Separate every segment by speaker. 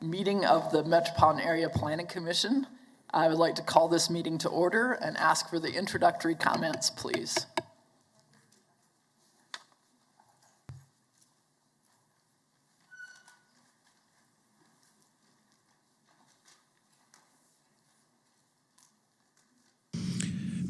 Speaker 1: meeting of the Metropolitan Area Planning Commission. I would like to call this meeting to order and ask for the introductory comments, please.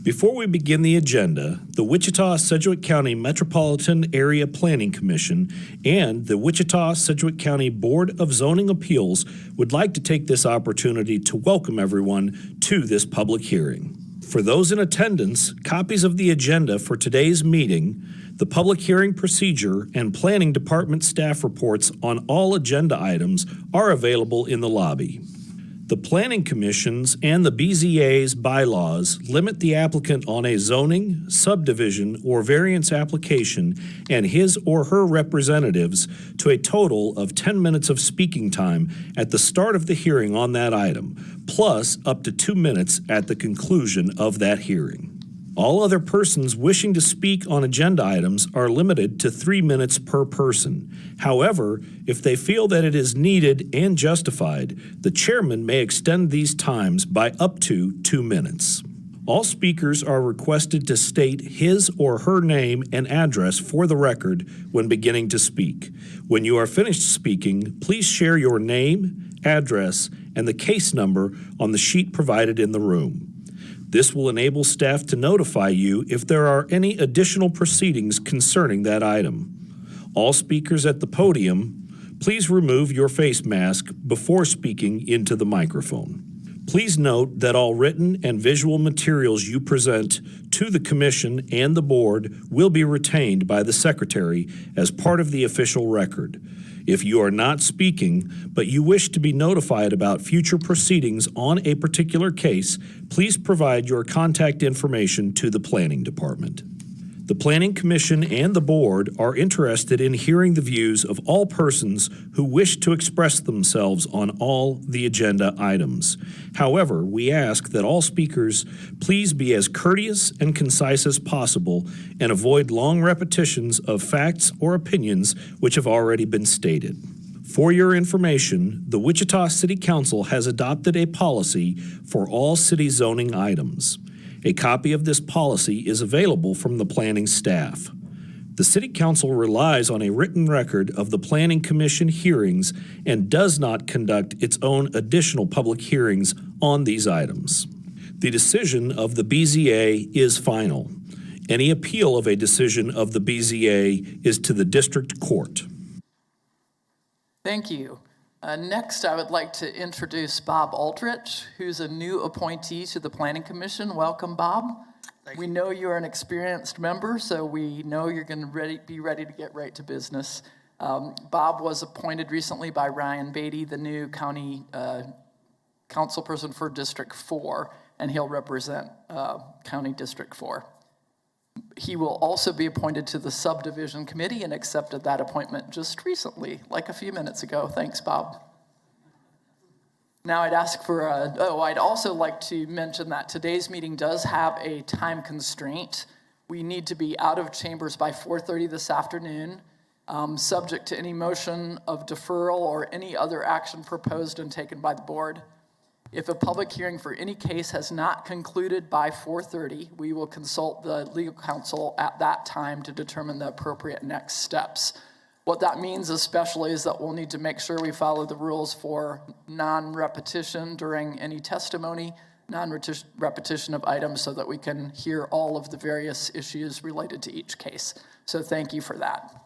Speaker 2: Before we begin the agenda, the Wichita-Sedgwick County Metropolitan Area Planning Commission and the Wichita-Sedgwick County Board of Zoning Appeals would like to take this opportunity to welcome everyone to this public hearing. For those in attendance, copies of the agenda for today's meeting, the public hearing procedure, and Planning Department staff reports on all agenda items are available in the lobby. The Planning Commission's and the BZA's bylaws limit the applicant on a zoning, subdivision, or variance application and his or her representatives to a total of 10 minutes of speaking time at the start of the hearing on that item, plus up to 2 minutes at the conclusion of that hearing. All other persons wishing to speak on agenda items are limited to 3 minutes per person. However, if they feel that it is needed and justified, the chairman may extend these times by up to 2 minutes. All speakers are requested to state his or her name and address for the record when beginning to speak. When you are finished speaking, please share your name, address, and the case number on the sheet provided in the room. This will enable staff to notify you if there are any additional proceedings concerning that item. All speakers at the podium, please remove your face mask before speaking into the microphone. Please note that all written and visual materials you present to the Commission and the Board will be retained by the Secretary as part of the official record. If you are not speaking, but you wish to be notified about future proceedings on a particular case, please provide your contact information to the Planning Department. The Planning Commission and the Board are interested in hearing the views of all persons who wish to express themselves on all the agenda items. However, we ask that all speakers please be as courteous and concise as possible and avoid long repetitions of facts or opinions which have already been stated. For your information, the Wichita City Council has adopted a policy for all city zoning items. A copy of this policy is available from the planning staff. The City Council relies on a written record of the Planning Commission hearings and does not conduct its own additional public hearings on these items. The decision of the BZA is final. Any appeal of a decision of the BZA is to the District Court.
Speaker 1: Thank you. Next, I would like to introduce Bob Aldrich, who's a new appointee to the Planning Commission. Welcome, Bob. We know you're an experienced member, so we know you're going to be ready to get right to business. Bob was appointed recently by Ryan Beatty, the new county councilperson for District 4, and he'll represent County District 4. He will also be appointed to the subdivision committee and accepted that appointment just recently, like a few minutes ago. Thanks, Bob. Now I'd also like to mention that today's meeting does have a time constraint. We need to be out of chambers by 4:30 this afternoon, subject to any motion of deferral or any other action proposed and taken by the board. If a public hearing for any case has not concluded by 4:30, we will consult the legal counsel at that time to determine the appropriate next steps. What that means especially is that we'll need to make sure we follow the rules for non-repetition during any testimony, non-repetition of items so that we can hear all of the various issues related to each case. So thank you for that.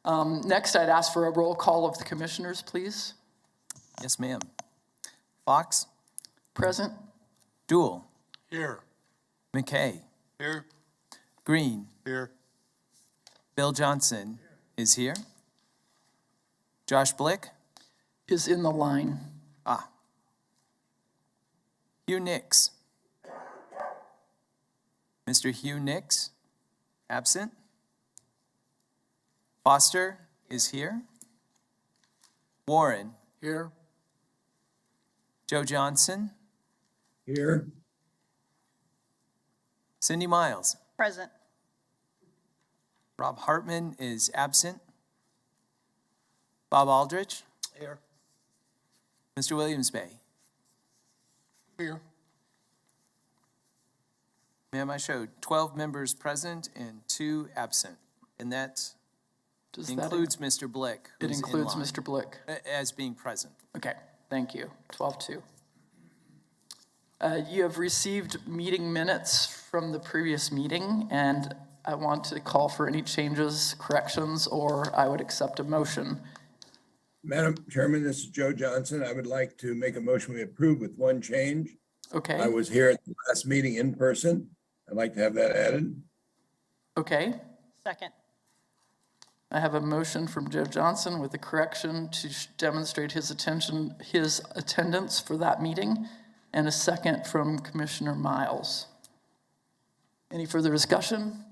Speaker 1: Next, I'd ask for a roll call of the commissioners, please.
Speaker 3: Yes, ma'am. Fox?
Speaker 1: Present.
Speaker 3: Duell?
Speaker 4: Here.
Speaker 3: McKay?
Speaker 4: Here.
Speaker 3: Green?
Speaker 4: Here.
Speaker 3: Bill Johnson is here. Josh Blick?
Speaker 1: Is in the line.
Speaker 3: Hugh Nix? Mr. Hugh Nix? Absent. Foster is here. Warren?
Speaker 4: Here.
Speaker 3: Joe Johnson?
Speaker 4: Here.
Speaker 3: Cindy Miles?
Speaker 5: Present.
Speaker 3: Rob Hartman is absent. Bob Aldrich?
Speaker 4: Here.
Speaker 3: Mr. Williams Bay.
Speaker 4: Here.
Speaker 3: Ma'am, I showed 12 members present and 2 absent, and that
Speaker 1: Does that
Speaker 3: includes Mr. Blick.
Speaker 1: It
Speaker 3: who's in
Speaker 1: includes
Speaker 3: line,
Speaker 1: Mr. Blick.
Speaker 3: As being present.
Speaker 1: Okay, thank you. 12-2. You have received meeting minutes from the previous meeting, and I want to call for any changes, corrections, or I would accept a motion.
Speaker 4: Madam Chairman, this is Joe Johnson. I would like to make a motion we approve with one change. I
Speaker 1: Okay,
Speaker 4: was here at the last meeting in person. I'd like to have that added.
Speaker 1: okay.
Speaker 5: Second.
Speaker 1: I have a motion from Joe Johnson with a correction to demonstrate his attendance for that meeting, and a second from Commissioner Miles. Any further discussion?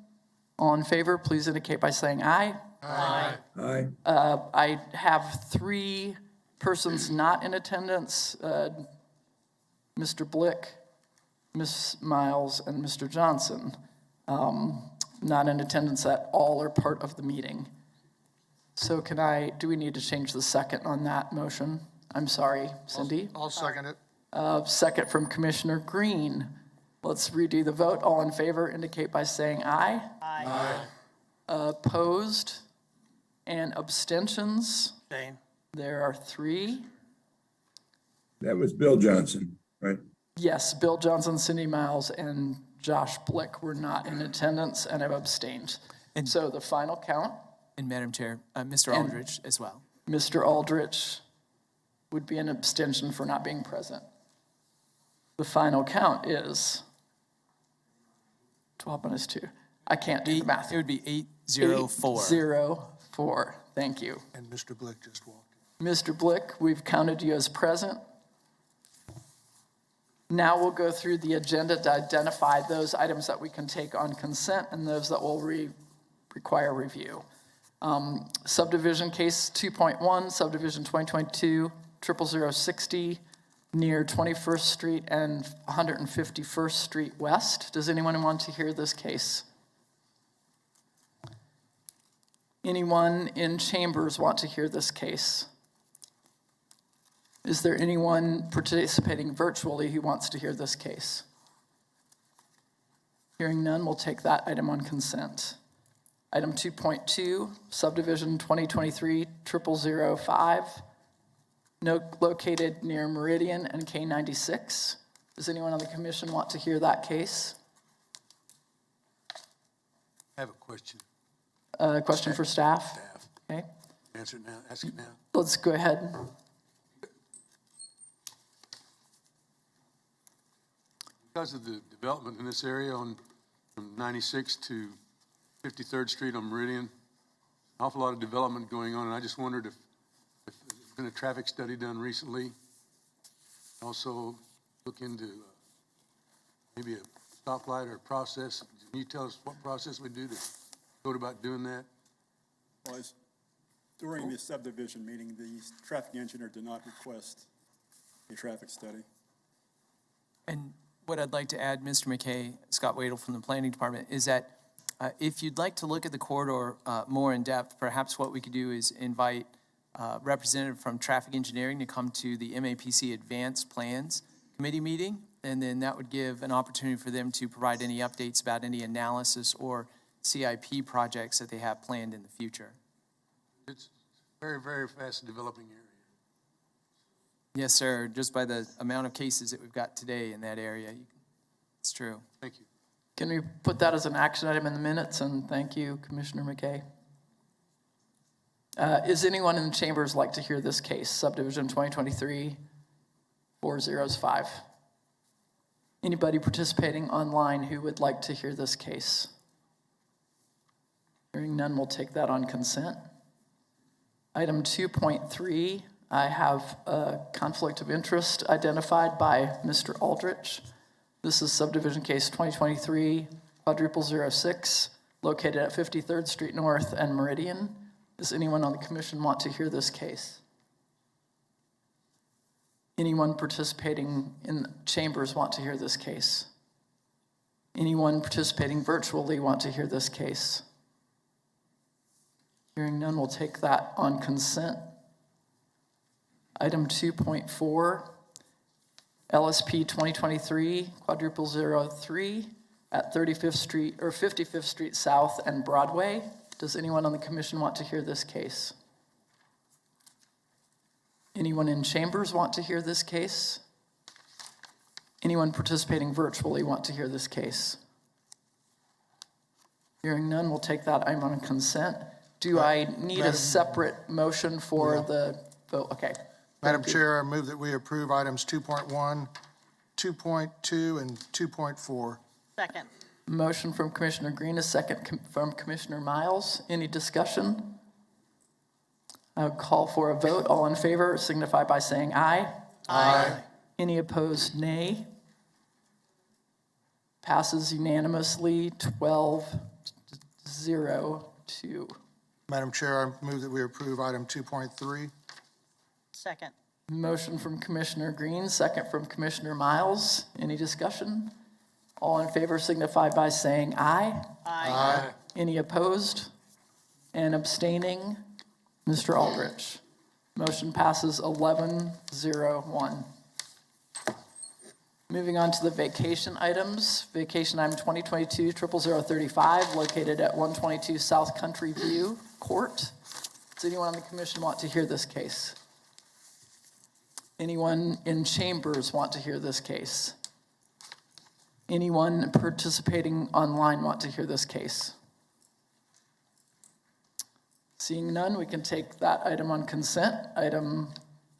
Speaker 1: All in favor, please indicate by saying aye.
Speaker 4: Aye.
Speaker 1: I have 3 persons not in attendance, Mr. Blick, Ms. Miles, and Mr. Johnson, not in attendance at all or part of the meeting. So do we need to change the second on that motion? I'm sorry, Cindy.
Speaker 6: I'll second it.
Speaker 1: Second from Commissioner Green. Let's redo the vote. All in favor indicate by saying aye.
Speaker 5: Aye.
Speaker 1: Opposed and abstentions?
Speaker 6: Shane.
Speaker 1: There are 3.
Speaker 4: That was Bill Johnson, right?
Speaker 1: Yes, Bill Johnson, Cindy Miles, and Josh Blick were not in attendance and have abstained. And so the final count,
Speaker 3: And Madam Chair, Mr. Aldridge as well.
Speaker 1: Mr. Aldrich would be an abstention for not being present. The final count is 12 minus 2. I can't do the math.
Speaker 3: It would be 804.
Speaker 1: 804. Thank you.
Speaker 6: And Mr. Blick just walked
Speaker 1: Mr. Blick, we've counted you as present. Now we'll go through the agenda to identify those items that we can take on consent and those that will require review. Subdivision case 2.1, subdivision 2022-00060 near 21st Street and 151st Street West. Does anyone want to hear this case? Anyone in chambers want to hear this case? Is there anyone participating virtually who wants to hear this case? Hearing none, we'll take that item on consent. Item 2.2, subdivision 2023-0005, located near Meridian and K96. Does anyone on the commission want to hear that case?
Speaker 6: I have a question.
Speaker 1: Question for staff?
Speaker 6: Staff.
Speaker 1: Okay,
Speaker 6: Answer it now. Ask it now.
Speaker 1: let's go ahead.
Speaker 6: Because of the development in this area from 96 to 53rd Street on Meridian, an awful lot of development going on, and I just wondered if there's been a traffic study done recently. Also look into maybe a stoplight or a process. Can you tell us what process we do to go about doing that?
Speaker 7: Was during the subdivision meeting, the traffic engineer did not request a traffic study.
Speaker 3: And what I'd like to add, Mr. McKay, Scott Wadle from the Planning Department, is that if you'd like to look at the corridor more in depth, perhaps what we could do is invite a representative from traffic engineering to come to the MAPC Advanced Plans Committee meeting, and then that would give an opportunity for them to provide any updates about any analysis or CIP projects that they have planned in the future.
Speaker 6: It's very, very fast developing area.
Speaker 3: Yes, sir, just by the amount of cases that we've got today in that area, it's true.
Speaker 6: Thank you.
Speaker 1: Can we put that as an action item in the minutes? And thank you, Commissioner McKay. Is anyone in the chambers like to hear this case, subdivision 2023-4005? Anybody participating online who would like to hear this case? Hearing none, we'll take that on consent. Item 2.3, I have a conflict of interest identified by Mr. Aldrich. This is subdivision case 2023-0006, located at 53rd Street North and Meridian. Does anyone on the commission want to hear this case? Anyone participating in chambers want to hear this case? Anyone participating virtually want to hear this case? Hearing none, we'll take that on consent. Item 2.4, LSP 2023-03 at 35th Street or 55th Street South and Broadway. Does anyone on the commission want to hear this case? Anyone in chambers want to hear this case? Anyone participating virtually want to hear this case? Hearing none, we'll take that item on consent. Do I need a separate motion for the vote? Okay.
Speaker 5: Madam Chair, I move that we approve items 2.1, 2.2, and 2.4.
Speaker 8: Second.
Speaker 1: Motion from Commissioner Green, a second from Commissioner Miles. Any discussion? I'll call for a vote. All in favor signify by saying aye.
Speaker 8: Aye.
Speaker 1: Any opposed, nay. Passes unanimously, 12-0-2.
Speaker 5: Madam Chair, I move that we approve item 2.3.
Speaker 8: Second.
Speaker 1: Motion from Commissioner Green, second from Commissioner Miles. Any discussion? All in favor signify by saying aye.
Speaker 8: Aye.
Speaker 1: Any opposed and abstaining? Mr. Aldrich. Motion passes 11-0-1. Moving on to the vacation items. Vacation item 2022-00035, located at 122 South Country View Court. Does anyone on the commission want to hear this case? Anyone in chambers want to hear this case? Anyone participating online want to hear this case? Seeing none, we can take that item on consent. Item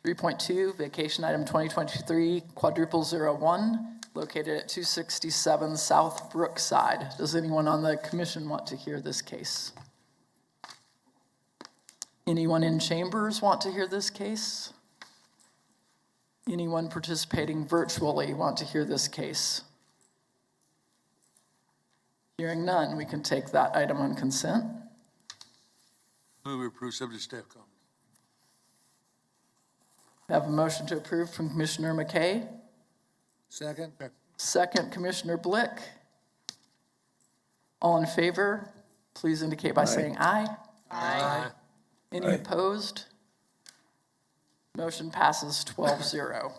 Speaker 1: 3.2, vacation item 2023-01, located at 267 South Brookside. Does anyone on the commission want to hear this case? Anyone in chambers want to hear this case? Anyone participating virtually want to hear this case? Hearing none, we can take that item on consent.
Speaker 6: Move we approve subject to staff comments.
Speaker 1: I have a motion to approve from Commissioner McKay.
Speaker 5: Second.
Speaker 1: Second, Commissioner Blick. All in favor, please indicate by saying aye.
Speaker 8: Aye.
Speaker 1: Any
Speaker 4: Aye.
Speaker 1: opposed? Motion passes 12-0.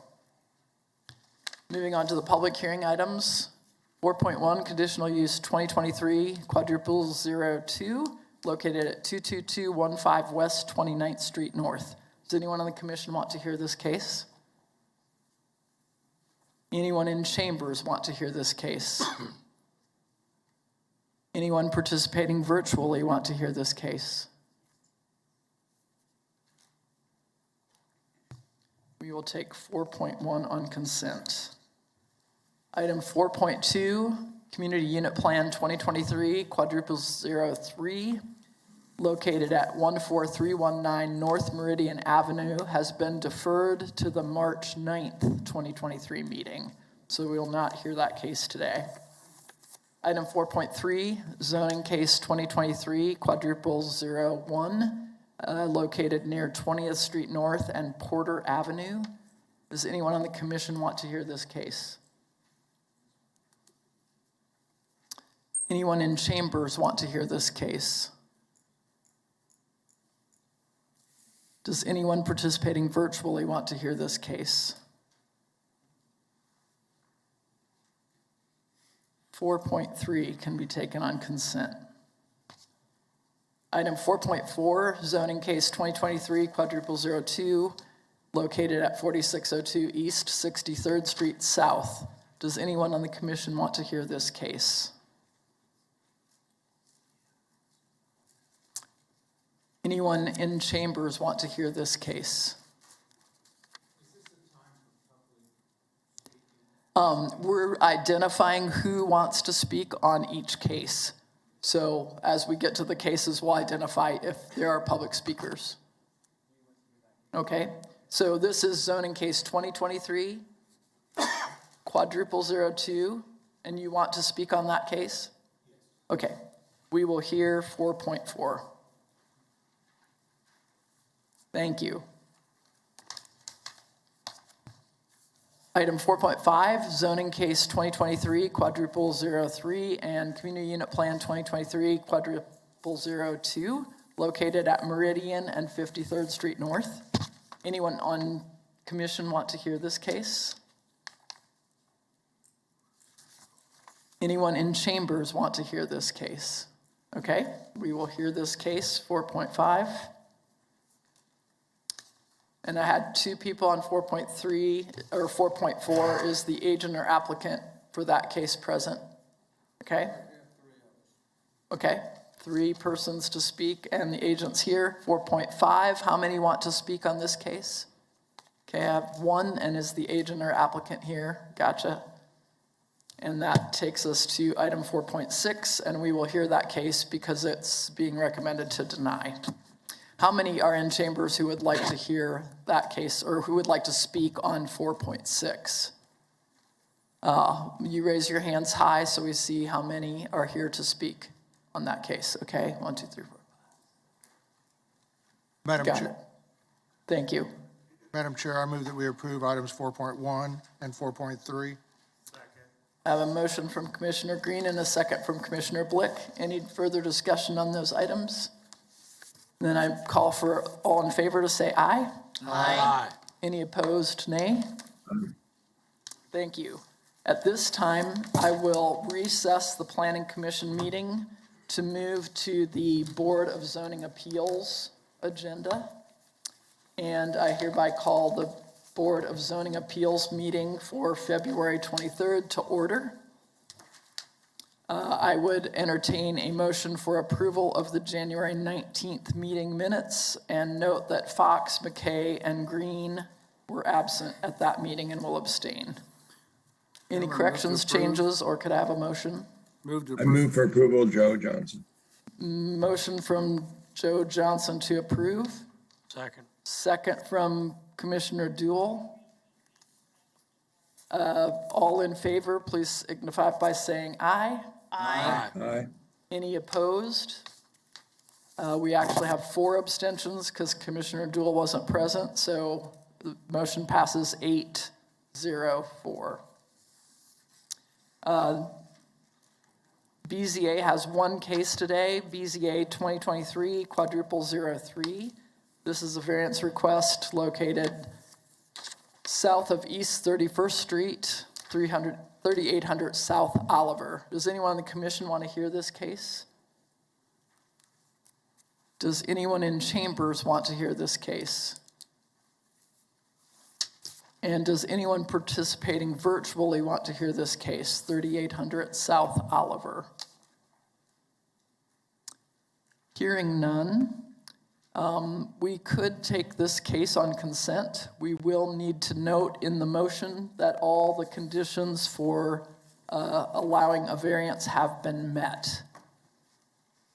Speaker 1: Moving on to the public hearing items. 4.1, conditional use 2023-02, located at 22215 West 29th Street North. Does anyone on the commission want to hear this case? Anyone in chambers want to hear this case? Anyone participating virtually want to hear this case? We will take 4.1 on consent. Item 4.2, Community Unit Plan 2023-03, located at 14319 North Meridian Avenue, has been deferred to the March 9th, 2023 meeting. So we will not hear that case today. Item 4.3, zoning case 2023-01, located near 20th Street North and Porter Avenue. Does anyone on the commission want to hear this case? Anyone in chambers want to hear this case? Does anyone participating virtually want to hear this case? 4.3 can be taken on consent. Item 4.4, zoning case 2023-02, located at 4602 East 63rd Street South. Does anyone on the commission want to hear this case? Anyone in chambers want to hear this case? We're identifying who wants to speak on each case. So as we get to the cases, we'll identify if there are public speakers. Okay, so this is zoning case 2023-02, and you want to speak on that case? Okay, we will hear 4.4. Thank you. Item 4.5, zoning case 2023-03 and community unit plan 2023-02, located at Meridian and 53rd Street North. Anyone on commission want to hear this case? Anyone in chambers want to hear this case? Okay, we will hear this case, 4.5. And I had 2 people on 4.3, or 4.4 is the agent or applicant for that case present. Okay? Okay, 3 persons to speak and the agent's here. 4.5, how many want to speak on this case? Okay, I have 1, and is the agent or applicant here? Gotcha. And that takes us to item 4.6, and we will hear that case because it's being recommended to deny. How many are in chambers who would like to hear that case or who would like to speak on 4.6? You raise your hands high so we see how many are here to speak on that case. Okay, 1, 2, 3, 4.
Speaker 5: Madam
Speaker 1: Got
Speaker 5: Chair,
Speaker 1: it. Thank you.
Speaker 5: Madam Chair, I move that we approve items 4.1 and 4.3.
Speaker 1: I have a motion from Commissioner Green and a second from Commissioner Blick. Any further discussion on those items? Then I call for all in favor to say aye.
Speaker 8: Aye.
Speaker 1: Any opposed, nay? Thank you. At this time, I will recess the Planning Commission meeting to move to the Board of Zoning Appeals agenda. And I hereby call the Board of Zoning Appeals meeting for February 23rd to order. I would entertain a motion for approval of the January 19th meeting minutes and note that Fox, McKay, and Green were absent at that meeting and will abstain. Any corrections, changes, or could I have a motion?
Speaker 4: I move for approval, Joe Johnson.
Speaker 1: Motion from Joe Johnson to approve.
Speaker 8: Second.
Speaker 1: Second from Commissioner Duell. All in favor, please signify by saying aye.
Speaker 8: Aye.
Speaker 4: Aye.
Speaker 1: Any opposed? We actually have 4 abstentions because Commissioner Duell wasn't present, so the motion passes 8-0-4. BZA has 1 case today, BZA 2023 quadruple 03. This is a variance request located south of East 31st Street, 3800 South Oliver. Does anyone on the commission want to hear this case? Does anyone in chambers want to hear this case? And does anyone participating virtually want to hear this case, 3800 South Oliver? Hearing none, we could take this case on consent. We will need to note in the motion that all the conditions for allowing a variance have been met.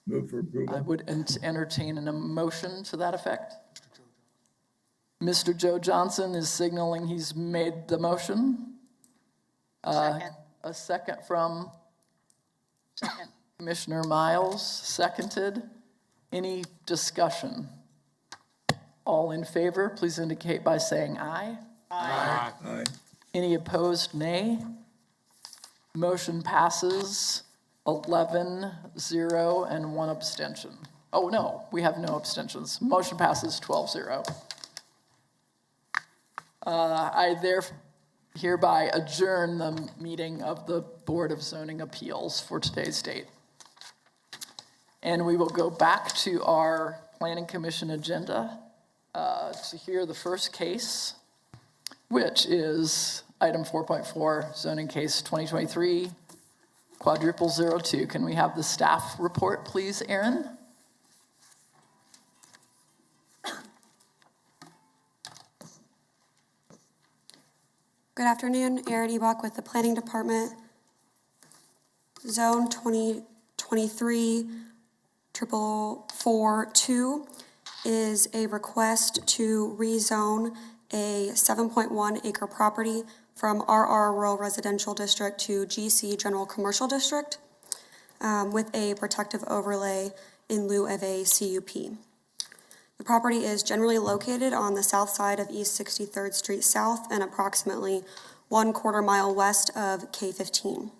Speaker 4: Move for
Speaker 1: I
Speaker 4: approval.
Speaker 1: would entertain a motion to that effect. Mr. Joe Johnson is signaling he's made the motion.
Speaker 8: Second.
Speaker 1: A second from
Speaker 8: Second.
Speaker 1: Commissioner Miles, seconded. Any discussion? All in favor, please indicate by saying aye.
Speaker 8: Aye.
Speaker 4: Aye.
Speaker 1: Any opposed, nay? Motion passes 11-0 and 1 abstention. Oh, no, we have no abstentions. Motion passes 12-0. I hereby adjourn the meeting of the Board of Zoning Appeals for today's date. And we will go back to our Planning Commission agenda to hear the first case, which is item 4.4, zoning case 2023, quadruple 02. Can we have the staff report, please, Aaron?
Speaker 9: Good afternoon, Erin Ebach with the Planning Department. Zone 2023 442 is a request to rezone a 7.1 acre property from RR Rural Residential District to GC General Commercial District with a protective overlay in lieu of a CUP. The property is generally located on the south side of East 63rd Street South and approximately 1/4 mile west of K-15.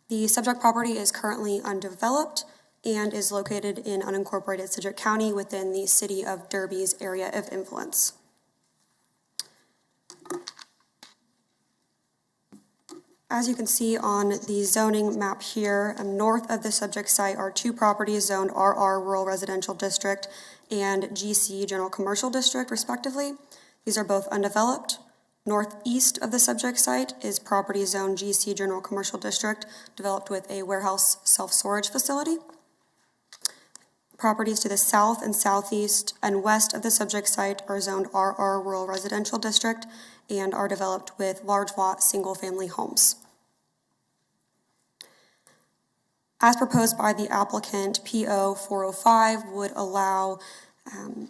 Speaker 9: The subject property is currently undeveloped and is located in unincorporated Sedgwick County within the City of Derby's area of influence. As you can see on the zoning map here, north of the subject site are two properties zoned RR Rural Residential District and GC General Commercial District, respectively. These are both undeveloped. Northeast of the subject site is property zone GC General Commercial District, developed with a warehouse self-storage facility. Properties to the south and southeast and west of the subject site are zoned RR Rural Residential District and are developed with large lot single-family homes. As proposed by the applicant, PO 405 would allow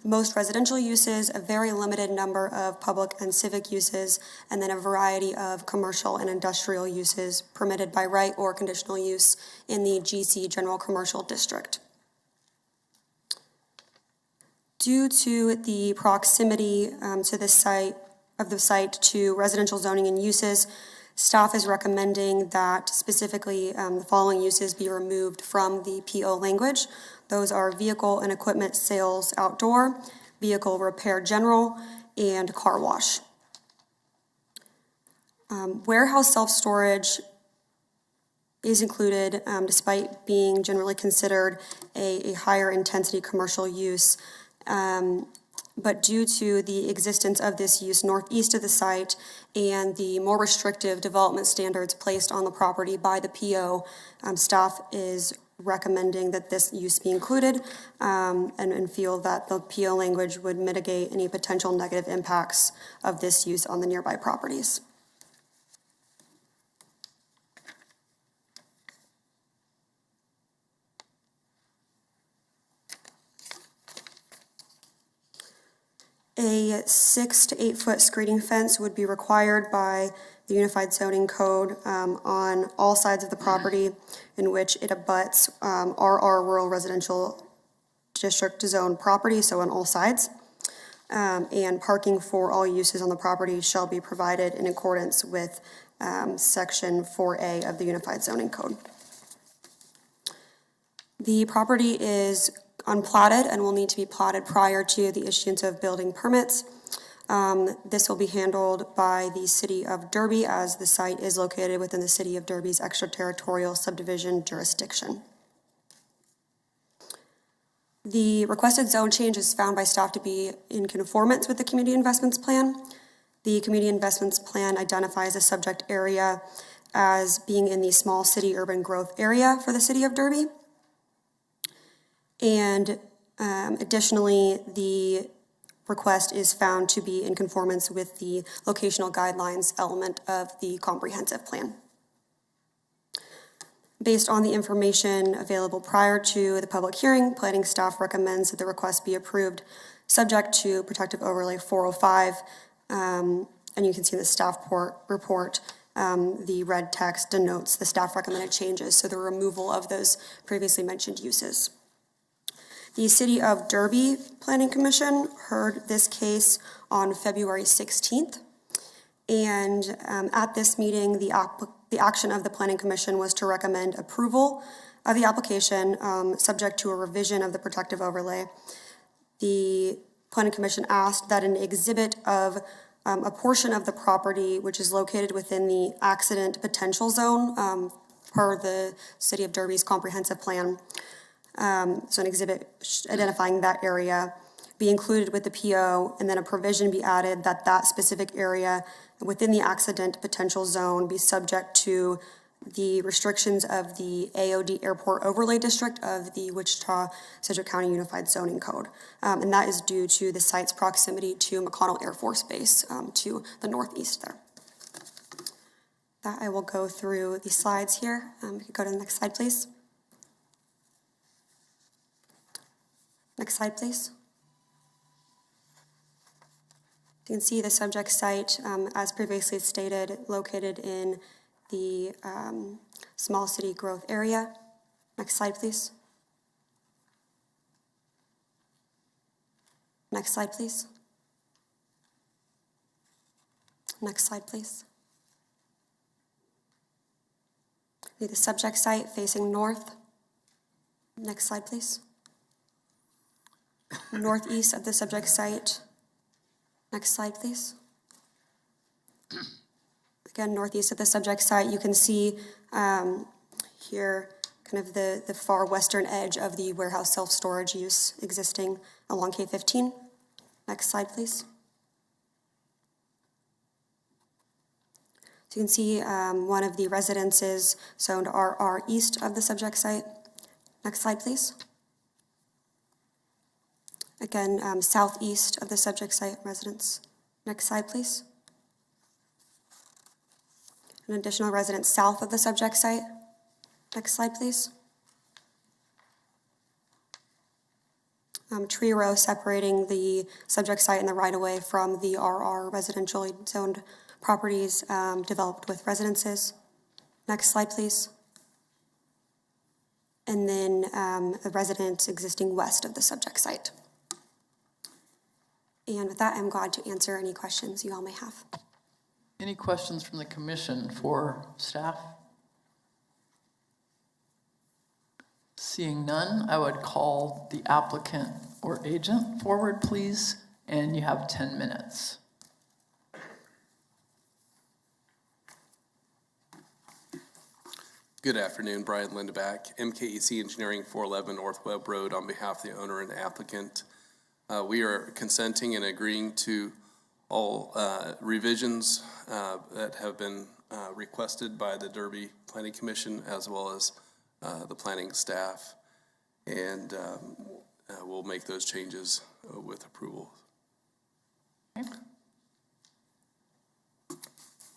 Speaker 9: most residential uses, a very limited number of public and civic uses, and then a variety of commercial and industrial uses permitted by right or conditional use in the GC General Commercial District. Due to the proximity to the site to residential zoning and uses, staff is recommending that specifically the following uses be removed from the PO language. Those are vehicle and equipment sales outdoor, vehicle repair general, and car wash. Warehouse self-storage is included despite being generally considered a higher intensity commercial use. But due to the existence of this use northeast of the site and the more restrictive development standards placed on the property by the PO, staff is recommending that this use be included and feel that the PO language would mitigate any potential negative impacts of this use on the nearby properties. A 6 to 8 foot screening fence would be required by the Unified Zoning Code on all sides of the property in which it abuts RR Rural Residential District zone property, so on all sides. And parking for all uses on the property shall be provided in accordance with Section 4A of the Unified Zoning Code. The property is unplatted and will need to be platted prior to the issuance of building permits. This will be handled by the City of Derby as the site is located within the City of Derby's extraterritorial subdivision jurisdiction. The requested zone change is found by staff to be in conformance with the Community Investments Plan. The Community Investments Plan identifies a subject area as being in the small city urban growth area for the City of Derby. And additionally, the request is found to be in conformance with the locational guidelines element of the comprehensive plan. Based on the information available prior to the public hearing, planning staff recommends that the request be approved subject to Protective Overlay 405. And you can see in the staff report, the red text denotes the staff recommended changes, so the removal of those previously mentioned uses. The City of Derby Planning Commission heard this case on February 16th. And at this meeting, the action of the Planning Commission was to recommend approval of the application subject to a revision of the protective overlay. The Planning Commission asked that an exhibit of a portion of the property which is located within the accident potential zone per the City of Derby's comprehensive plan. So an exhibit identifying that area be included with the PO, and then a provision be added that that specific area within the accident potential zone be subject to the restrictions of the AOD Airport Overlay District of the Wichita-Sedgwick County Unified Zoning Code. And that is due to the site's proximity to McConnell Air Force Base to the northeast there. That I will go through the slides here. We could go to the next slide, please. Next slide, please. You can see the subject site, as previously stated, located in the small city growth area. Next slide, please. Next slide, please. Next slide, please. The subject site facing north. Next slide, please. Northeast of the subject site. Next slide, please. Again, northeast of the subject site, you can see here kind of the far western edge of the warehouse self-storage use existing along K-15. Next slide, please. So you can see one of the residences zoned RR east of the subject site. Next slide, please. Again, southeast of the subject site residence. Next slide, please. An additional residence south of the subject site. Next slide, please. Tree row separating the subject site and the right-of-way from the RR residentially zoned properties developed with residences. Next slide, please. And then a residence existing west of the subject site. And with that, I'm glad to answer any questions you all may have.
Speaker 1: Any questions from the commission for staff? Seeing none, I would call the applicant or agent forward, please, and you have 10 minutes.
Speaker 10: Good afternoon, Brian Lindeback, MKEC Engineering, 411 North Webb Road, on behalf of the owner and applicant. We are consenting and agreeing to all revisions that have been requested by the Derby Planning Commission as well as the planning staff, and we'll make those changes with approval.
Speaker 1: Okay.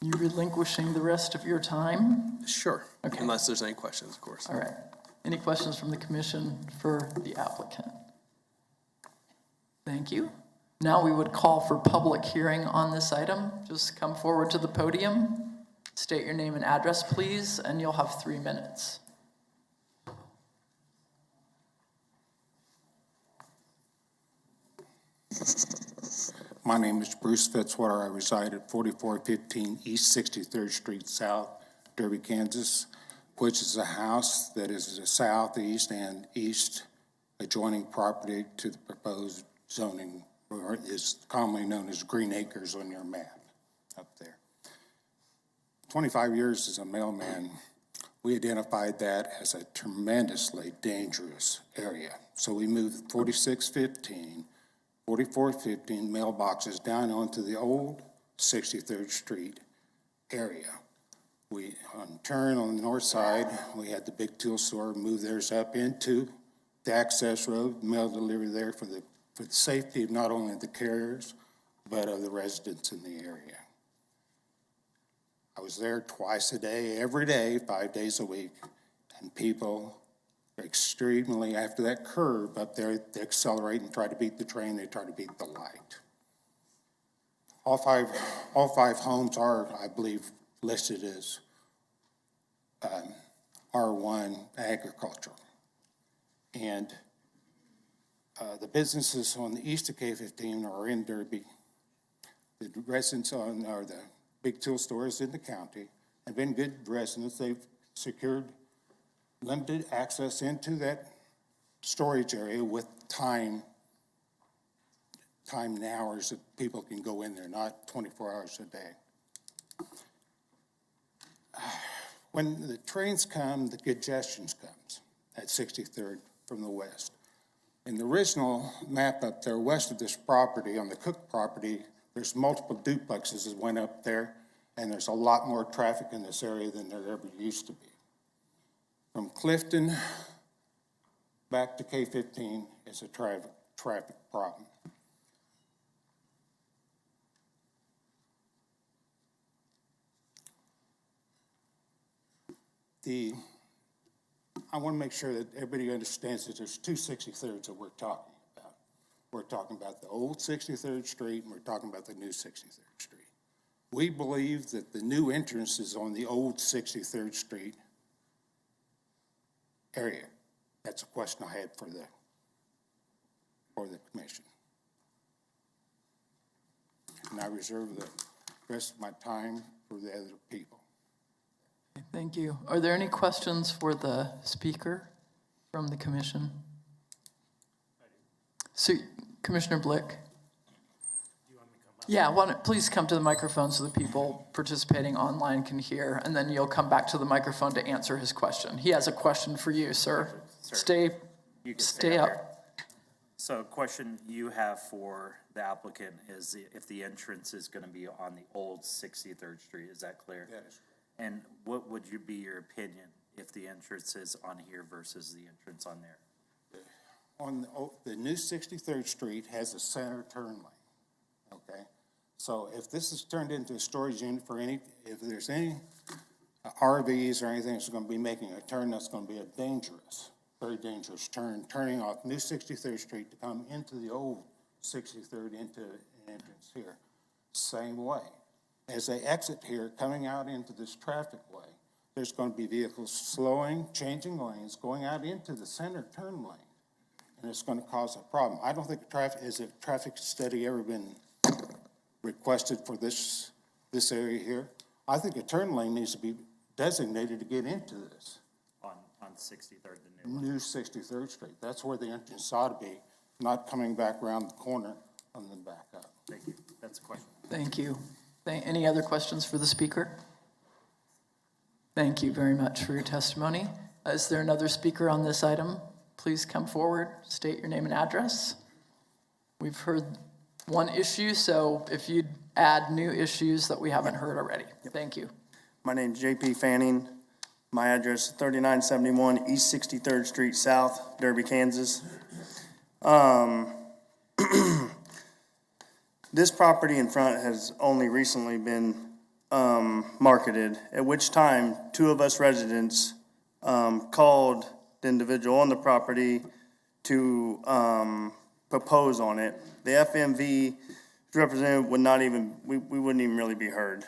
Speaker 1: You relinquishing the rest of your time?
Speaker 10: Sure,
Speaker 1: Okay.
Speaker 10: unless there's any questions, of course.
Speaker 1: All right. Any questions from the commission for the applicant? Thank you. Now we would call for public hearing on this item. Just come forward to the podium, state your name and address, please, and you'll have 3 minutes.
Speaker 5: My name is Bruce Fitzwater. I reside at 4415 East 63rd Street South, Derby, Kansas, which is a house that is the southeast and east adjoining property to the proposed zoning, or is commonly known as Green Acres on your map up there. 25 years as a mailman, we identified that as a tremendously dangerous area. So we moved 4415 mailboxes down onto the old 63rd Street area. We, on turn on the north side, we had the big tool store, move theirs up into the access road, mail delivery there for the safety of not only the carriers, but of the residents in the area. I was there twice a day, every day, 5 days a week, and people extremely, after that curve up there, they accelerate and try to beat the train, they try to beat the light. All five homes are, I believe, listed as R1 agricultural. And the businesses on the east of K-15 are in Derby. The residents are the big tool stores in the county have been good residents. They've secured limited access into that storage area with time and hours that people can go in there, not 24 hours a day. When the trains come, the congestion comes at 63rd from the west. In the original map up there west of this property, on the Cook property, there's multiple duplexes that went up there, and there's a lot more traffic in this area than there ever used to be. From Clifton back to K-15 is a traffic problem. I want to make sure that everybody understands that there's two 63rds that we're talking about. We're talking about the old 63rd Street, and we're talking about the new 63rd Street. We believe that the new entrance is on the old 63rd Street area. That's a question I had for the commission. And I reserve the rest of my time for the other people.
Speaker 1: Thank you. Are there any questions for the speaker? from the commission? So, Commissioner Blick? Yeah, please come to the microphone so the people participating online can hear, and then you'll come back to the microphone to answer his question. He has a question for you, sir. Stay up.
Speaker 11: So a question you have for the applicant is if the entrance is going to be on the old 63rd Street, is that clear?
Speaker 5: Yes.
Speaker 11: And what would be your opinion if the entrance is on here versus the entrance on there?
Speaker 5: On the new 63rd Street has a center turn lane, okay? So if this is turned into a storage unit for if there's any RVs or anything that's gonna be making a turn, that's gonna be a very dangerous turn, turning off new 63rd Street to come into the old 63rd into an entrance here. Same way. As they exit here, coming out into this traffic way, there's gonna be vehicles slowing, changing lanes, going out into the center turn lane. And it's going to cause a problem. I don't think has a traffic study ever been requested for this area here. I think a turn lane needs to be designated to get into this.
Speaker 11: On 63rd, the new one?
Speaker 5: New 63rd Street. That's where the entrance ought to be, not coming back around the corner and then back up.
Speaker 11: Thank you. That's a question.
Speaker 1: Thank you. Any other questions for the speaker? Thank you very much for your testimony. Is there another speaker on this item? Please come forward, state your name and address. We've heard one issue, so if you'd add new issues that we haven't heard already. Thank you.
Speaker 12: My name's JP Fanning. My address is 3971 East 63rd Street South, Derby, Kansas. This property in front has only recently been marketed, at which time two of us residents called the individual on the property to propose on it. The FMV representative would not even, we wouldn't even really be heard.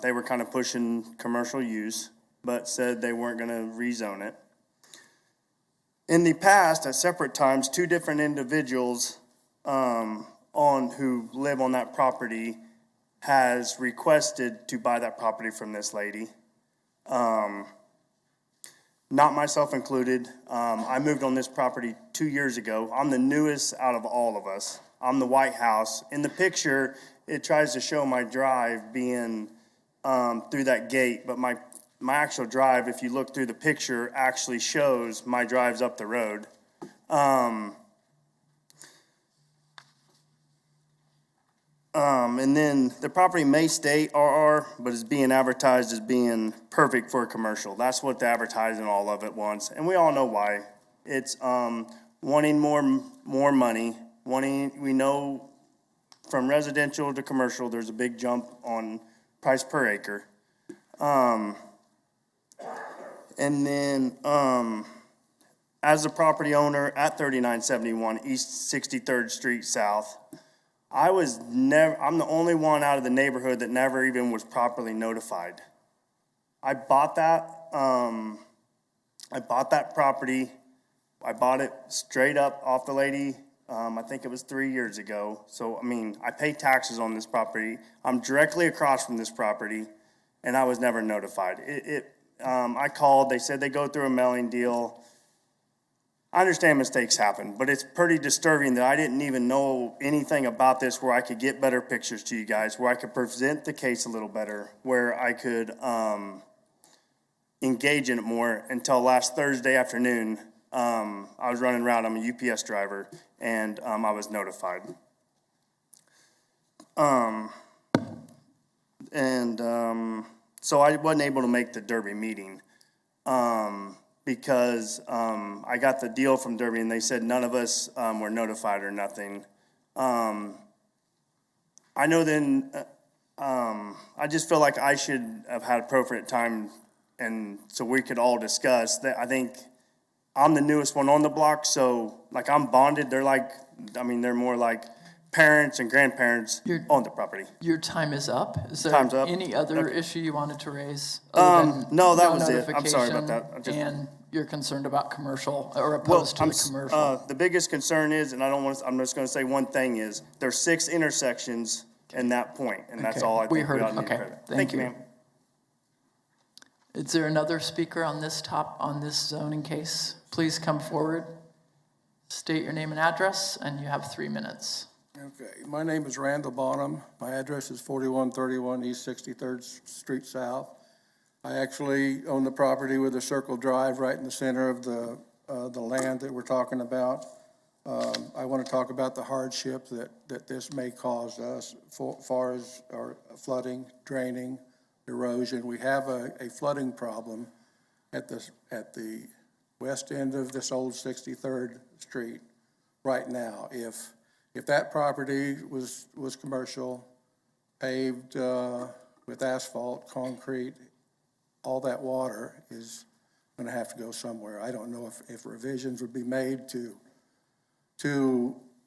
Speaker 12: They were kind of pushing commercial use, but said they weren't going to rezone it. In the past, at separate times, two different individuals who live on that property has requested to buy that property from this lady. Not myself included. I moved on this property 2 years ago. I'm the newest out of all of us. I'm the White House. In the picture, it tries to show my drive being through that gate, but my actual drive, if you look through the picture, actually shows my drive's up the road. And then the property may state RR, but is being advertised as being perfect for a commercial. That's what the advertising all of it wants, and we all know why. It's wanting more money. We know from residential to commercial, there's a big jump on price per acre. And then as a property owner at 3971 East 63rd Street South, I'm the only one out of the neighborhood that never even was properly notified. I bought that property. I bought it straight up off the lady. I think it was 3 years ago. So, I mean, I pay taxes on this property. I'm directly across from this property, and I was never notified. I called. They said they go through a mailing deal. I understand mistakes happen, but it's pretty disturbing that I didn't even know anything about this where I could get better pictures to you guys, where I could present the case a little better, where I could engage in it more until last Thursday afternoon. I was running around. I'm a UPS driver, and I was notified. So I wasn't able to make the Derby meeting. Because I got the deal from Derby, and they said none of us were notified or nothing. I know then, I just feel like I should have had appropriate time, and so we could all discuss that. I think I'm the newest one on the block, so like I'm bonded. They're more like parents and grandparents on the property.
Speaker 1: Your time is up. Is there
Speaker 12: Time's up.
Speaker 1: any other
Speaker 12: Okay.
Speaker 1: issue you wanted to raise?
Speaker 12: No, that was it. I'm sorry about that.
Speaker 1: And you're concerned about commercial or opposed to the commercial?
Speaker 12: The biggest concern is, and I'm just going to say one thing is, there's 6 intersections in that point, and that's
Speaker 1: Okay.
Speaker 12: all I think
Speaker 1: We heard.
Speaker 12: ought to need
Speaker 1: Okay.
Speaker 12: credit.
Speaker 1: Thank you.
Speaker 12: Ma'am.
Speaker 1: Is there another speaker on this zoning case? Please come forward. State your name and address, and you have 3 minutes.
Speaker 13: Okay, my name is Randall Bonham. My address is 4131 East 63rd Street South. I actually own the property with a circle drive right in the center of the land that we're talking about. I want to talk about the hardship that this may cause us far as our flooding, draining, erosion. We have a flooding problem at the west end of this old 63rd Street right now. If that property was commercial, paved with asphalt, concrete, all that water is going to have to go somewhere. I don't know if revisions would be made to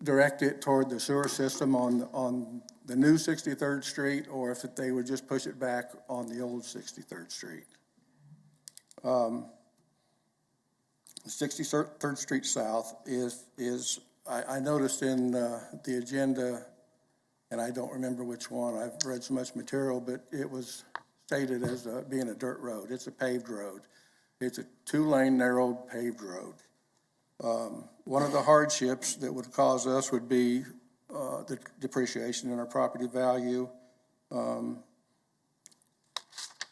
Speaker 13: direct it toward the sewer system on the new 63rd Street, or if they would just push it back on the old 63rd Street. 63rd Street South is I noticed in the agenda, and I don't remember which one, I've read so much material, but it was stated as being a dirt road. It's a paved road. It's a 2-lane narrow paved road. One of the hardships that would cause us would be the depreciation in our property value.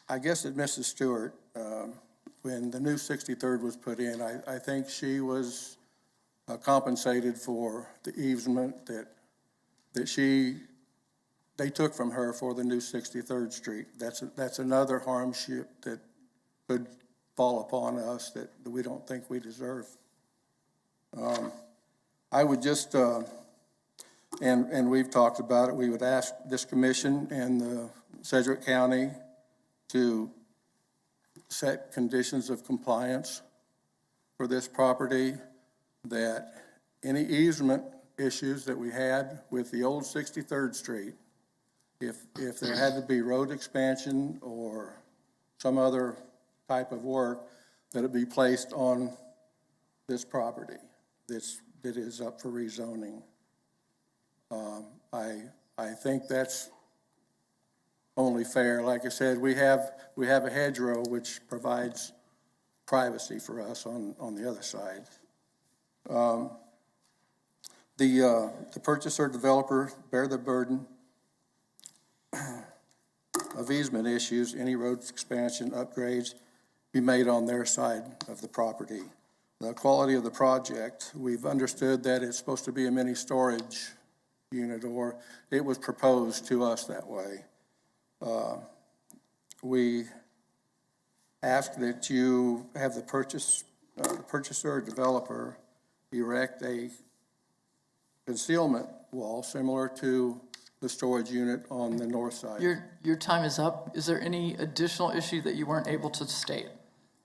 Speaker 13: I guess that Mrs. Stewart, when the new 63rd was put in, I think she was compensated for the easement that they took from her for the new 63rd Street. That's another hardship that could fall upon us that we don't think we deserve. I would just, and we've talked about it, we would ask this commission and the Sedgwick County to set conditions of compliance for this property, that any easement issues that we had with the old 63rd Street, if there had to be road expansion or some other type of work, that it be placed on this property that is up for rezoning. I think that's only fair. Like I said, we have a hedgerow which provides privacy for us on the other side. The purchaser developer bear the burden of easement issues. Any road expansion upgrades be made on their side of the property. The quality of the project, we've understood that it's supposed to be a mini storage unit, or it was proposed to us that way. We ask that you have the purchaser or developer erect a concealment wall similar to the storage unit on the north side.
Speaker 1: Your time is up. Is there any additional issue that you weren't able to state?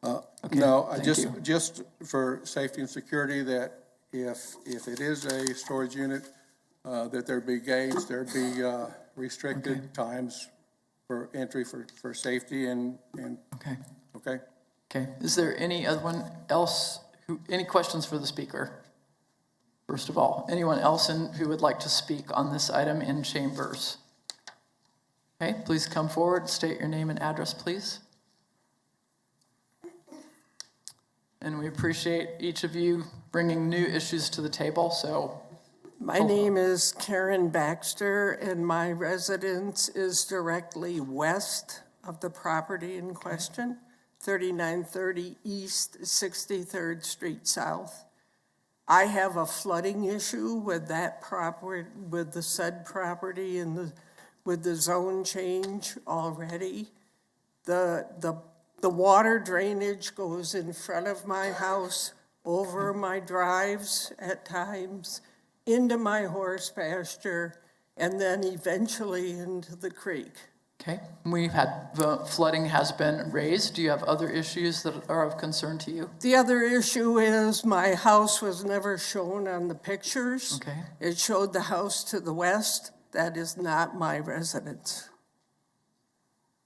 Speaker 1: Okay,
Speaker 13: no, just for safety and security, that if it is a storage unit, that there be gates, there be restricted times for entry for safety and
Speaker 1: Okay.
Speaker 13: okay.
Speaker 1: Okay. Is there anyone else any questions for the speaker? First of all, anyone else who would like to speak on this item in chambers? Okay, please come forward, state your name and address, please. And we appreciate each of you bringing new issues to the table, so.
Speaker 14: My name is Karen Baxter, and my residence is directly west of the property in question, 3930 East 63rd Street South. I have a flooding issue with that property, with the said property and with the zone change already. The water drainage goes in front of my house, over my drives at times, into my horse pasture, and then eventually into the creek.
Speaker 1: Okay, we've had, flooding has been raised. Do you have other issues that are of concern to you?
Speaker 14: The other issue is my house was never shown on the pictures.
Speaker 1: Okay.
Speaker 14: It showed the house to the west. That is not my residence.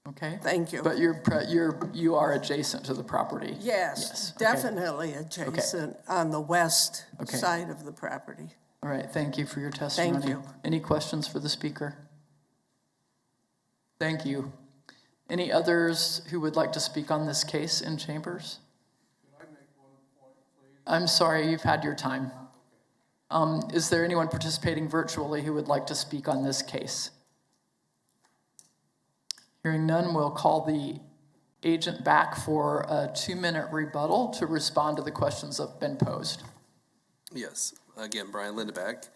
Speaker 1: Okay.
Speaker 14: Thank you.
Speaker 1: But you are adjacent to the property?
Speaker 14: Yes,
Speaker 1: Okay.
Speaker 14: definitely adjacent on the west side of the property.
Speaker 1: All right, thank you for your testimony.
Speaker 14: Thank you.
Speaker 1: Any questions for the speaker? Thank you. Any others who would like to speak on this case in chambers? I'm sorry, you've had your time. Is there anyone participating virtually who would like to speak on this case? Hearing none, we'll call the agent back for a 2-minute rebuttal to respond to the questions that have been posed.
Speaker 10: Yes, again, Brian Lindebeck.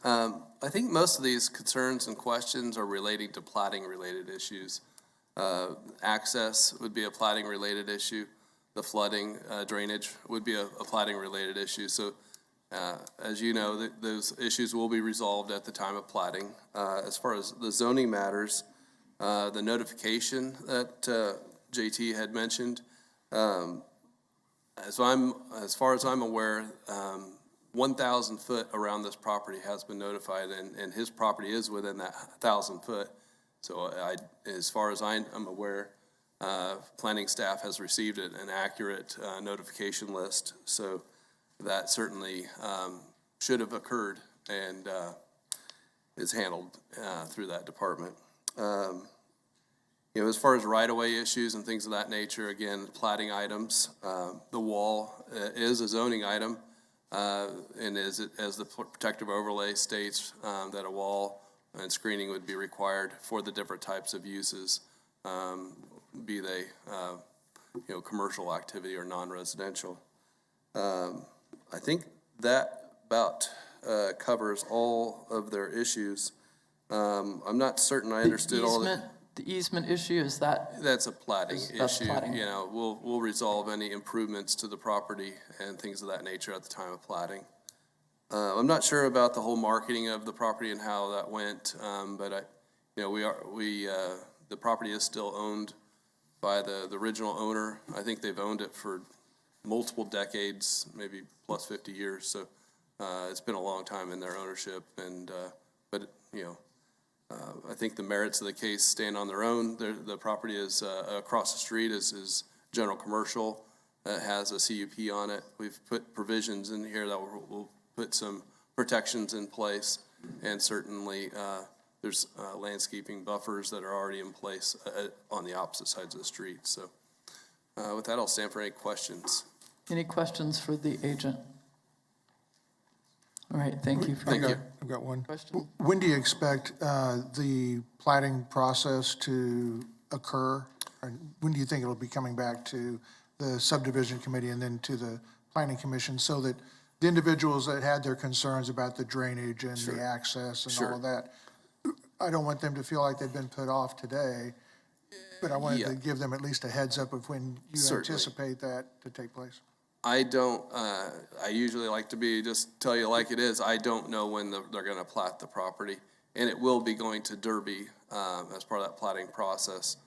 Speaker 10: I think most of these concerns and questions are relating to plating-related issues. Access would be a plating-related issue. The flooding, drainage would be a plating-related issue. So, as you know, those issues will be resolved at the time of plating. As far as the zoning matters, the notification that JT had mentioned, as far as I'm aware, 1,000 foot around this property has been notified, and his property is within that 1,000 foot. So as far as I'm aware, planning staff has received an accurate notification list. So that certainly should have occurred and is handled through that department. As far as right-of-way issues and things of that nature, again, plating items, the wall is a zoning item, and as the protective overlay states, that a wall and screening would be required for the different types of uses, be they, commercial activity or non-residential. I think that about covers all of their issues. I'm not certain I understood all of it.
Speaker 1: The easement issue, is that?
Speaker 10: That's a plating
Speaker 1: That's
Speaker 10: issue.
Speaker 1: plating.
Speaker 10: We'll resolve any improvements to the property and things of that nature at the time of plating. I'm not sure about the whole marketing of the property and how that went, but the property is still owned by the original owner. I think they've owned it for multiple decades, maybe plus 50 years. So it's been a long time in their ownership, I think the merits of the case stand on their own. The property is across the street is general commercial. It has a CUP on it. We've put provisions in here that will put some protections in place, and certainly there's landscaping buffers that are already in place on the opposite sides of the street. So with that, I'll stand for any questions.
Speaker 1: Any questions for the agent? All right, thank you.
Speaker 10: Thank you.
Speaker 15: I've got one.
Speaker 1: Question?
Speaker 15: When do you expect the plating process to occur? Or when do you think it'll be coming back to the subdivision committee and then to the planning commission, so that the individuals that had their concerns about the drainage and the access and all of that, I don't want them to feel like they've been put off today, but I wanted to give them at least a heads up of when you anticipate that to take place.
Speaker 10: I don't, I usually like to just tell you like it is. I don't know when they're gonna plat the property, and it will be going to Derby as part of that platting process.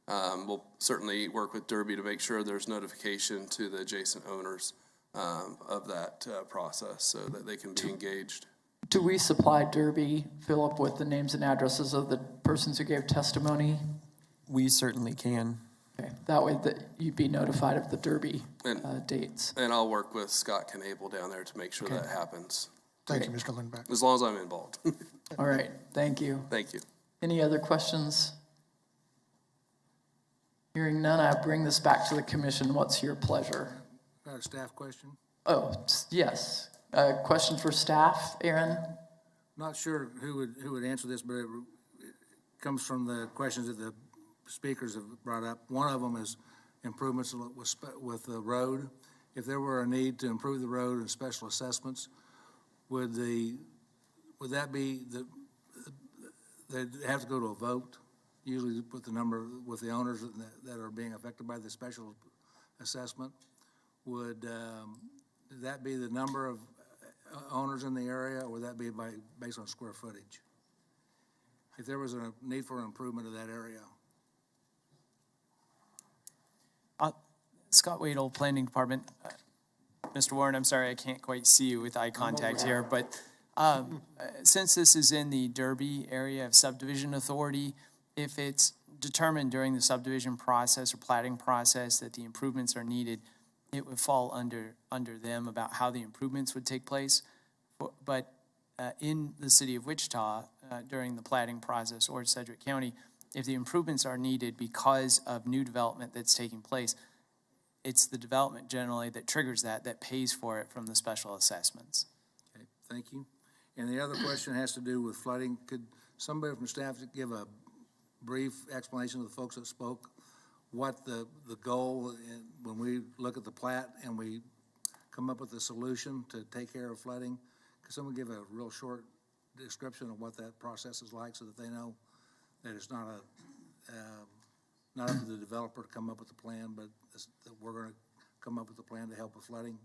Speaker 10: We'll certainly work with Derby to make sure there's notification to the adjacent owners of that process so that they can be engaged.
Speaker 1: Do we supply Derby, Philip, with the names and addresses of the persons who gave testimony?
Speaker 3: We certainly can.
Speaker 1: Okay, that way that you'd be notified of the Derby dates.
Speaker 10: And I'll work with Scott Knable down there to make sure that happens.
Speaker 15: Thank you, Mr. Lindback.
Speaker 10: As long as I'm involved.
Speaker 1: All right, thank you.
Speaker 10: Thank you.
Speaker 1: Any other questions? Hearing none, I bring this back to the commission. What's your pleasure?
Speaker 16: Got a staff question?
Speaker 1: Oh, yes. Question for staff, Aaron?
Speaker 16: Not sure who would answer this, but it comes from the questions that the speakers have brought up. One of them is improvements with the road. If there were a need to improve the road and special assessments, would that be they'd have to go to a vote, usually with the owners that are being affected by the special assessment? Would that be the number of owners in the area, or would that be based on square footage? If there was a need for an improvement of that area.
Speaker 3: Scott Wadle, Planning Department. Mr. Warren, I'm sorry, I can't quite see you with eye contact here, but since this is in the Derby area of subdivision authority, if it's determined during the subdivision process or platting process that the improvements are needed, it would fall under them about how the improvements would take place. But in the city of Wichita, during the platting process or Sedgwick County, if the improvements are needed because of new development that's taking place, it's the development generally that triggers that pays for it from the special assessments.
Speaker 16: Okay, thank you. And the other question has to do with flooding. Could somebody from staff give a brief explanation to the folks that spoke, what the goal, when we look at the plat and we come up with a solution to take care of flooding? Could someone give a real short description of what that process is like so that they know that it's not not up to the developer to come up with a plan, but that we're going to come up with a plan to help with flooding?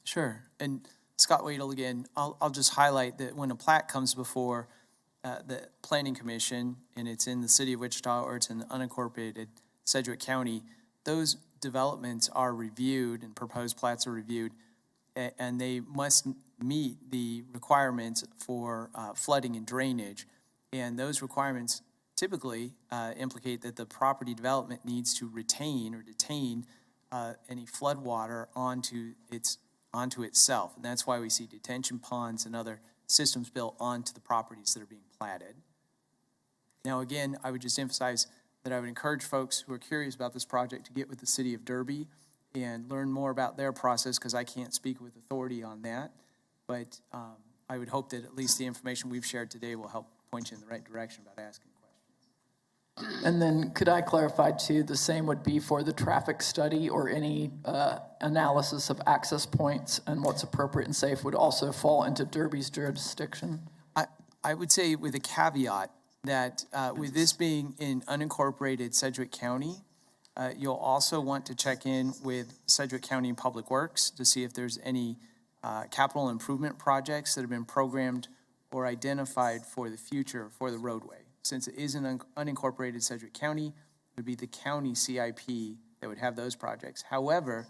Speaker 3: Sure. And Scott Wadle again, I'll just highlight that when a plat comes before the Planning Commission and it's in the city of Wichita or it's in the unincorporated Sedgwick County, those developments are reviewed and proposed plats are reviewed, and they must meet the requirements for flooding and drainage. And those requirements typically implicate that the property development needs to retain or detain any flood water onto itself. And that's why we see detention ponds and other systems built onto the properties that are being platted. Now, again, I would just emphasize that I would encourage folks who are curious about this project to get with the city of Derby and learn more about their process, because I can't speak with authority on that. But I would hope that at least the information we've shared today will help point you in the right direction about asking questions.
Speaker 1: And then could I clarify too, the same would be for the traffic study or any analysis of access points and what's appropriate and safe would also fall into Derby's jurisdiction?
Speaker 3: I would say with a caveat that with this being in unincorporated Sedgwick County, you'll also want to check in with Sedgwick County Public Works to see if there's any capital improvement projects that have been programmed or identified for the future for the roadway. Since it is in unincorporated Sedgwick County, it would be the county CIP that would have those projects. However,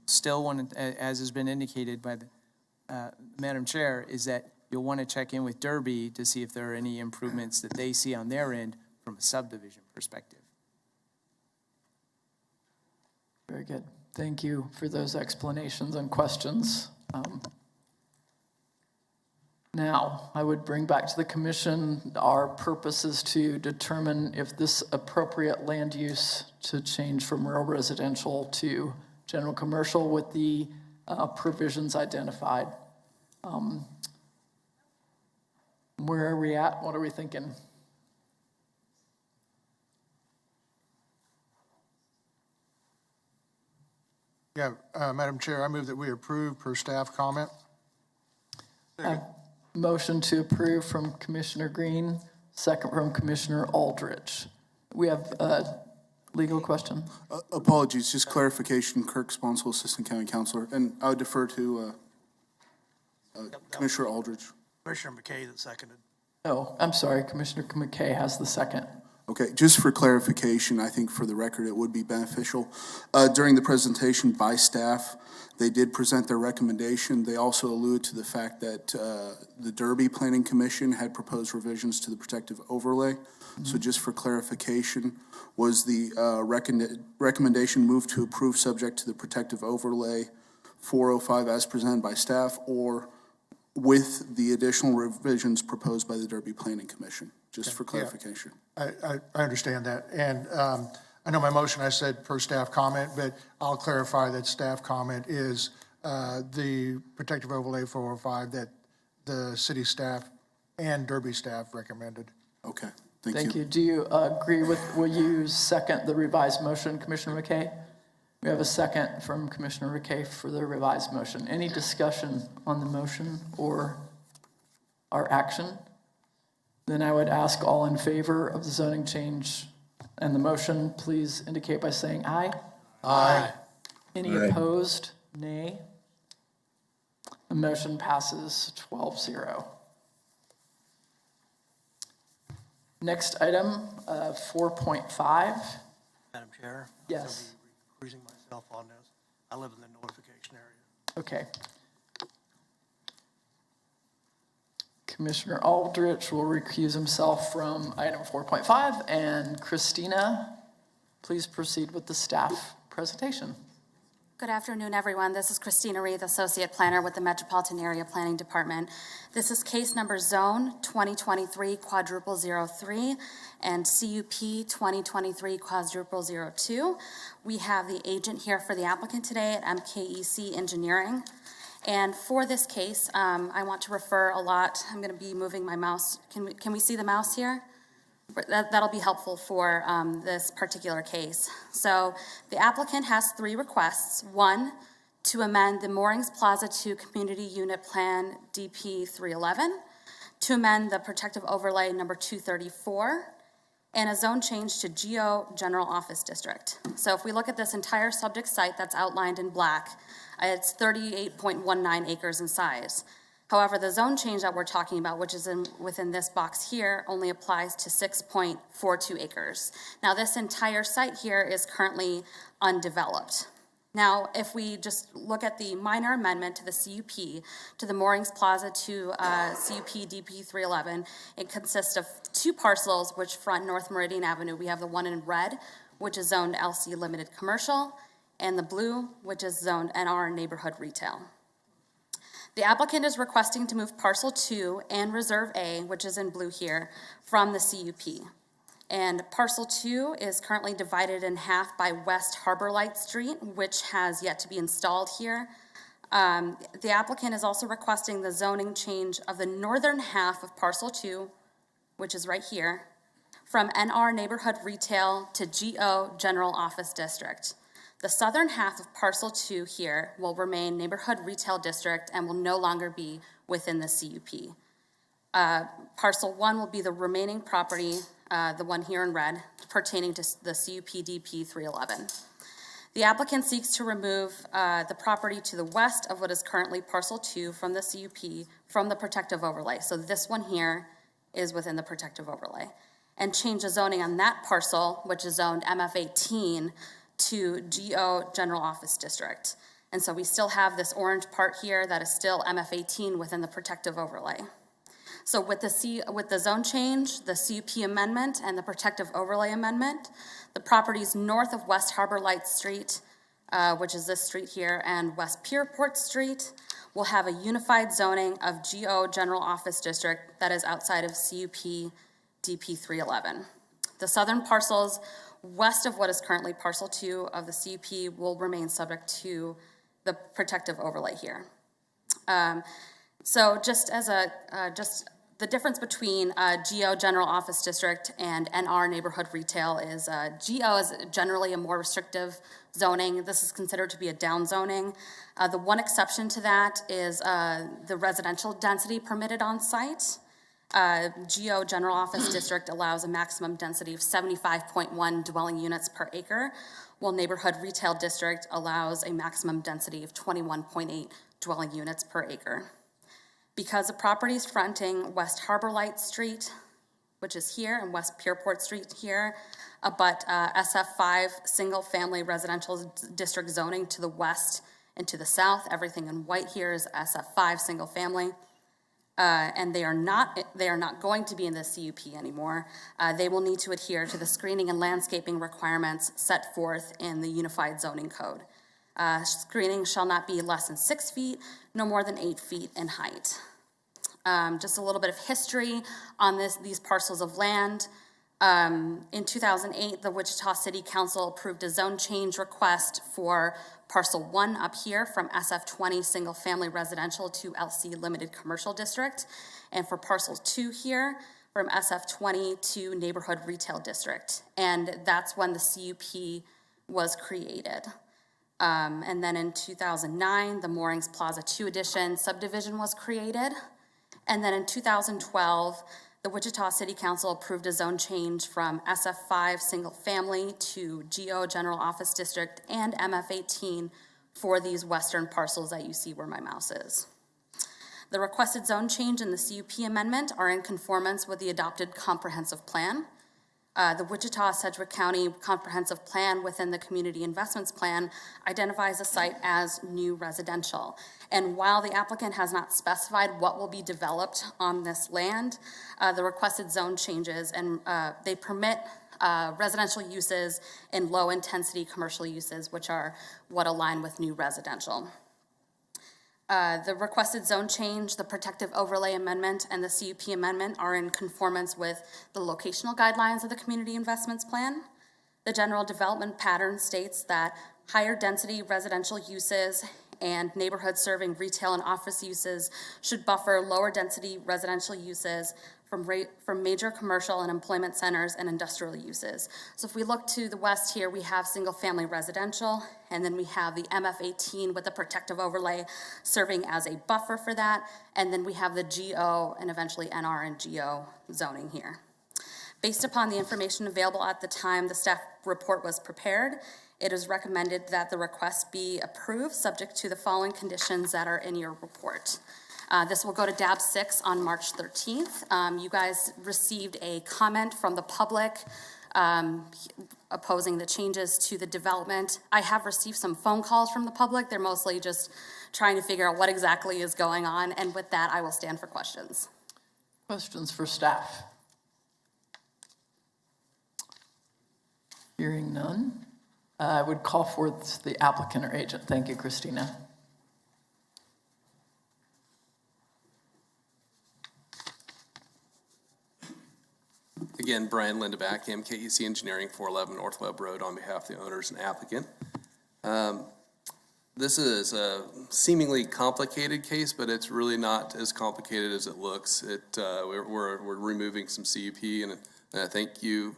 Speaker 3: still want to, as has been indicated by the Madam Chair, is that you'll want to check in with Derby to see if there are any improvements that they see on their end from a subdivision perspective.
Speaker 1: Very good. Thank you for those explanations and questions. Now, I would bring back to the commission, our purpose is to determine if this appropriate land use to change from rural residential to general commercial with the provisions identified. Where are we at? What are we thinking?
Speaker 15: Yeah, Madam Chair, I move that we approve per staff comment.
Speaker 1: Motion to approve from Commissioner Green, second from Commissioner Aldrich. We have a legal question.
Speaker 17: Apologies, just clarification, Kirk Sponsel, Assistant County Counselor, and I would defer to Commissioner Aldrich.
Speaker 18: Commissioner McKay that seconded.
Speaker 1: Oh, I'm sorry, Commissioner McKay has the second.
Speaker 17: Okay, just for clarification, I think for the record, it would be beneficial. During the presentation by staff, they did present their recommendation. They also alluded to the fact that the Derby Planning Commission had proposed revisions to the protective overlay. Mm-hmm. So just for clarification, was the recommendation moved to approve subject to the protective overlay 405 as presented by staff, or with the additional revisions proposed by the Derby Planning Commission? Just for clarification.
Speaker 15: I understand that. And I know my motion, I said per staff comment, but I'll clarify that staff comment is the protective overlay 405 that the city staff and Derby staff recommended.
Speaker 17: Okay,
Speaker 1: thank you. Do you agree with, will you second the revised motion, Commissioner McKay? We have a second from Commissioner McKay for the revised motion. Any discussion on the motion or our action? Then I would ask all in favor of the zoning change and the motion, please indicate by saying aye.
Speaker 15: Aye.
Speaker 1: Any
Speaker 4: Aye.
Speaker 1: opposed? Nay. The motion passes 12-0. Next item, 4.5.
Speaker 18: Madam Chair?
Speaker 1: Yes.
Speaker 18: I'll be recusing myself on this. I live in the notification area.
Speaker 1: Okay. Commissioner Aldrich will recuse himself from item 4.5, and Christina, please proceed with the staff presentation.
Speaker 19: Good afternoon, everyone. This is Christina Reith, Associate Planner with the Metropolitan Area Planning Department. This is case number Zone 2023 quadruple 03 and CUP 2023 quadruple 02. We have the agent here for the applicant today at MKEC Engineering. And for this case, I want to refer a lot. I'm going to be moving my mouse. Can we see the mouse here? That'll be helpful for this particular case. So the applicant has 3 requests. 1, to amend the Moorings Plaza 2 Community Unit Plan DP 311, to amend the protective overlay number 234, and a zone change to GO General Office District. So if we look at this entire subject site that's outlined in black, it's 38.19 acres in size. However, the zone change that we're talking about, which is within this box here, only applies to 6.42 acres. Now, this entire site here is currently undeveloped. Now, if we just look at the minor amendment to the CUP, to the Moorings Plaza to CUP DP 311, it consists of 2 parcels which front North Meridian Avenue. We have the one in red, which is zoned LC Limited Commercial, and the blue, which is zoned NR Neighborhood Retail. The applicant is requesting to move parcel 2 and reserve A, which is in blue here, from the CUP. And parcel 2 is currently divided in half by West Harbor Light Street, which has yet to be installed here. The applicant is also requesting the zoning change of the northern half of parcel 2, which is right here, from NR Neighborhood Retail to GO General Office District. The southern half of parcel 2 here will remain Neighborhood Retail District and will no longer be within the CUP. Parcel 1 will be the remaining property, the one here in red, pertaining to the CUP DP 311. The applicant seeks to remove the property to the west of what is currently parcel 2 from the CUP from the protective overlay. So this one here is within the protective overlay. And change the zoning on that parcel, which is zoned MF18, to GO General Office District. And so we still have this orange part here that is still MF18 within the protective overlay. So with the zone change, the CUP amendment, and the protective overlay amendment, the properties north of West Harbor Light Street, which is this street here, and West Pierport Street, will have a unified zoning of GO General Office District that is outside of CUP DP 311. The southern parcels west of what is currently parcel 2 of the CUP will remain subject to the protective overlay here. So just as just the difference between GO General Office District and NR Neighborhood Retail is GO is generally a more restrictive zoning. This is considered to be a down zoning. The one exception to that is the residential density permitted on site. GO General Office District allows a maximum density of 75.1 dwelling units per acre, while Neighborhood Retail District allows a maximum density of 21.8 dwelling units per acre. Because the properties fronting West Harbor Light Street, which is here, and West Pierport Street here, but SF5 single-family residential district zoning to the west and to the south. Everything in white here is SF5 single-family. And they are not going to be in the CUP anymore. They will need to adhere to the screening and landscaping requirements set forth in the Unified Zoning Code. Screening shall not be less than 6 feet, no more than 8 feet in height. Just a little bit of history on these parcels of land. In 2008, the Wichita City Council approved a zone change request for parcel 1 up here from SF20 single family residential to LC Limited Commercial District, and for parcel 2 here from SF20 to Neighborhood Retail District. And that's when the CUP was created. And then in 2009, the Moorings Plaza 2 Edition subdivision was created. And then in 2012, the Wichita City Council approved a zone change from SF5 single family to GO General Office District and MF18 for these western parcels that you see where my mouse is. The requested zone change and the CUP amendment are in conformance with the adopted comprehensive plan. The Wichita-Sedgwick County Comprehensive Plan within the Community Investments Plan identifies the site as new residential. And while the applicant has not specified what will be developed on this land, the requested zone changes and they permit residential uses and low-intensity commercial uses, which are what align with new residential. The requested zone change, the protective overlay amendment, and the CUP amendment are in conformance with the locational guidelines of the Community Investments Plan. The general development pattern states that higher density residential uses and neighborhoods serving retail and office uses should buffer lower density residential uses from major commercial and employment centers and industrial uses. So if we look to the west here, we have single-family residential, and then we have the MF18 with the protective overlay serving as a buffer for that, and then we have the GO and eventually NR and GO zoning here. Based upon the information available at the time the staff report was prepared, it is recommended that the request be approved, subject to the following conditions that are in your report. This will go to DAB 6 on March 13th. You guys received a comment from the public opposing the changes to the development. I have received some phone calls from the public. They're mostly just trying to figure out what exactly is going on. And with that, I will stand for questions.
Speaker 1: Questions for staff? Hearing none, I would call forth the applicant or agent. Thank you, Christina.
Speaker 10: Again, Brian Lindeback, MKEC Engineering, 411 North Webb Road, on behalf of the owners and applicant. This is a seemingly complicated case, but it's really not as complicated as it looks. We're removing some CUP, and I thank you,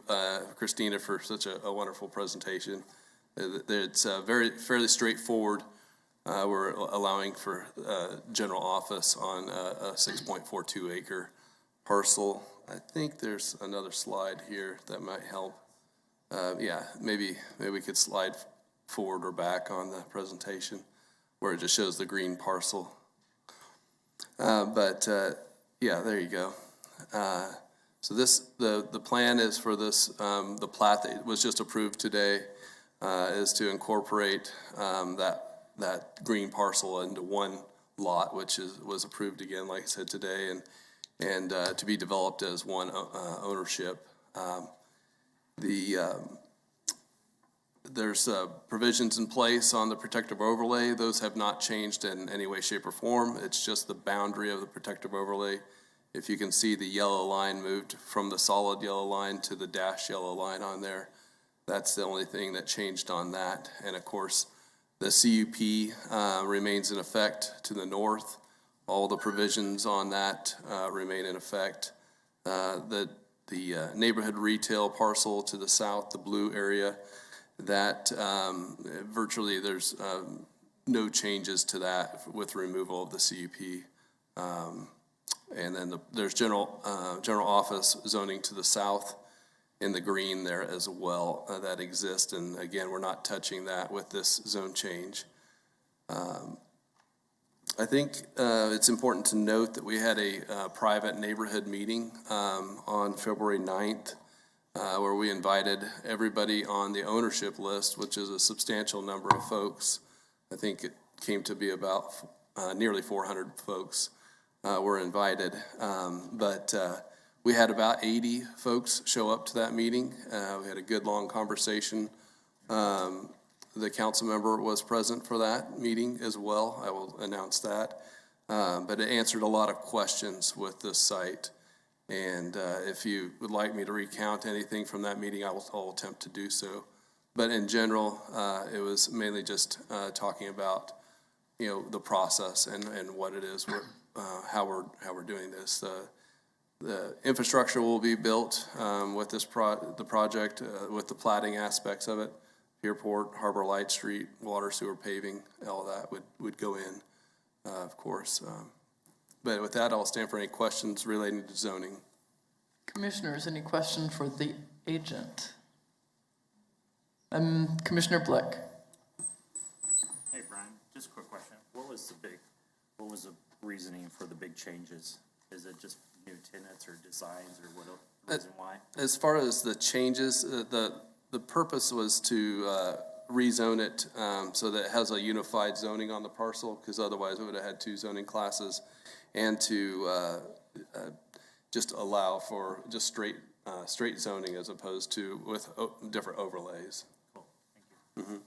Speaker 10: Christina, for such a wonderful presentation. It's fairly straightforward. We're allowing for general office on a 6.42 acre parcel. I think there's another slide here that might help. Yeah, maybe we could slide forward or back on the presentation where it just shows the green parcel. Yeah, there you go. So the plan is for this, the plat that was just approved today is to incorporate that green parcel into one lot, which was approved again, like I said, today, and to be developed as one ownership. There's provisions in place on the protective overlay. Those have not changed in any way, shape, or form. It's just the boundary of the protective overlay. If you can see, the yellow line moved from the solid yellow line to the dashed yellow line on there. That's the only thing that changed on that. And of course, the CUP remains in effect to the north. All the provisions on that remain in effect. The neighborhood retail parcel to the south, the blue area, that virtually there's no changes to that with removal of the CUP. And then there's general office zoning to the south in the green there as well that exists. And again, we're not touching that with this zone change. I think it's important to note that we had a private neighborhood meeting on February 9th where we invited everybody on the ownership list, which is a substantial number of folks. I think it came to be about nearly 400 folks were invited. But we had about 80 folks show up to that meeting. We had a good long conversation. The council member was present for that meeting as well. I will announce that. But it answered a lot of questions with this site. And if you would like me to recount anything from that meeting, I'll attempt to do so. But in general, it was mainly just talking about, the process and what it is, how we're doing this. The infrastructure will be built with this the project, with the platting aspects of it. Airport, Harbor Light Street, water, sewer, paving, all that would go in, of course. But with that, I'll stand for any questions relating to zoning.
Speaker 1: Commissioners, any question for the agent? Commissioner Blick.
Speaker 11: Hey, Brian, just a quick question. What was the reasoning for the big changes? Is it just new tenants or designs or what, reason why?
Speaker 10: As far as the changes, the purpose was to rezone it so that it has a unified zoning on the parcel, because otherwise it would have had two zoning classes, and to just allow for just straight zoning as opposed to with different overlays.
Speaker 11: Cool, thank you.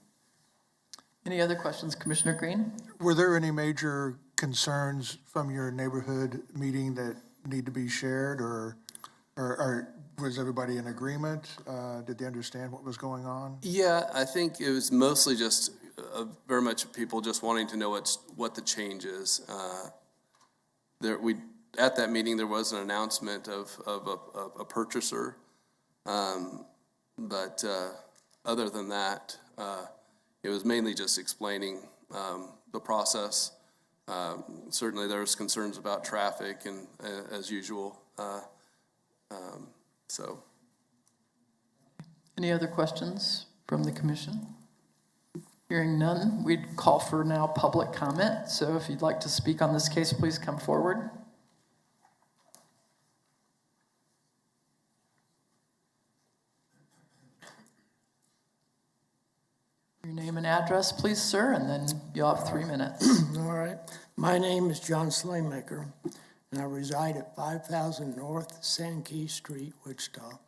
Speaker 1: Any other questions, Commissioner Green?
Speaker 15: Were there any major concerns from your neighborhood meeting that need to be shared, or was everybody in agreement? Did they understand what was going on?
Speaker 10: Yeah, I think it was mostly just very much people just wanting to know what the change is. At that meeting, there was an announcement of a purchaser, but other than that, it was mainly just explaining the process. Certainly, there was concerns about traffic, and as usual. So,
Speaker 1: Any other questions from the commission? Hearing none, we'd call for now public comment. So if you'd like to speak on this case, please come forward. Your name and address, please, sir, and then you'll have 3 minutes.
Speaker 18: All right. My name is John Slaymaker, and I reside at 5000 North Sankey Street, Wichita.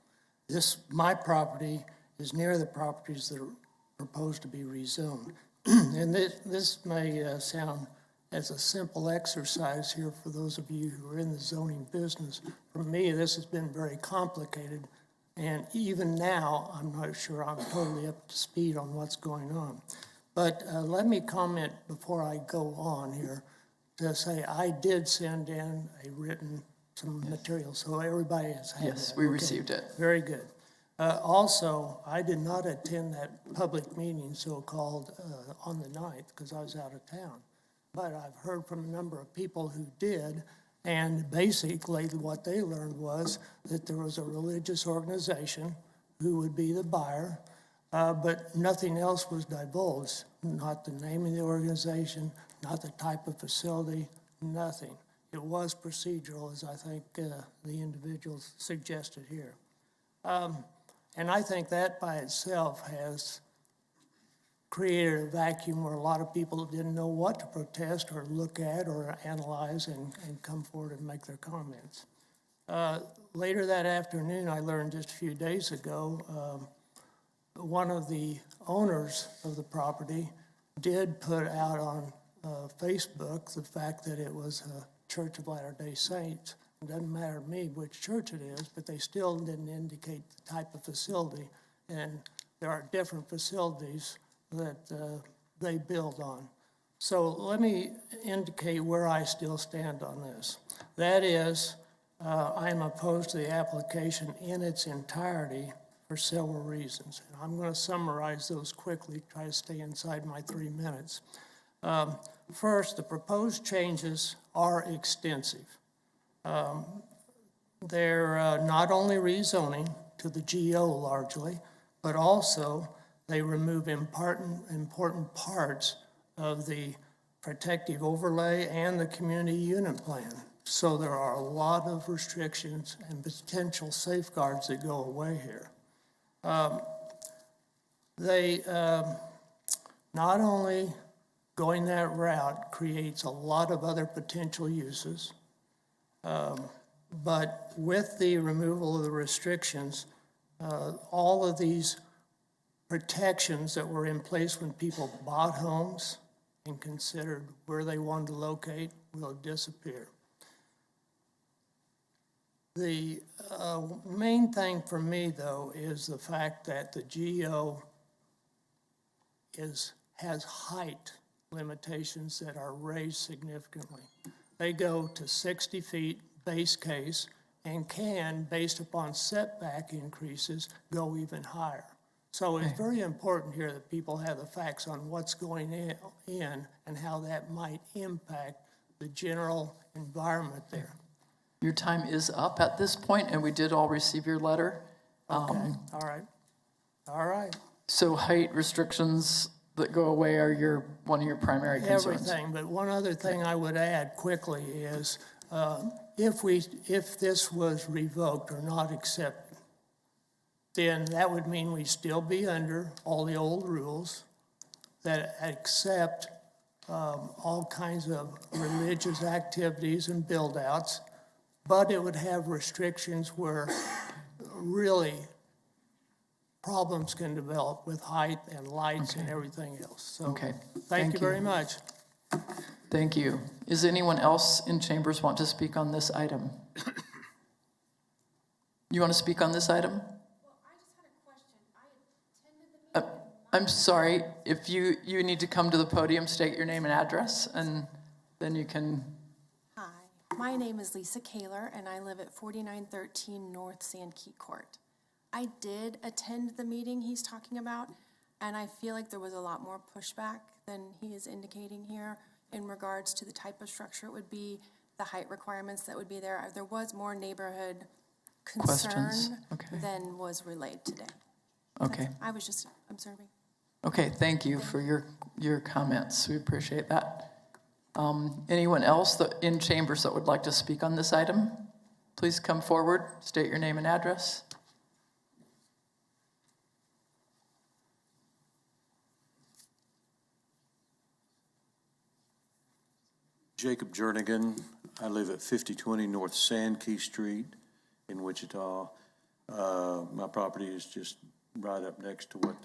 Speaker 18: My property is near the properties that are proposed to be rezoned. And this may sound as a simple exercise here for those of you who are in the zoning business. For me, this has been very complicated, and even now, I'm not sure I'm totally up to speed on what's going on. But let me comment before I go on here to say I did send in some material, so everybody has had
Speaker 1: Yes,
Speaker 18: that.
Speaker 1: we
Speaker 18: Okay.
Speaker 1: received it.
Speaker 18: Very good. Also, I did not attend that public meeting, so-called, on the 9th, because I was out of town. But I've heard from a number of people who did, and basically what they learned was that there was a religious organization who would be the buyer, but nothing else was divulged. Not the name of the organization, not the type of facility, nothing. It was procedural, as I think the individuals suggested here. And I think that by itself has created a vacuum where a lot of people didn't know what to protest or look at or analyze and come forward and make their comments. Later that afternoon, I learned just a few days ago, one of the owners of the property did put out on Facebook the fact that it was a Church of Latter-day Saints. It doesn't matter to me which church it is, but they still didn't indicate the type of facility. And there are different facilities that they build on. So let me indicate where I still stand on this. That is, I'm opposed to the application in its entirety for several reasons. And I'm going to summarize those quickly, try to stay inside my 3 minutes. First, the proposed changes are extensive. They're not only rezoning to the GO largely, but also they remove important parts of the protective overlay and the community unit plan. So there are a lot of restrictions and potential safeguards that go away here. They not only going that route creates a lot of other potential uses, but with the removal of the restrictions, all of these protections that were in place when people bought homes and considered where they wanted to locate will disappear. The main thing for me, though, is the fact that the GO has height limitations that are raised significantly. They go to 60 feet base case and can, based upon setback increases, go even higher. So it's very important here that people have the facts on what's going in and how that might impact the general environment there.
Speaker 1: Your time is up at this point, and we did all receive your letter.
Speaker 18: Okay, all right.
Speaker 1: So height restrictions that go away are one of your primary concerns?
Speaker 18: Everything, but one other thing I would add quickly is if this was revoked or not accepted, then that would mean we'd still be under all the old rules that accept all kinds of religious activities and build-outs, but it would have restrictions where really problems can develop with height and lights and everything else. So
Speaker 1: Okay.
Speaker 18: thank you very much.
Speaker 1: Thank you. Is anyone else in chambers want to speak on this item? You want to speak on this item? I'm sorry, if you need to come to the podium, state your name and address, and then you can.
Speaker 20: Hi, my name is Lisa Kaler, and I live at 4913 North Sandkey Court. I did attend the meeting he's talking about, and I feel like there was a lot more pushback than he is indicating here in regards to the type of structure it would be, the height requirements that would be there. There was more neighborhood concern than was relayed today.
Speaker 1: Okay.
Speaker 20: I was just observing.
Speaker 1: Okay, thank you for your comments. We appreciate that. Anyone else in chambers that would like to speak on this item? Please come forward, state your name and address.
Speaker 21: Jacob Jernigan. I live at 5020 North Sandkey Street in Wichita. My property is just right up next to what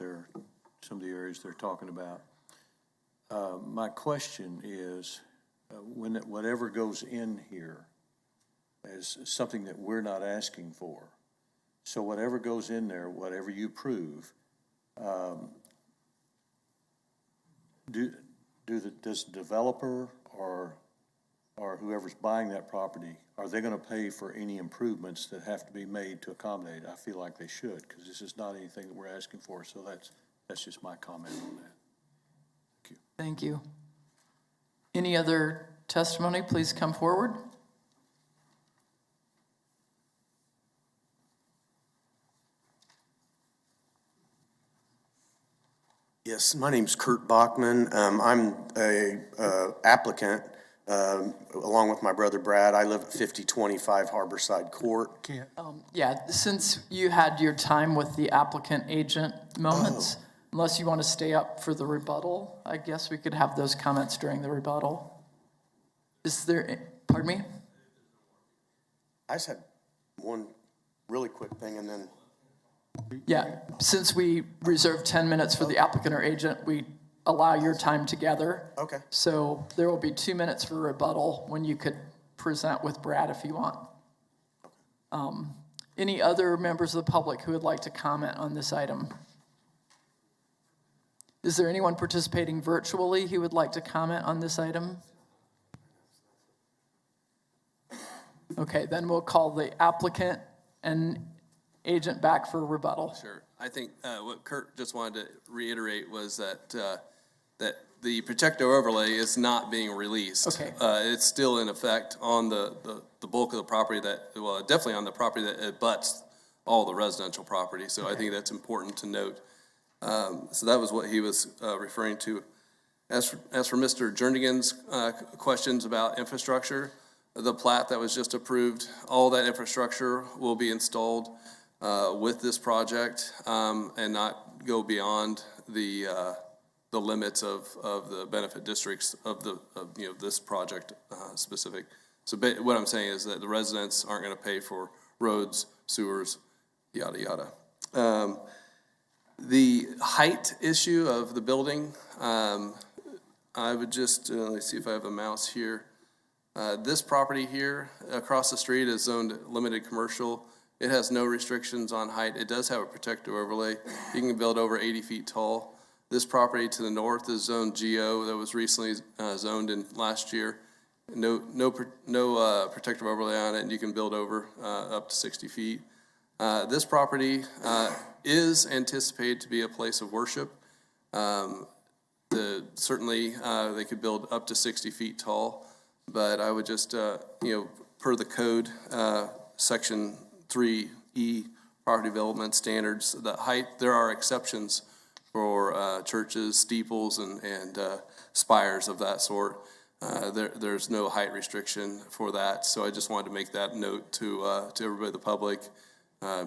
Speaker 21: some of the areas they're talking about. My question is, whatever goes in here is something that we're not asking for. So whatever goes in there, whatever you prove, does the developer or whoever's buying that property, are they going to pay for any improvements that have to be made to accommodate? I feel like they should, because this is not anything that we're asking for. So that's just my comment on that. Thank you.
Speaker 1: Thank you. Any other testimony? Please come forward.
Speaker 22: Yes, my name's Kurt Bachman. I'm a applicant along with my brother Brad. I live at 5025 Harborside Court.
Speaker 1: Yeah, since you had your time with the applicant agent moments, unless you want to stay up for the rebuttal, I guess we could have those comments during the rebuttal. Is there, pardon me?
Speaker 22: I just had one really quick thing and then.
Speaker 1: Yeah, since we reserved 10 minutes for the applicant or agent, we allow your time together.
Speaker 22: Okay.
Speaker 1: So there will be 2 minutes for rebuttal when you could present with Brad if you want. Any other members of the public who would like to comment on this item? Is there anyone participating virtually who would like to comment on this item? Okay, then we'll call the applicant and agent back for rebuttal.
Speaker 10: Sure. I think what Kurt just wanted to reiterate was that that the protective overlay is not being released.
Speaker 1: Okay.
Speaker 10: It's still in effect on the bulk of the property definitely on the property that abuts all the residential property. So I think that's important to note. So that was what he was referring to. As for Mr. Jernigan's questions about infrastructure, the plat that was just approved, all that infrastructure will be installed with this project and not go beyond the limits of the benefit districts of this project specific. So what I'm saying is that the residents aren't going to pay for roads, sewers, yada yada. The height issue of the building, I would just let me see if I have a mouse here. This property here across the street is zoned limited commercial. It has no restrictions on height. It does have a protective overlay. You can build over 80 feet tall. This property to the north is zoned GO that was recently zoned in last year. No protective overlay on it, and you can build over up to 60 feet. This property is anticipated to be a place of worship. Certainly, they could build up to 60 feet tall, but I would just, per the code, section 3E, property development standards, the height, there are exceptions for churches, steeples, and spires of that sort. there's no height restriction for that. So I just wanted to make that note to everybody, the public,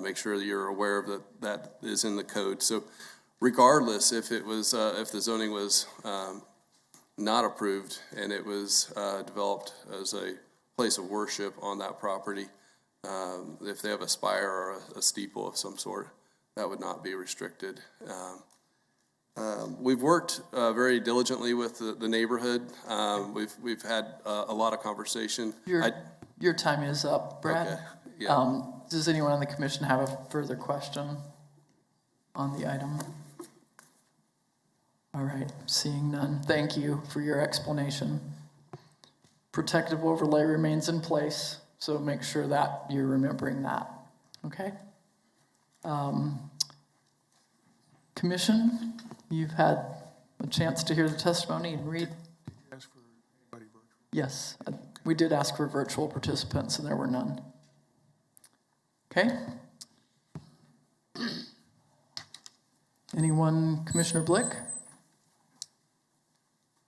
Speaker 10: make sure that you're aware of that is in the code. So regardless if it was, if the zoning was not approved and it was developed as a place of worship on that property, if they have a spire or a steeple of some sort, that would not be restricted. We've worked very diligently with the neighborhood. We've had a lot of conversation.
Speaker 1: Your time is up, Brad.
Speaker 10: Okay, yeah.
Speaker 1: Does anyone on the commission have a further question on the item? All right, seeing none. Thank you for your explanation. Protective overlay remains in place, so make sure that you're remembering that, okay? Commission, you've had a chance to hear the testimony and read. Yes, we did ask for virtual participants and there were none. Okay. Anyone, Commissioner Blick?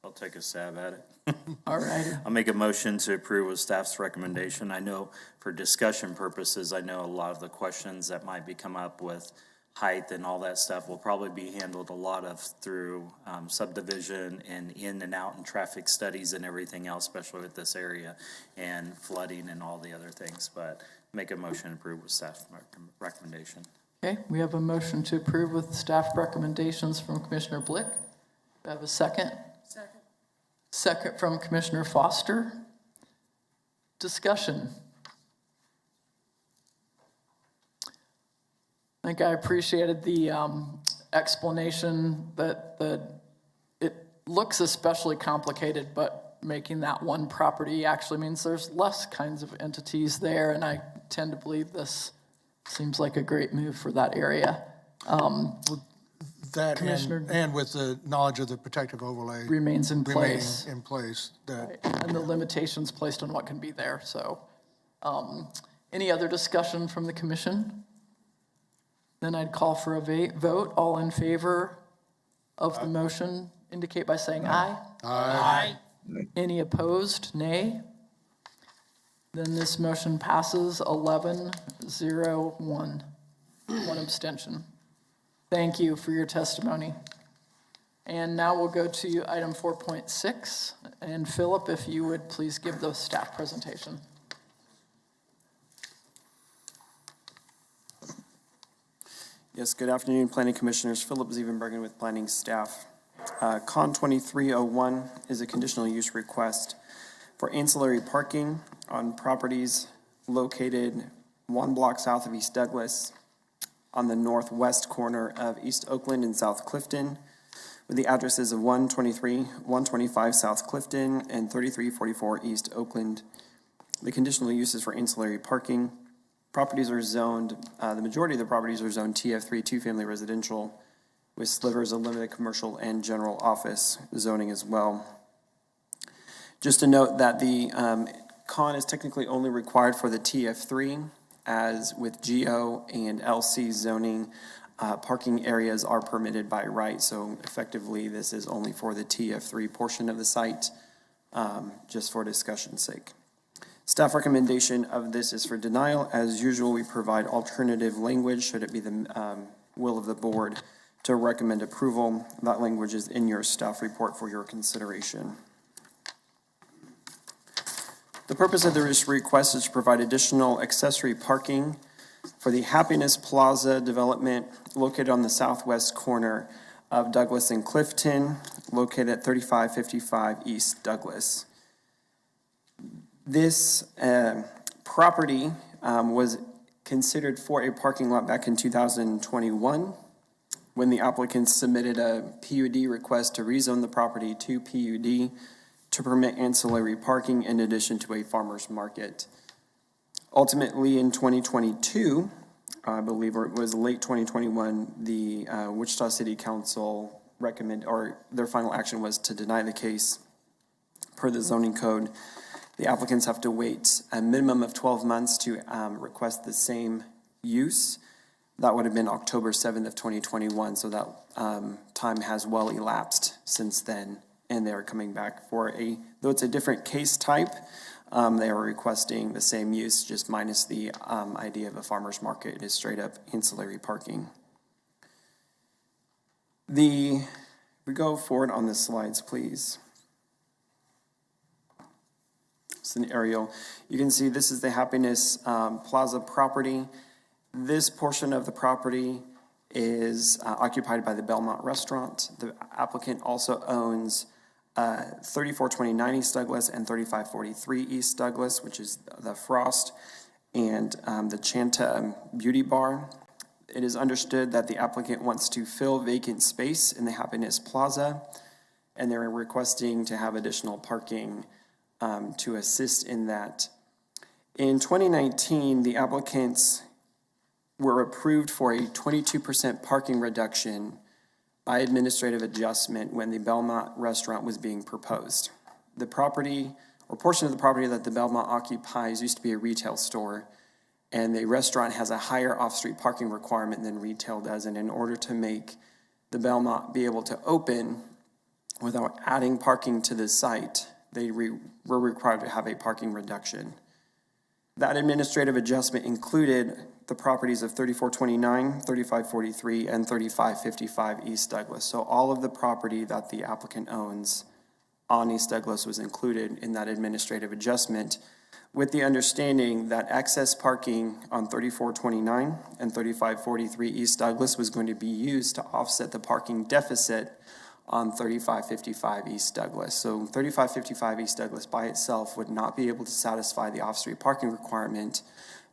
Speaker 11: I'll take a stab at it.
Speaker 1: All right.
Speaker 11: I'll make a motion to approve with staff's recommendation. I know for discussion purposes, I know a lot of the questions that might be come up with height and all that stuff will probably be handled a lot of through subdivision and in and out and traffic studies and everything else, especially with this area and flooding and all the other things. But make a motion to approve with staff recommendation.
Speaker 1: Okay, we have a motion to approve with staff recommendations from Commissioner Blick. Do I have a second?
Speaker 14: Second.
Speaker 1: Second from Commissioner Foster. Discussion. I think I appreciated the explanation that it looks especially complicated, but making that one property actually means there's less kinds of entities there, and I tend to believe this seems like a great move for that area.
Speaker 15: That
Speaker 1: Commissioner-
Speaker 15: and with the knowledge of the protective overlay.
Speaker 1: Remains in place.
Speaker 15: Remaining in place.
Speaker 1: Right, and the limitations placed on what can be there, so. Any other discussion from the commission? Then I'd call for a vote. All in favor of the motion indicate by saying aye.
Speaker 14: Aye.
Speaker 1: Any opposed, nay? Then this motion passes 11-0-1. One abstention. Thank you for your testimony. And now we'll go to item 4.6. And Philip, if you would please give the staff presentation.
Speaker 2: Yes, good afternoon, Planning Commissioners. Philip Zievenbergen with Planning Staff. Con 2301 is a conditional use request for ancillary parking on properties located 1 block south of East Douglas on the northwest corner of East Oakland and South Clifton, with the addresses of 123, 125 South Clifton, and 3344 East Oakland. The conditional uses for ancillary parking. Properties are zoned, the majority of the properties are zoned TF3, two-family residential, with slivers of limited commercial and general office zoning as well. Just to note that the con is technically only required for the TF3, as with GO and LC zoning, parking areas are permitted by right. So effectively, this is only for the TF3 portion of the site, just for discussion's sake. Staff recommendation of this is for denial. As usual, we provide alternative language should it be the will of the board to recommend approval. That language is in your staff report for your consideration. The purpose of this request is to provide additional accessory parking for the Happiness Plaza development located on the southwest corner of Douglas and Clifton, located at 3555 East Douglas. This property was considered for a parking lot back in 2021 when the applicants submitted a PUD request to rezone the property to PUD to permit ancillary parking in addition to a farmer's market. Ultimately, in 2022, I believe, or it was late 2021, the Wichita City Council their final action was to deny the case per the zoning code. The applicants have to wait a minimum of 12 months to request the same use. That would have been October 7th of 2021, so that time has well elapsed since then, and they are coming back for Though it's a different case type, they are requesting the same use, just minus the idea of a farmer's market. It is straight up ancillary parking. If we go forward on the slides, please. It's an aerial. You can see this is the Happiness Plaza property. This portion of the property is occupied by the Belmont Restaurant. The applicant also owns 3429 East Douglas and 3543 East Douglas, which is the Frost, and the Chanta Beauty Bar. It is understood that the applicant wants to fill vacant space in the Happiness Plaza, and they're requesting to have additional parking to assist in that. In 2019, the applicants were approved for a 22% parking reduction by administrative adjustment when the Belmont Restaurant was being proposed. The property, or portion of the property that the Belmont occupies, used to be a retail store, and the restaurant has a higher off-street parking requirement than retail does, and in order to make the Belmont be able to open without adding parking to the site, they were required to have a parking reduction. That administrative adjustment included the properties of 3429, 3543, and 3555 East Douglas. So all of the property that the applicant owns on East Douglas was included in that administrative adjustment, with the understanding that excess parking on 3429 and 3543 East Douglas was going to be used to offset the parking deficit on 3555 East Douglas. So 3555 East Douglas by itself would not be able to satisfy the off-street parking requirement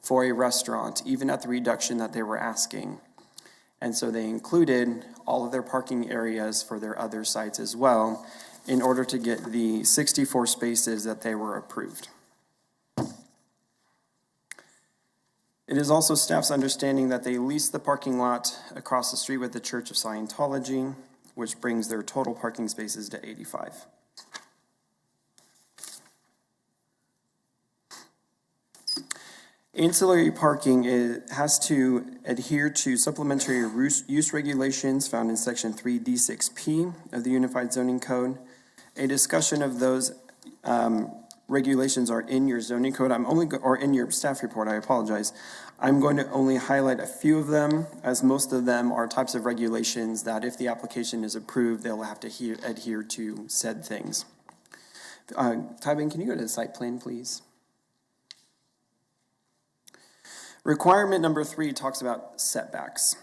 Speaker 2: for a restaurant, even at the reduction that they were asking. And so they included all of their parking areas for their other sites as well in order to get the 64 spaces that they were approved. It is also staff's understanding that they leased the parking lot across the street with the Church of Scientology, which brings their total parking spaces to 85. Ancillary parking has to adhere to supplementary use regulations found in Section 3D6P of the Unified Zoning Code. A discussion of those regulations are in your zoning code. Or in your staff report, I apologize. I'm going to only highlight a few of them, as most of them are types of regulations that if the application is approved, they'll have to adhere to said things. Tybin, can you go to the site plan, please? Requirement number 3 talks about setbacks.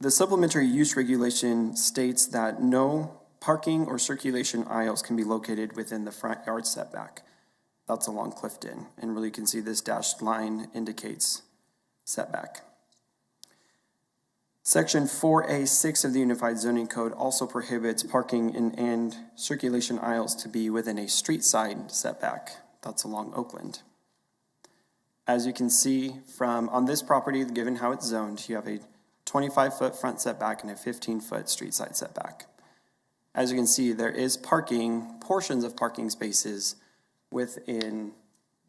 Speaker 2: The supplementary use regulation states that no parking or circulation aisles can be located within the front yard setback. That's along Clifton, and really you can see this dashed line indicates setback. Section 4A6 of the Unified Zoning Code also prohibits parking and circulation aisles to be within a street side setback. That's along Oakland. As you can see from on this property, given how it's zoned, you have a 25-foot front setback and a 15-foot street side setback. As you can see, there is portions of parking spaces within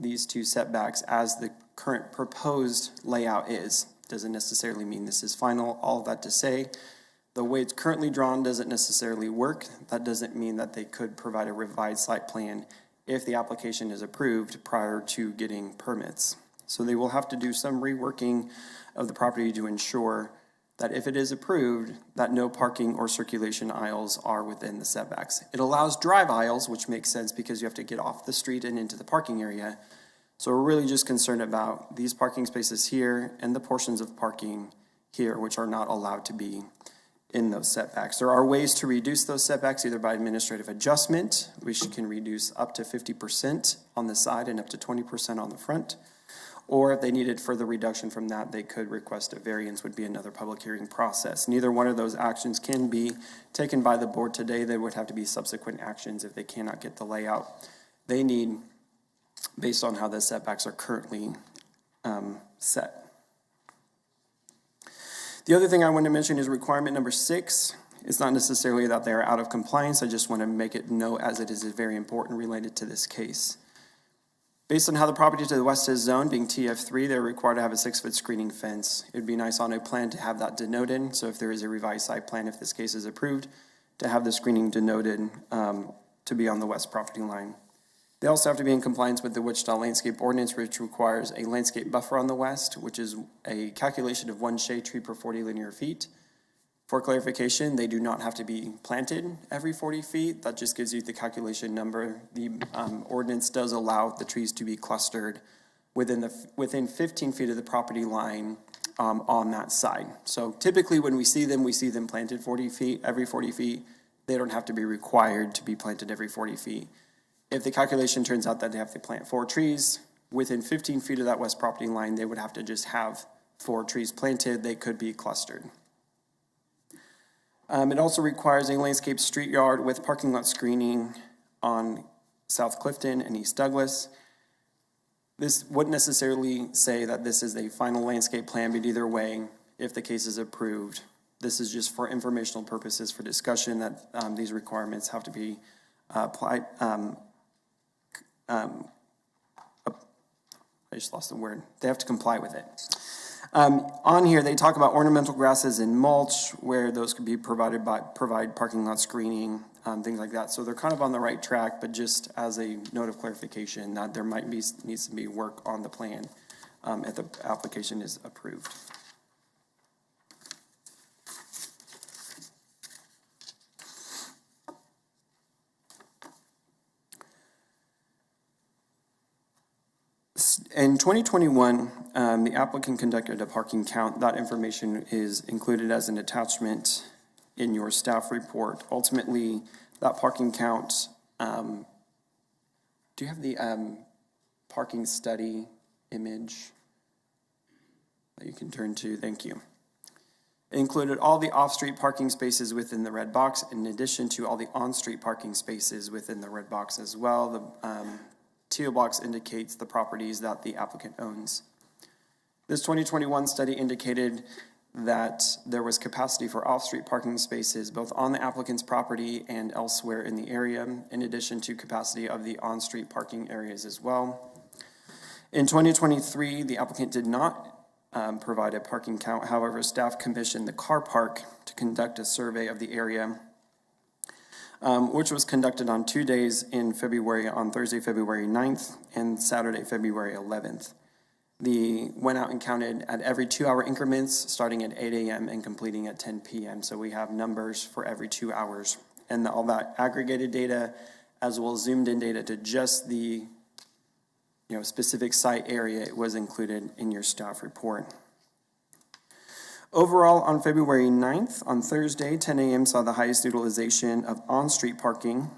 Speaker 2: these two setbacks as the current proposed layout is. Doesn't necessarily mean this is final. All of that to say, the way it's currently drawn doesn't necessarily work. That doesn't mean that they could provide a revised site plan if the application is approved prior to getting permits. So they will have to do some reworking of the property to ensure that if it is approved, that no parking or circulation aisles are within the setbacks. It allows drive aisles, which makes sense because you have to get off the street and into the parking area. So we're really just concerned about these parking spaces here and the portions of parking here, which are not allowed to be in those setbacks. There are ways to reduce those setbacks, either by administrative adjustment, which can reduce up to 50% on the side and up to 20% on the front. Or if they needed further reduction from that, they could request a variance, would be another public hearing process. Neither one of those actions can be taken by the board today. There would have to be subsequent actions if they cannot get the layout they need based on how the setbacks are currently set. The other thing I want to mention is requirement number 6. It's not necessarily that they are out of compliance. I just want to make it known as it is very important related to this case. Based on how the property to the west is zoned, being TF3, they're required to have a 6-foot screening fence. It'd be nice on a plan to have that denoted. So if there is a revised site plan, if this case is approved, to have the screening denoted to be on the west property line. They also have to be in compliance with the Wichita Landscape Ordinance, which requires a landscape buffer on the west, which is a calculation of 1 shade tree per 40 linear feet. For clarification, they do not have to be planted every 40 feet. That just gives you the calculation number. The ordinance does allow the trees to be clustered within 15 feet of the property line on that side. So typically when we see them planted 40 feet, every 40 feet. They don't have to be required to be planted every 40 feet. If the calculation turns out that they have to plant 4 trees within 15 feet of that west property line, they would have to just have 4 trees planted. They could be clustered. It also requires a landscape street yard with parking lot screening on South Clifton and East Douglas. This wouldn't necessarily say that this is a final landscape plan, but either way, if the case is approved, this is just for informational purposes for discussion that these requirements have to be applied. I just lost the word. They have to comply with it. On here, they talk about ornamental grasses and mulch, where those could be provide parking lot screening, things like that. So they're kind of on the right track, but just as a note of clarification, that there needs to be work on the plan if the application is approved. In 2021, the applicant conducted a parking count. That information is included as an attachment in your staff report. Ultimately, that parking count, do you have the parking study image that you can turn to? Thank you. It included all the off-street parking spaces within the red box, in addition to all the on-street parking spaces within the red box as well. The teal box indicates the properties that the applicant owns. This 2021 study indicated that there was capacity for off-street parking spaces both on the applicant's property and elsewhere in the area, in addition to capacity of the on-street parking areas as well. In 2023, the applicant did not provide a parking count. However, staff commissioned the car park to conduct a survey of the area, which was conducted on 2 days in February, on Thursday, February 9th and Saturday, February 11th. They went out and counted at every 2-hour increments, starting at 8 a.m. and completing at 10 p.m. So we have numbers for every 2 hours. And all that aggregated data, as well as zoomed in data to just the specific site area, it was included in your staff report. Overall, on February 9th, on Thursday, 10 a.m. saw the highest utilization of on-street parking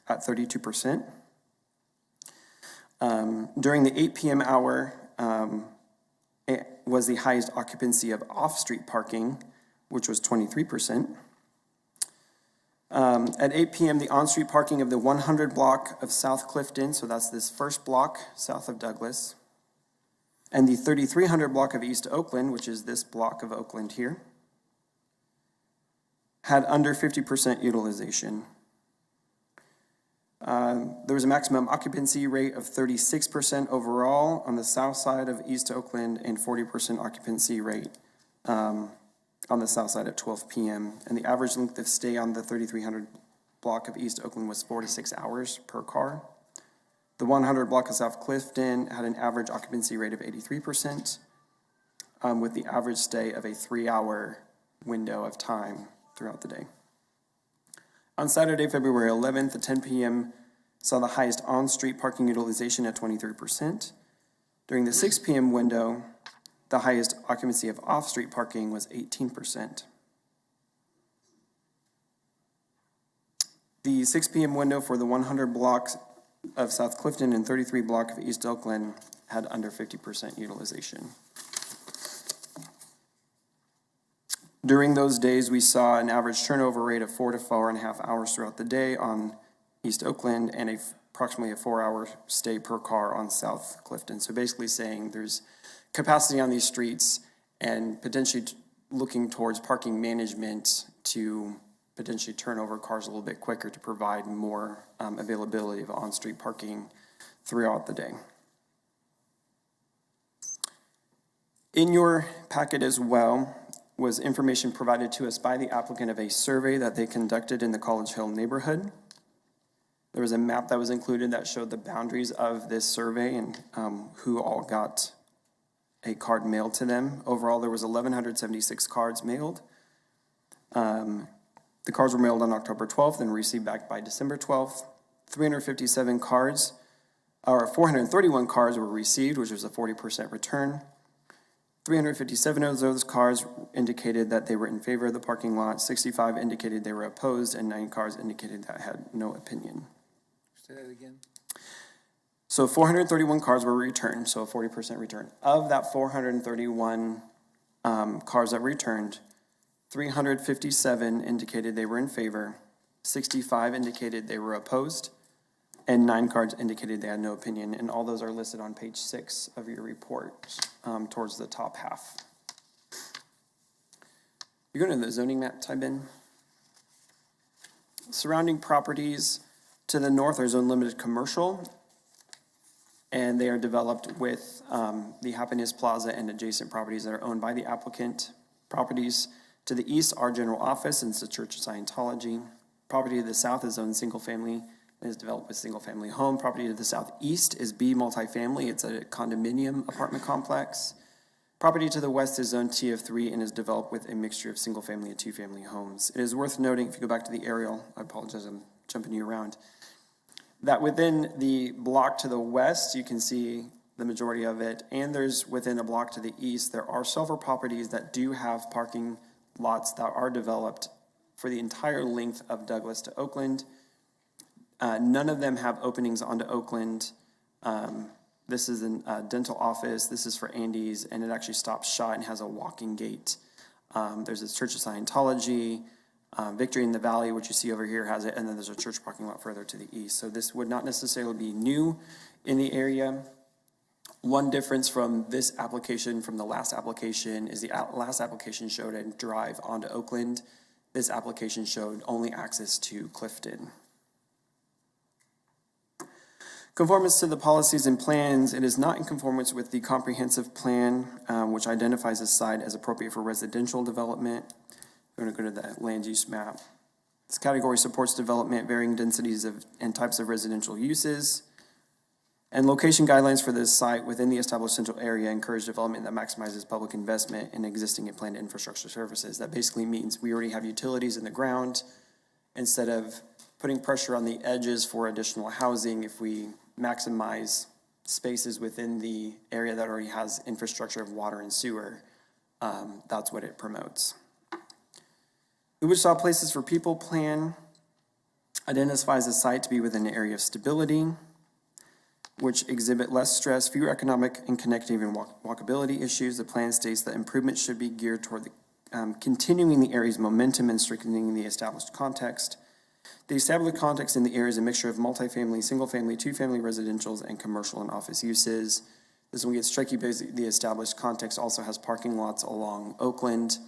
Speaker 2: at 32%. During the 8 p.m. hour, it was the highest occupancy of off-street parking, which was 23%. At 8 p.m., the on-street parking of the 100 block of South Clifton, so that's this first block south of Douglas, and the 3300 block of East Oakland, which is this block of Oakland here, had under 50% utilization. There was a maximum occupancy rate of 36% overall on the south side of East Oakland and 40% occupancy rate on the south side at 12 p.m. And the average length of stay on the 3300 block of East Oakland was 4 to 6 hours per car. The 100 block of South Clifton had an average occupancy rate of 83%, with the average stay of a 3-hour window of time throughout the day. On Saturday, February 11th, at 10 p.m., saw the highest on-street parking utilization at 23%. During the 6 p.m. window, the highest occupancy of off-street parking was 18%. The 6 p.m. window for the 100 blocks of South Clifton and 33 block of East Oakland had under 50% utilization. During those days, we saw an average turnover rate of 4 to 4.5 hours throughout the day on East Oakland and approximately a 4-hour stay per car on South Clifton. So basically saying there's capacity on these streets and potentially looking towards parking management to potentially turn over cars a little bit quicker to provide more availability of on-street parking throughout the day. In your packet as well was information provided to us by the applicant of a survey that they conducted in the College Hill neighborhood. There was a map that was included that showed the boundaries of this survey and who all got a card mailed to them. Overall, there was 1,176 cards mailed. The cards were mailed on October 12th and received back by December 12th. 357 cards, or 431 cards were received, which was a 40% return. 357 of those cards indicated that they were in favor of the parking lot, 65 indicated they were opposed, and 9 cards indicated that had no opinion.
Speaker 16: Say that again.
Speaker 2: So 431 cards were returned, so a 40% return. Of that 431 cards that were returned, 357 indicated they were in favor, 65 indicated they were opposed, and 9 cards indicated they had no opinion, and all those are listed on page 6 of your report, towards the top half. You're going to the zoning map tab in. Surrounding properties to the north are zone limited commercial, and they are developed with the Happiness Plaza and adjacent properties that are owned by the applicant. Properties to the east are general office and it's the Church of Scientology. Property to the south is zoned single family and is developed with single family home. Property to the southeast is B multifamily. It's a condominium apartment complex. Property to the west is zoned TF3 and is developed with a mixture of single family and 2-family homes. It is worth noting, if you go back to the aerial, I apologize, I'm jumping you around, that within the block to the west, you can see the majority of it, and there's within a block to the east, there are several properties that do have parking lots that are developed for the entire length of Douglas to Oakland. None of them have openings onto Oakland. This is a dental office, this is for Andy's, and it actually stops shot and has a walking gate. There's a Church of Scientology, Victory in the Valley, which you see over here, has it, and then there's a church parking lot further to the east. So this would not necessarily be new in the area. One difference from this application from the last application is the last application showed a drive onto Oakland. This application showed only access to Clifton. Conformance to the policies and plans, it is not in conformance with the comprehensive plan, which identifies a site as appropriate for residential development. We're going to go to the land use map. This category supports development, varying densities and types of residential uses. And location guidelines for this site within the established central area encourage development that maximizes public investment in existing and planned infrastructure services. That basically means we already have utilities in the ground. Instead of putting pressure on the edges for additional housing, if we maximize spaces within the area that already has infrastructure of water and sewer, that's what it promotes. The Wichita Places for People plan identifies the site to be within an area of stability, which exhibit less stress, fewer economic and connectivity and walkability issues. The plan states that improvements should be geared toward continuing the area's momentum and strengthening the established context. The established context in the area is a mixture of multifamily, single-family, 2-family residentials, and commercial and office uses. This one gets tricky because the established context also has parking lots along Oakland.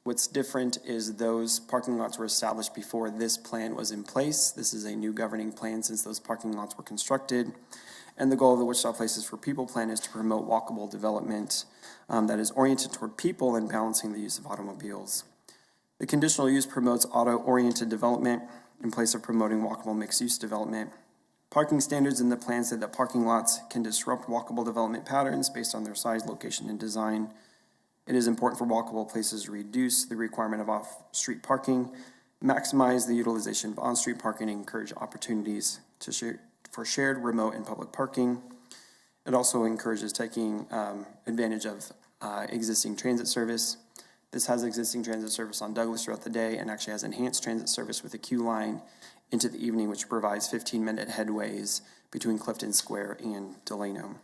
Speaker 2: What's different is those parking lots were established before this plan was in place. This is a new governing plan since those parking lots were constructed. And the goal of the Wichita Places for People plan is to promote walkable development that is oriented toward people and balancing the use of automobiles. The conditional use promotes auto-oriented development in place of promoting walkable mixed-use development. Parking standards in the plan say that parking lots can disrupt walkable development patterns based on their size, location, and design. It is important for walkable places to reduce the requirement of off-street parking, maximize the utilization of on-street parking, and encourage opportunities for shared, remote, and public parking. It also encourages taking advantage of existing transit service. This has existing transit service on Douglas throughout the day and actually has enhanced transit service with a Q line into the evening, which provides 15-minute headways between Clifton Square and Delano.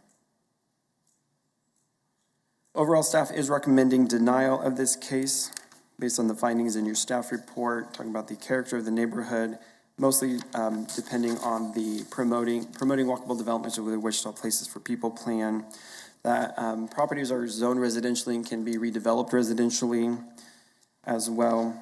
Speaker 2: Overall, staff is recommending denial of this case based on the findings in your staff report, talking about the character of the neighborhood, mostly depending on the promoting walkable developments with the Wichita Places for People plan. That properties are zoned residentially and can be redeveloped residentially as well.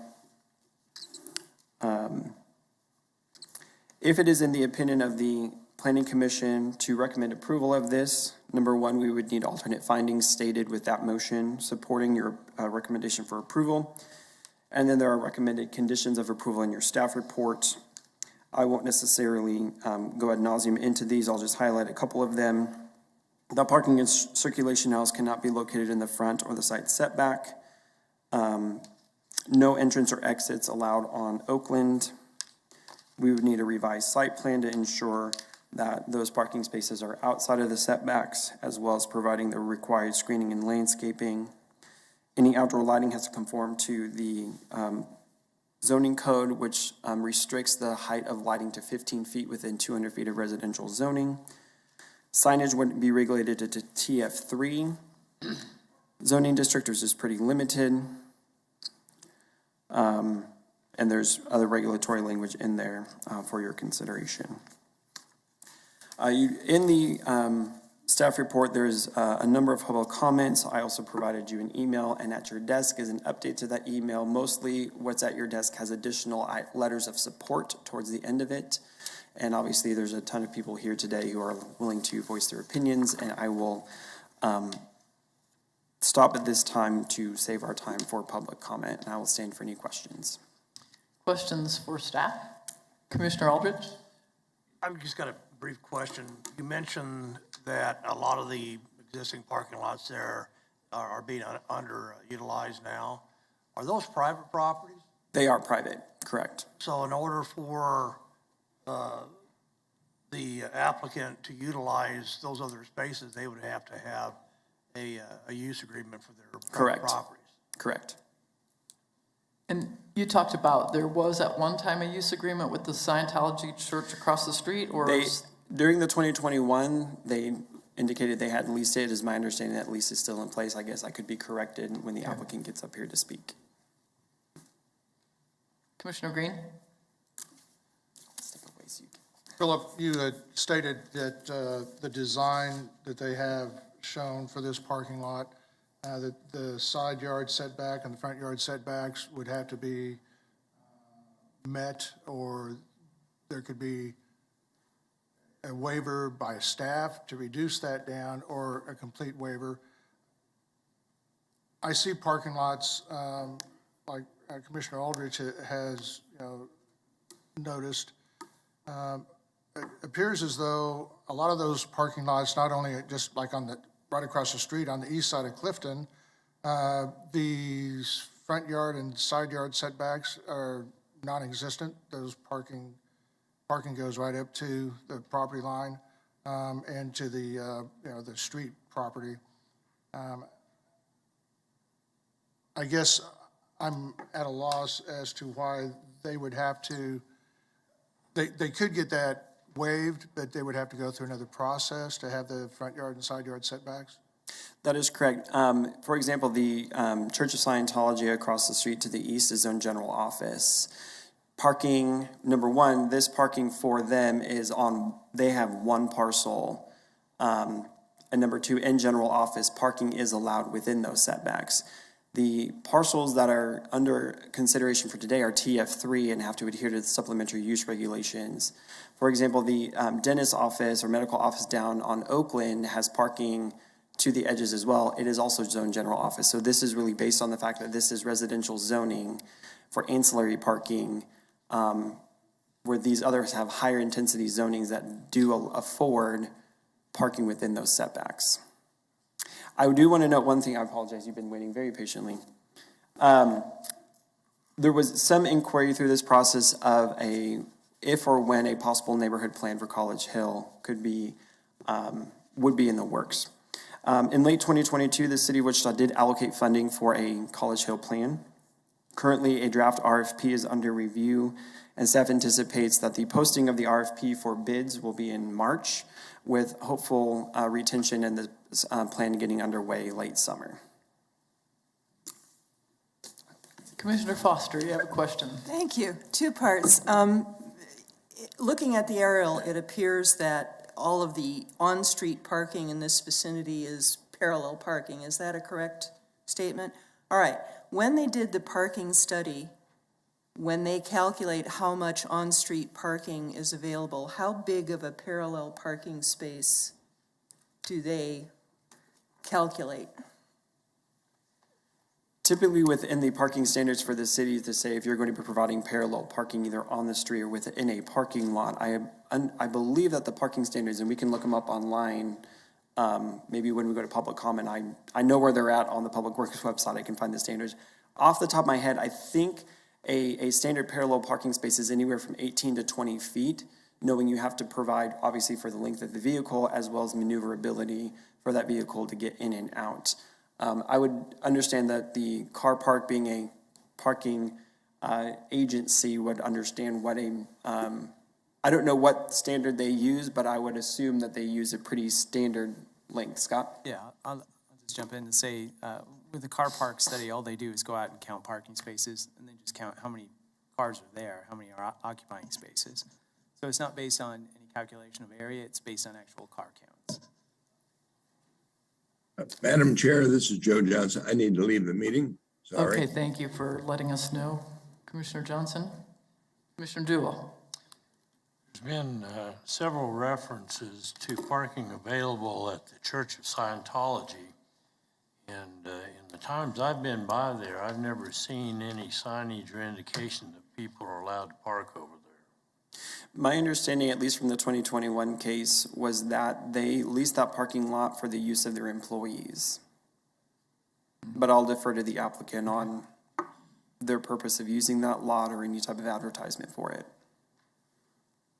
Speaker 2: If it is in the opinion of the Planning Commission to recommend approval of this, number one, we would need alternate findings stated with that motion supporting your recommendation for approval. And then there are recommended conditions of approval in your staff report. I won't necessarily go ad nauseum into these. I'll just highlight a couple of them. The parking and circulation hours cannot be located in the front or the side setback. No entrance or exits allowed on Oakland. We would need a revised site plan to ensure that those parking spaces are outside of the setbacks, as well as providing the required screening and landscaping. Any outdoor lighting has to conform to the zoning code, which restricts the height of lighting to 15 feet within 200 feet of residential zoning. Signage would be regulated to TF3. Zoning district is just pretty limited. And there's other regulatory language in there for your consideration. In the staff report, there's a number of public comments. I also provided you an email, and at your desk is an update to that email. Mostly what's at your desk has additional letters of support towards the end of it. And obviously there's a ton of people here today who are willing to voice their opinions, and I will stop at this time to save our time for public comment, and I will stand for any questions.
Speaker 1: Questions for staff? Commissioner Aldridge?
Speaker 6: I've just got a brief question. You mentioned that a lot of the existing parking lots there are being underutilized now. Are those private properties?
Speaker 2: They are private, correct.
Speaker 6: So in order for the applicant to utilize those other spaces, they would have to have a use agreement for their private properties?
Speaker 2: Correct.
Speaker 1: And you talked about there was at one time a use agreement with the Scientology church across the street, or?
Speaker 2: During the 2021, they indicated they had leased it. It is my understanding that lease is still in place. I guess I could be corrected when the applicant gets up here to speak.
Speaker 1: Commissioner Green?
Speaker 15: Philip, you had stated that the design that they have shown for this parking lot, that the side yard setback and the front yard setbacks would have to be met, or there could be a waiver by staff to reduce that down, or a complete waiver. I see parking lots like Commissioner Aldridge has noticed. It appears as though a lot of those parking lots, not only just like right across the street on the east side of Clifton, these front yard and side yard setbacks are non-existent. Those parking goes right up to the property line and to the the street property. I guess I'm at a loss as to why they would have to. They could get that waived, but they would have to go through another process to have the front yard and side yard setbacks?
Speaker 2: That is correct. For example, the Church of Scientology across the street to the east is zone general office. Parking, number one, this parking for them is they have one parcel. And number two, in general office, parking is allowed within those setbacks. The parcels that are under consideration for today are TF3 and have to adhere to the supplementary use regulations. For example, the dentist office or medical office down on Oakland has parking to the edges as well. It is also zone general office. So this is really based on the fact that this is residential zoning for ancillary parking, where these others have higher intensity zonings that do afford parking within those setbacks. I do want to note one thing. I apologize. You've been waiting very patiently. There was some inquiry through this process of if or when a possible neighborhood plan for College Hill would be in the works. In late 2022, the city of Wichita did allocate funding for a College Hill plan. Currently, a draft RFP is under review, and staff anticipates that the posting of the RFP for bids will be in March, with hopeful retention and the plan getting underway late summer.
Speaker 1: Commissioner Foster, you have a question.
Speaker 7: Thank you. Two parts. Looking at the aerial, it appears that all of the on-street parking in this vicinity is parallel parking. Is that a correct statement? All right. When they did the parking study, when they calculate how much on-street parking is available, how big of a parallel parking space do they calculate?
Speaker 2: Typically within the parking standards for the city to say if you're going to be providing parallel parking either on the street or within a parking lot, I believe that the parking standards, and we can look them up online, maybe when we go to public comment, I know where they're at on the Public Works website, I can find the standards. Off the top of my head, I think a standard parallel parking space is anywhere from 18 to 20 feet, knowing you have to provide, obviously, for the length of the vehicle as well as maneuverability for that vehicle to get in and out. I would understand that the car park being a parking agency would understand what I don't know what standard they use, but I would assume that they use a pretty standard length. Scott?
Speaker 3: Yeah, I'll just jump in and say, with the car park study, all they do is go out and count parking spaces and then just count how many cars are there, how many are occupying spaces. So it's not based on any calculation of area, it's based on actual car counts.
Speaker 4: Madam Chair, this is Joe Johnson. I need to leave the meeting. Sorry.
Speaker 1: Okay, thank you for letting us know, Commissioner Johnson. Commissioner Duell.
Speaker 8: There's been several references to parking available at the Church of Scientology. And in the times I've been by there, I've never seen any signage or indication that people are allowed to park over there.
Speaker 2: My understanding, at least from the 2021 case, was that they leased that parking lot for the use of their employees. But I'll defer to the applicant on their purpose of using that lot or any type of advertisement for it.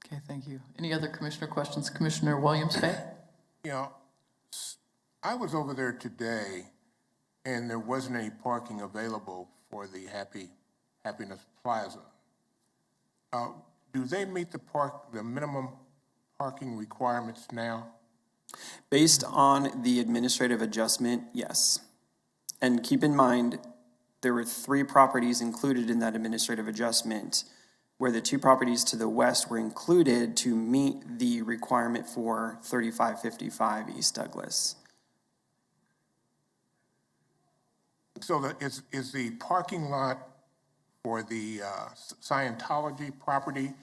Speaker 1: Okay, thank you. Any other commissioner questions? Commissioner Williams-Fay?
Speaker 5: Yeah, I was over there today, and there wasn't any parking available for the Happiness Plaza. Do they meet the minimum parking requirements now?
Speaker 2: Based on the administrative adjustment, yes. And keep in mind, there were 3 properties included in that administrative adjustment, where the 2 properties to the west were included to meet the requirement for 3555 East Douglas.
Speaker 5: So is the parking lot for the Scientology property,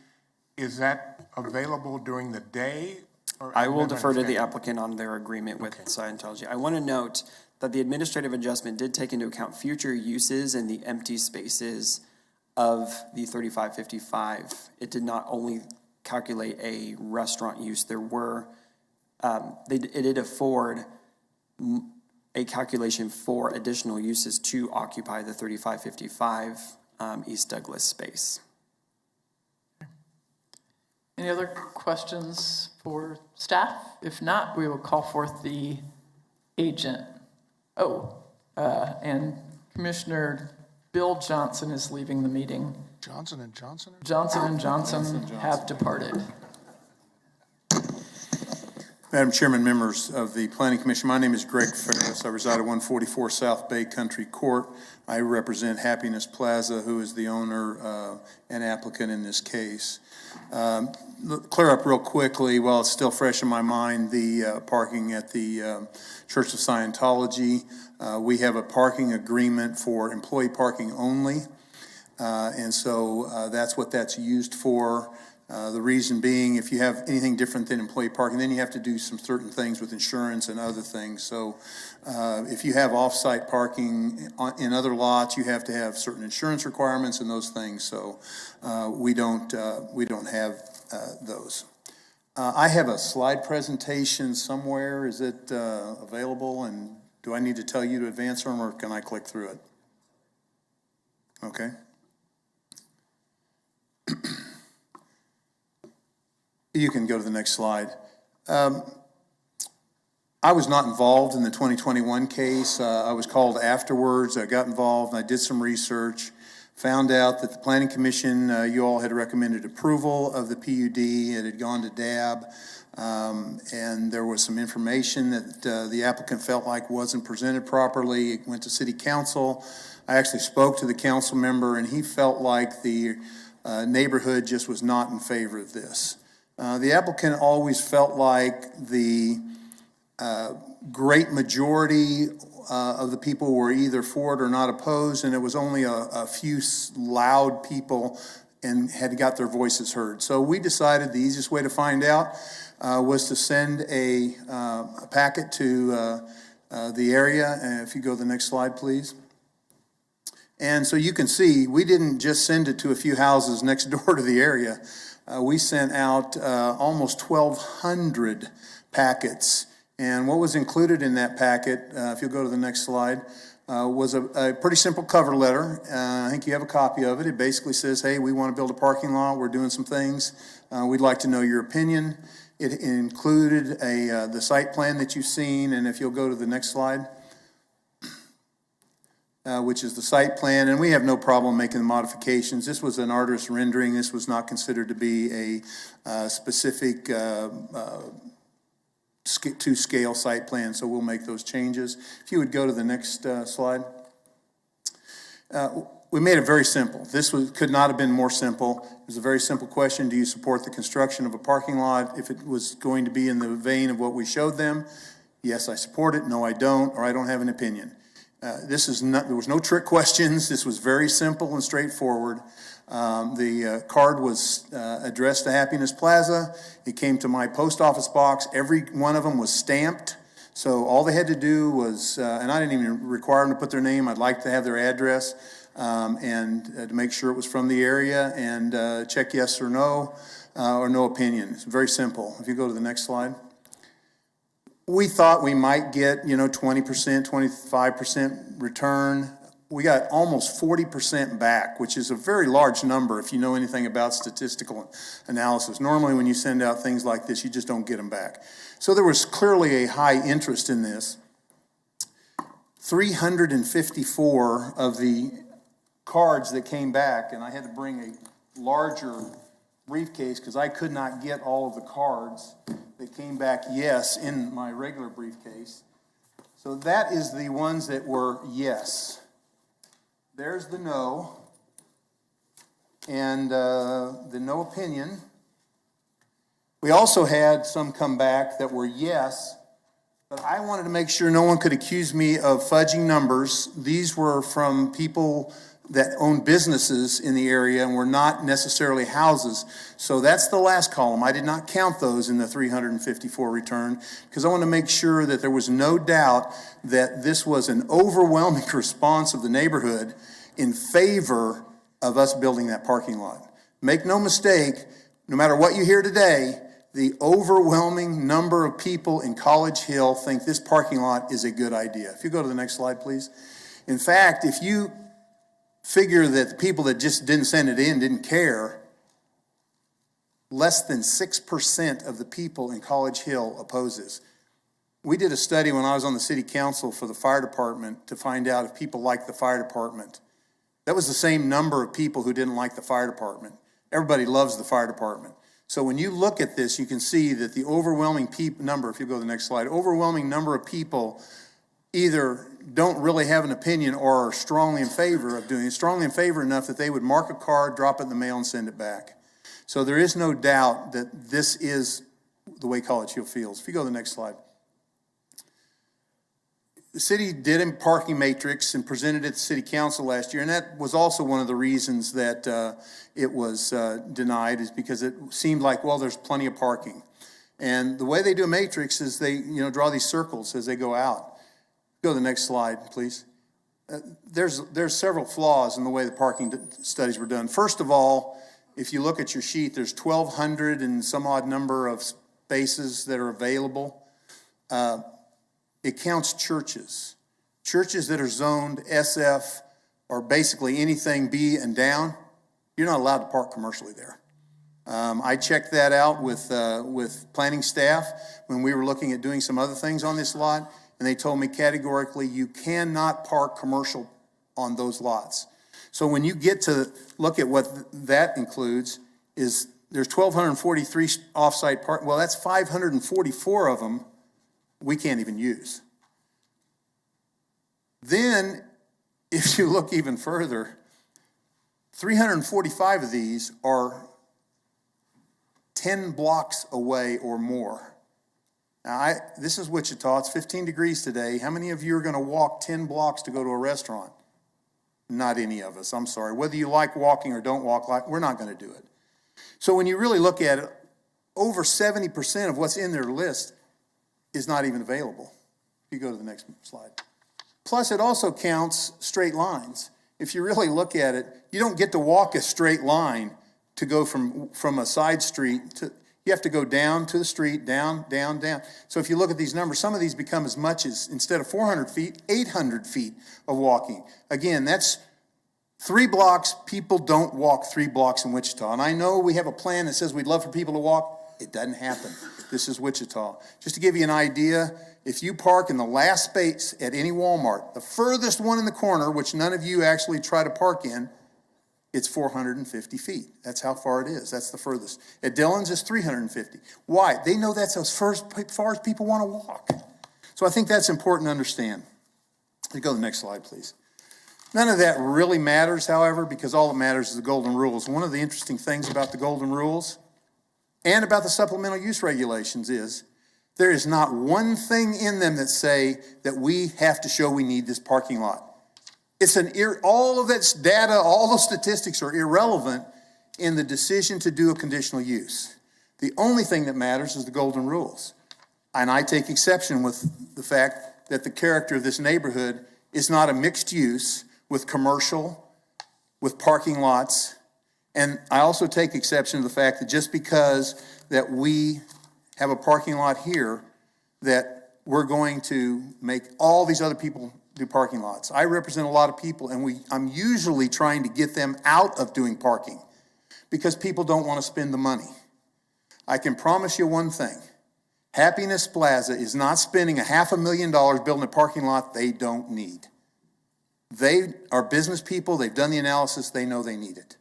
Speaker 5: is that available during the day?
Speaker 2: I will defer to the applicant on their agreement with Scientology. I want to note that the administrative adjustment did take into account future uses and the empty spaces of the 3555. It did not only calculate a restaurant use. There were, it did afford a calculation for additional uses to occupy the 3555 East Douglas space.
Speaker 1: Any other questions for staff? If not, we will call forth the agent. And Commissioner Bill Johnson is leaving the meeting.
Speaker 15: Johnson and Johnson?
Speaker 1: Johnson and Johnson have departed.
Speaker 21: Madam Chairman, members of the Planning Commission, my name is Greg Ferris. I reside at 144 South Bay Country Court. I represent Happiness Plaza, who is the owner and applicant in this case. Clear up real quickly, while it's still fresh in my mind, the parking at the Church of Scientology. We have a parking agreement for employee parking only, and so that's what that's used for. The reason being, if you have anything different than employee parking, then you have to do some certain things with insurance and other things. So if you have off-site parking in other lots, you have to have certain insurance requirements and those things. So we don't have those. I have a slide presentation somewhere. Is it available? And do I need to tell you to advance them, or can I click through it? Okay. You can go to the next slide. I was not involved in the 2021 case. I was called afterwards. I got involved and I did some research, found out that the Planning Commission, you all had recommended approval of the PUD. It had gone to DAB, and there was some information that the applicant felt like wasn't presented properly. It went to City Council. I actually spoke to the council member, and he felt like the neighborhood just was not in favor of this. The applicant always felt like the great majority of the people were either for it or not opposed, and it was only a few loud people and had got their voices heard. So we decided the easiest way to find out was to send a packet to the area. And if you go to the next slide, please.
Speaker 9: And so you can see, we didn't just send it to a few houses next door to the area. We sent out almost 1,200 packets. And what was included in that packet, if you'll go to the next slide, was a pretty simple cover letter. I think you have a copy of it. It basically says, hey, we want to build a parking lot. We're doing some things. We'd like to know your opinion. It included the site plan that you've seen. And if you'll go to the next slide, which is the site plan, and we have no problem making the modifications. This was an artist's rendering. This was not considered to be a specific to scale site plan, so we'll make those changes. If you would go to the next slide. We made it very simple. This could not have been more simple. It was a very simple question. Do you support the construction of a parking lot if it was going to be in the vein of what we showed them? Yes, I support it. No, I don't, or I don't have an opinion. There was no trick questions. This was very simple and straightforward. The card was addressed to Happiness Plaza. It came to my post office box. Every one of them was stamped. So all they had to do was, and I didn't even require them to put their name. I'd like to have their address and to make sure it was from the area and check yes or no opinion. It's very simple. If you go to the next slide. We thought we might get, 20%, 25% return. We got almost 40% back, which is a very large number if you know anything about statistical analysis. Normally when you send out things like this, you just don't get them back. So there was clearly a high interest in this. 354 of the cards that came back, and I had to bring a larger briefcase because I could not get all of the cards that came back yes in my regular briefcase. So that is the ones that were yes. There's the no, and the no opinion. We also had some come back that were yes, but I wanted to make sure no one could accuse me of fudging numbers. These were from people that own businesses in the area and were not necessarily houses. So that's the last column. I did not count those in the 354 return because I want to make sure that there was no doubt that this was an overwhelming response of the neighborhood in favor of us building that parking lot. Make no mistake, no matter what you hear today, the overwhelming number of people in College Hill think this parking lot is a good idea. If you go to the next slide, please. In fact, if you figure that the people that just didn't send it in didn't care, less than 6% of the people in College Hill oppose this. We did a study when I was on the city council for the fire department to find out if people liked the fire department. That was the same number of people who didn't like the fire department. Everybody loves the fire department. So when you look at this, you can see that the overwhelming number, if you go to the next slide, overwhelming number of people either don't really have an opinion or are strongly in favor of doing it, strongly in favor enough that they would mark a card, drop it in the mail, and send it back. So there is no doubt that this is the way College Hill feels. If you go to the next slide. The city did a parking matrix and presented it to city council last year, and that was also one of the reasons that it was denied, is because it seemed like, well, there's plenty of parking. And the way they do a matrix is they draw these circles as they go out. Go to the next slide, please. There's several flaws in the way the parking studies were done. First of all, if you look at your sheet, there's 1,200 and some odd number of spaces that are available. It counts churches. Churches that are zoned SF or basically anything B and down, you're not allowed to park commercially there. I checked that out with planning staff when we were looking at doing some other things on this lot. And they told me categorically, you cannot park commercial on those lots. So when you get to look at what that includes, is there's 1,243 off-site park. Well, that's 544 of them we can't even use. Then, if you look even further, 345 of these are 10 blocks away or more. Now, this is Wichita. It's 15 degrees today. How many of you are going to walk 10 blocks to go to a restaurant? Not any of us. I'm sorry. Whether you like walking or don't walk, we're not going to do it. So when you really look at it, over 70% of what's in their list is not even available. If you go to the next slide. Plus, it also counts straight lines. if you really look at it, you don't get to walk a straight line to go from a side street to, you have to go down to the street, down, down, down. So if you look at these numbers, some of these become as much as, instead of 400 feet, 800 feet of walking. Again, that's 3 blocks. People don't walk 3 blocks in Wichita. And I know we have a plan that says we'd love for people to walk. It doesn't happen. This is Wichita. Just to give you an idea, if you park in the last space at any Walmart, the furthest one in the corner, which none of you actually try to park in, it's 450 feet. That's how far it is. That's the furthest. At Dillon's, it's 350. Why? They know that's as far as people want to walk. So I think that's important to understand. You go to the next slide, please. None of that really matters, however, because all that matters is the golden rules. One of the interesting things about the golden rules and about the supplemental use regulations is there is not one thing in them that say that we have to show we need this parking lot. It's all of that data, all those statistics are irrelevant in the decision to do a conditional use. The only thing that matters is the golden rules. And I take exception with the fact that the character of this neighborhood is not a mixed use with commercial, with parking lots. And I also take exception to the fact that just because that we have a parking lot here, that we're going to make all these other people do parking lots. I represent a lot of people, and I'm usually trying to get them out of doing parking because people don't want to spend the money. I can promise you one thing. Happiness Plaza is not spending $500,000 building a parking lot they don't need. They are business people. They've done the analysis. They know they need it.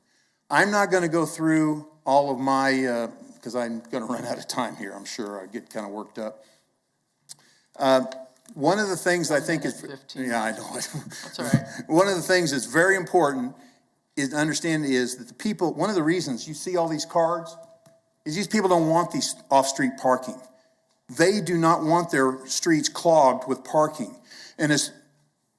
Speaker 9: I'm not going to go through all of my, because I'm going to run out of time here, I'm sure. I get kind of worked up. One of the things I think is,
Speaker 1: 15.
Speaker 9: yeah, I know.
Speaker 1: That's all right.
Speaker 9: One of the things that's very important is to understand is that the people, one of the reasons you see all these cards is these people don't want these off-street parking. They do not want their streets clogged with parking. And as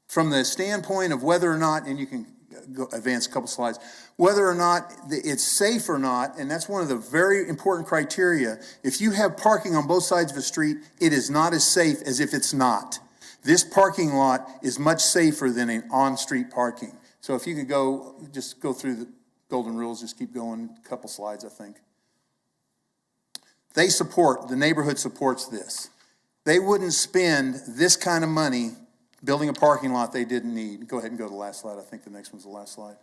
Speaker 9: from the standpoint of whether or not, and you can go advance a couple slides, whether or not it's safe or not, and that's one of the very important criteria. If you have parking on both sides of a street, it is not as safe as if it's not. This parking lot is much safer than an on-street parking. So if you could just go through the golden rules, just keep going, a couple slides, I think. The neighborhood supports this. They wouldn't spend this kind of money building a parking lot they didn't need. Go ahead and go to the last slide. I think the next one's the last slide.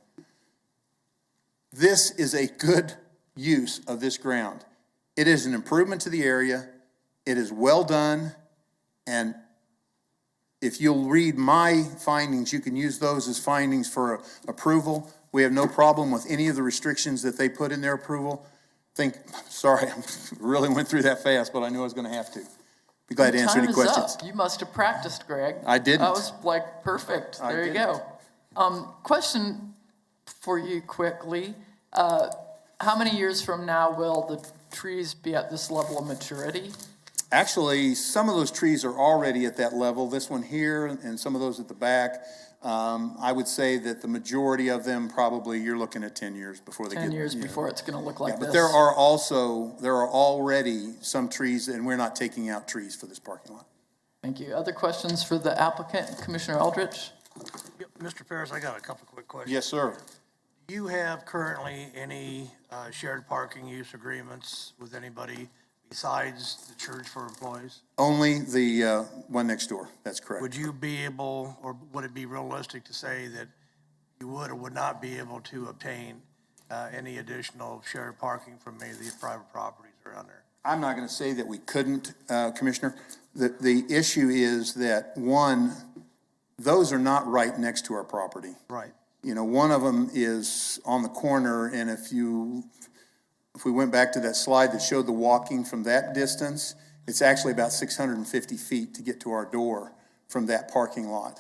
Speaker 9: This is a good use of this ground. It is an improvement to the area. It is well done. And if you'll read my findings, you can use those as findings for approval. We have no problem with any of the restrictions that they put in their approval. Sorry, I really went through that fast, but I knew I was going to have to. Be glad to answer any questions.
Speaker 1: Up. You must have practiced, Greg.
Speaker 9: I didn't.
Speaker 1: That was like perfect. There you go. Question for you quickly. How many years from now will the trees be at this level of maturity?
Speaker 9: Actually, some of those trees are already at that level. This one here and some of those at the back. I would say that the majority of them probably you're looking at 10 years before they
Speaker 1: 10 years before it's going to look like this.
Speaker 9: But there are already some trees, and we're not taking out trees for this parking lot.
Speaker 1: Thank you. Other questions for the applicant, Commissioner Eldridge?
Speaker 6: Mr. Ferris, I got a couple quick questions.
Speaker 9: Yes, sir.
Speaker 6: Do you have currently any shared parking use agreements with anybody besides the church for employees?
Speaker 9: Only the one next door. That's correct.
Speaker 6: Would you be able, or would it be realistic to say that you would or would not be able to obtain any additional shared parking from any of these private properties around there?
Speaker 9: I'm not going to say that we couldn't, Commissioner. The issue is that, one, those are not right next to our property.
Speaker 6: Right.
Speaker 9: You know, one of them is on the corner, and if we went back to that slide that showed the walking from that distance, it's actually about 650 feet to get to our door from that parking lot.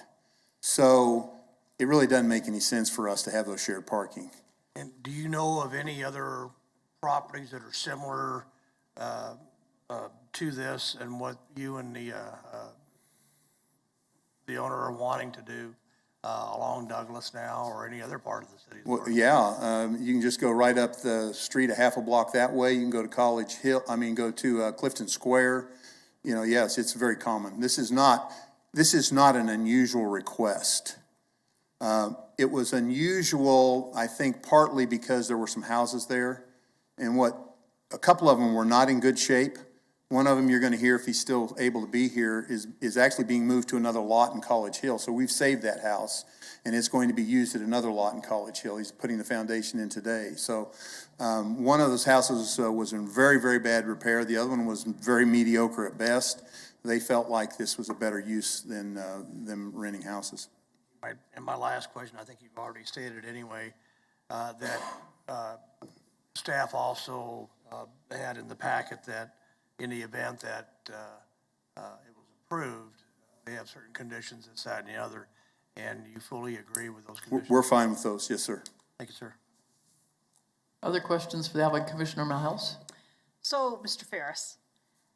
Speaker 9: So it really doesn't make any sense for us to have those shared parking.
Speaker 6: And do you know of any other properties that are similar to this and what you and the owner are wanting to do along Douglas now or any other part of the city?
Speaker 9: Well, yeah, you can just go right up the street a half a block that way. You can go to go to Clifton Square. You know, yes, it's very common. This is not an unusual request. It was unusual, I think, partly because there were some houses there, and a couple of them were not in good shape. One of them, you're going to hear if he's still able to be here, is actually being moved to another lot in College Hill. So we've saved that house, and it's going to be used at another lot in College Hill. He's putting the foundation in today. So one of those houses was in very, very bad repair. The other one was very mediocre at best. They felt like this was a better use than them renting houses.
Speaker 6: Right. And my last question, I think you've already stated anyway, that staff also had in the packet that in the event that it was approved, they have certain conditions, this, that, and the other, and you fully agree with those conditions?
Speaker 9: We're fine with those, yes, sir.
Speaker 6: Thank you, sir.
Speaker 1: Other questions for the applicant, Commissioner Miles?
Speaker 12: So, Mr. Ferris,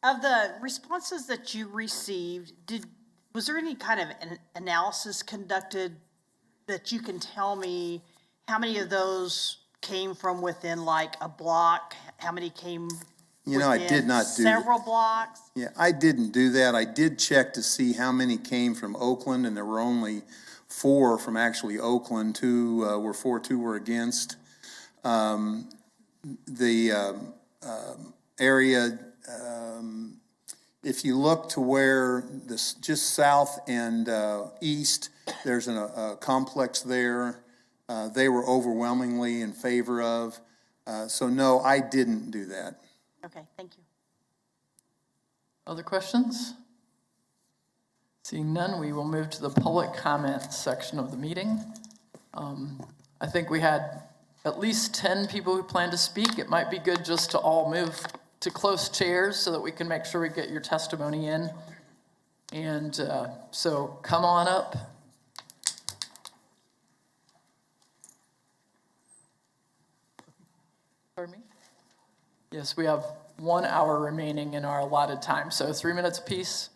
Speaker 12: of the responses that you received, was there any kind of an analysis conducted that you can tell me how many of those came from within like a block? How many came
Speaker 9: I did not do
Speaker 12: several blocks?
Speaker 9: Yeah, I didn't do that. I did check to see how many came from Oakland, and there were only 4 from actually Oakland. 2 were for, 2 were against. Area, if you look to where this just south and east, there's a complex there. They were overwhelmingly in favor of. So no, I didn't do that.
Speaker 12: Okay, thank you.
Speaker 1: Other questions? Seeing none, we will move to the public comment section of the meeting. I think we had at least 10 people who plan to speak. It might be good just to all move to close chairs so that we can make sure we get your testimony in. And so come on up. Pardon me? Yes, we have 1 hour remaining in our allotted time, so 3 minutes apiece.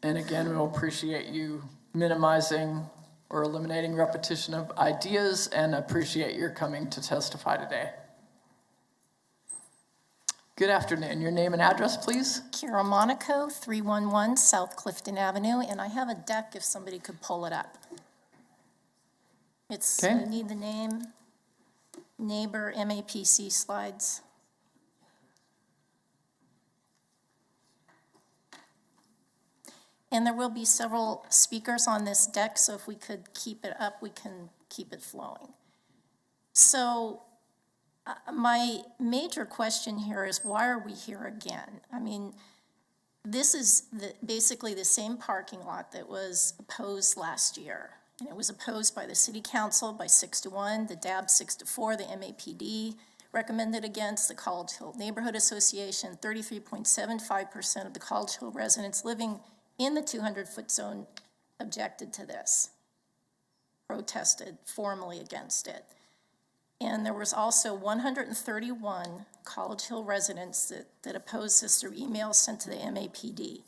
Speaker 1: And again, we'll appreciate you minimizing or eliminating repetition of ideas and appreciate your coming to testify today. Good afternoon. Your name and address, please?
Speaker 13: Kira Monaco, 311 South Clifton Avenue, and I have a deck if somebody could pull it up.
Speaker 1: Okay.
Speaker 13: You need the name, neighbor, MAPC slides. And there will be several speakers on this deck, so if we could keep it up, we can keep it flowing. So my major question here is, why are we here again? I mean, this is basically the same parking lot that was opposed last year. And it was opposed by the City Council by 6-1, the DAB 6-4, the MAPD recommended against, the College Hill Neighborhood Association, 33.75% of the College Hill residents living in the 200-foot zone objected to this, protested formally against it. And there was also 131 College Hill residents that opposed this through emails sent to the MAPD.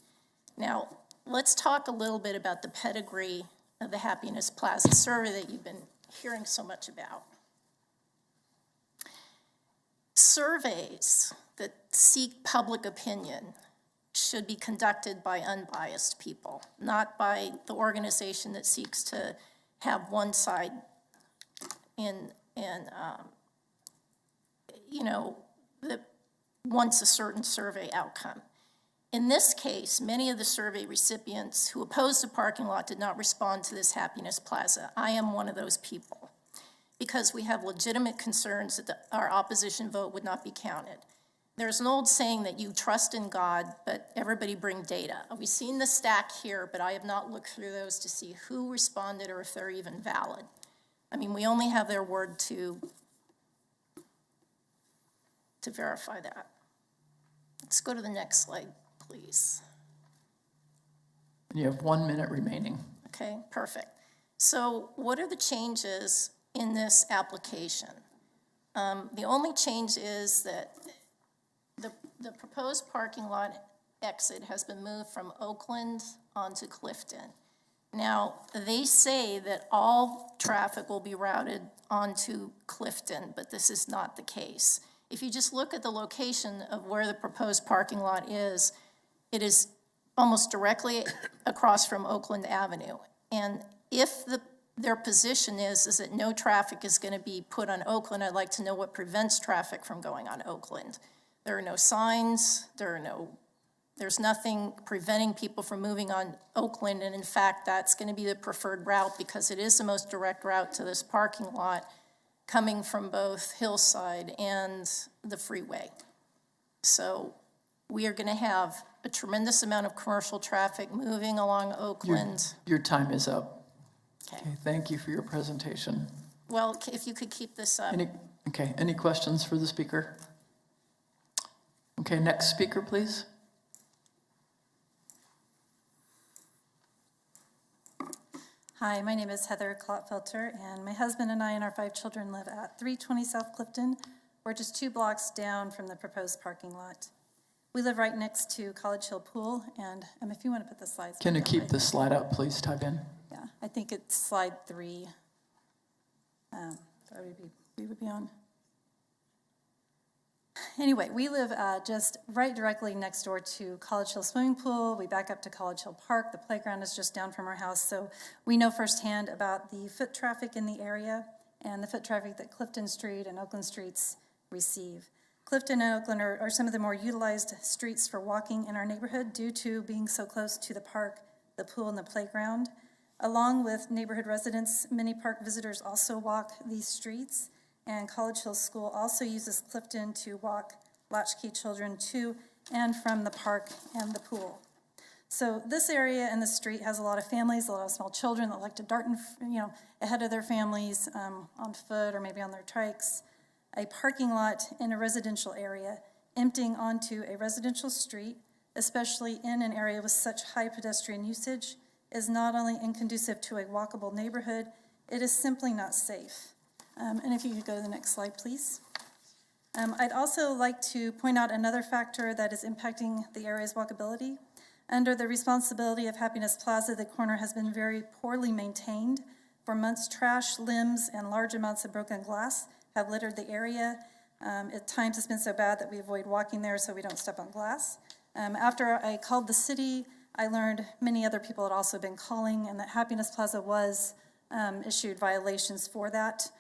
Speaker 13: Now, let's talk a little bit about the pedigree of the Happiness Plaza survey that you've been hearing so much about. Surveys that seek public opinion should be conducted by unbiased people, not by the organization that seeks to have one side that wants a certain survey outcome. In this case, many of the survey recipients who opposed the parking lot did not respond to this Happiness Plaza. I am one of those people, because we have legitimate concerns that our opposition vote would not be counted. There's an old saying that you trust in God, but everybody bring data. We've seen the stack here, but I have not looked through those to see who responded or if they're even valid. I mean, we only have their word to verify that. Let's go to the next slide, please.
Speaker 1: You have 1 minute remaining.
Speaker 13: Okay, perfect. So what are the changes in this application? The only change is that the proposed parking lot exit has been moved from Oakland onto Clifton. Now, they say that all traffic will be routed onto Clifton, but this is not the case. If you just look at the location of where the proposed parking lot is, it is almost directly across from Oakland Avenue. And if their position is that no traffic is going to be put on Oakland, I'd like to know what prevents traffic from going on Oakland. There are no signs, there's nothing preventing people from moving on Oakland, and in fact, that's going to be the preferred route because it is the most direct route to this parking lot coming from both Hillside and the freeway. So we are going to have a tremendous amount of commercial traffic moving along Oakland.
Speaker 1: Your time is up.
Speaker 13: Okay.
Speaker 1: Thank you for your presentation.
Speaker 13: Well, if you could keep this up.
Speaker 1: Any questions for the speaker? Okay, next speaker, please.
Speaker 17: Hi, my name is Heather Klotfelter, and my husband and I and our 5 children live at 320 South Clifton. We're just 2 blocks down from the proposed parking lot. We live right next to College Hill Pool, and if you want to put the slides.
Speaker 1: Can you keep the slide up, please, type in?
Speaker 17: Yeah, I think it's slide 3. We would be on. Anyway, we live just right directly next door to College Hill Swimming Pool. We back up to College Hill Park. The playground is just down from our house, so we know firsthand about the foot traffic in the area and the foot traffic that Clifton Street and Oakland Streets receive. Clifton and Oakland are some of the more utilized streets for walking in our neighborhood due to being so close to the park, the pool, and the playground. Along with neighborhood residents, many park visitors also walk these streets. And College Hill School also uses Clifton to walk latchkey children to and from the park and the pool. So this area and the street has a lot of families, a lot of small children that like to dart ahead of their families on foot or maybe on their trikes. A parking lot in a residential area emptying onto a residential street, especially in an area with such high pedestrian usage, is not only inconducive to a walkable neighborhood, it is simply not safe. And if you could go to the next slide, please. I'd also like to point out another factor that is impacting the area's walkability. Under the responsibility of Happiness Plaza, the corner has been very poorly maintained. For months, trash, limbs, and large amounts of broken glass have littered the area. At times, it's been so bad that we avoid walking there so we don't step on glass. After I called the city, I learned many other people had also been calling, and that Happiness Plaza was issued violations for that.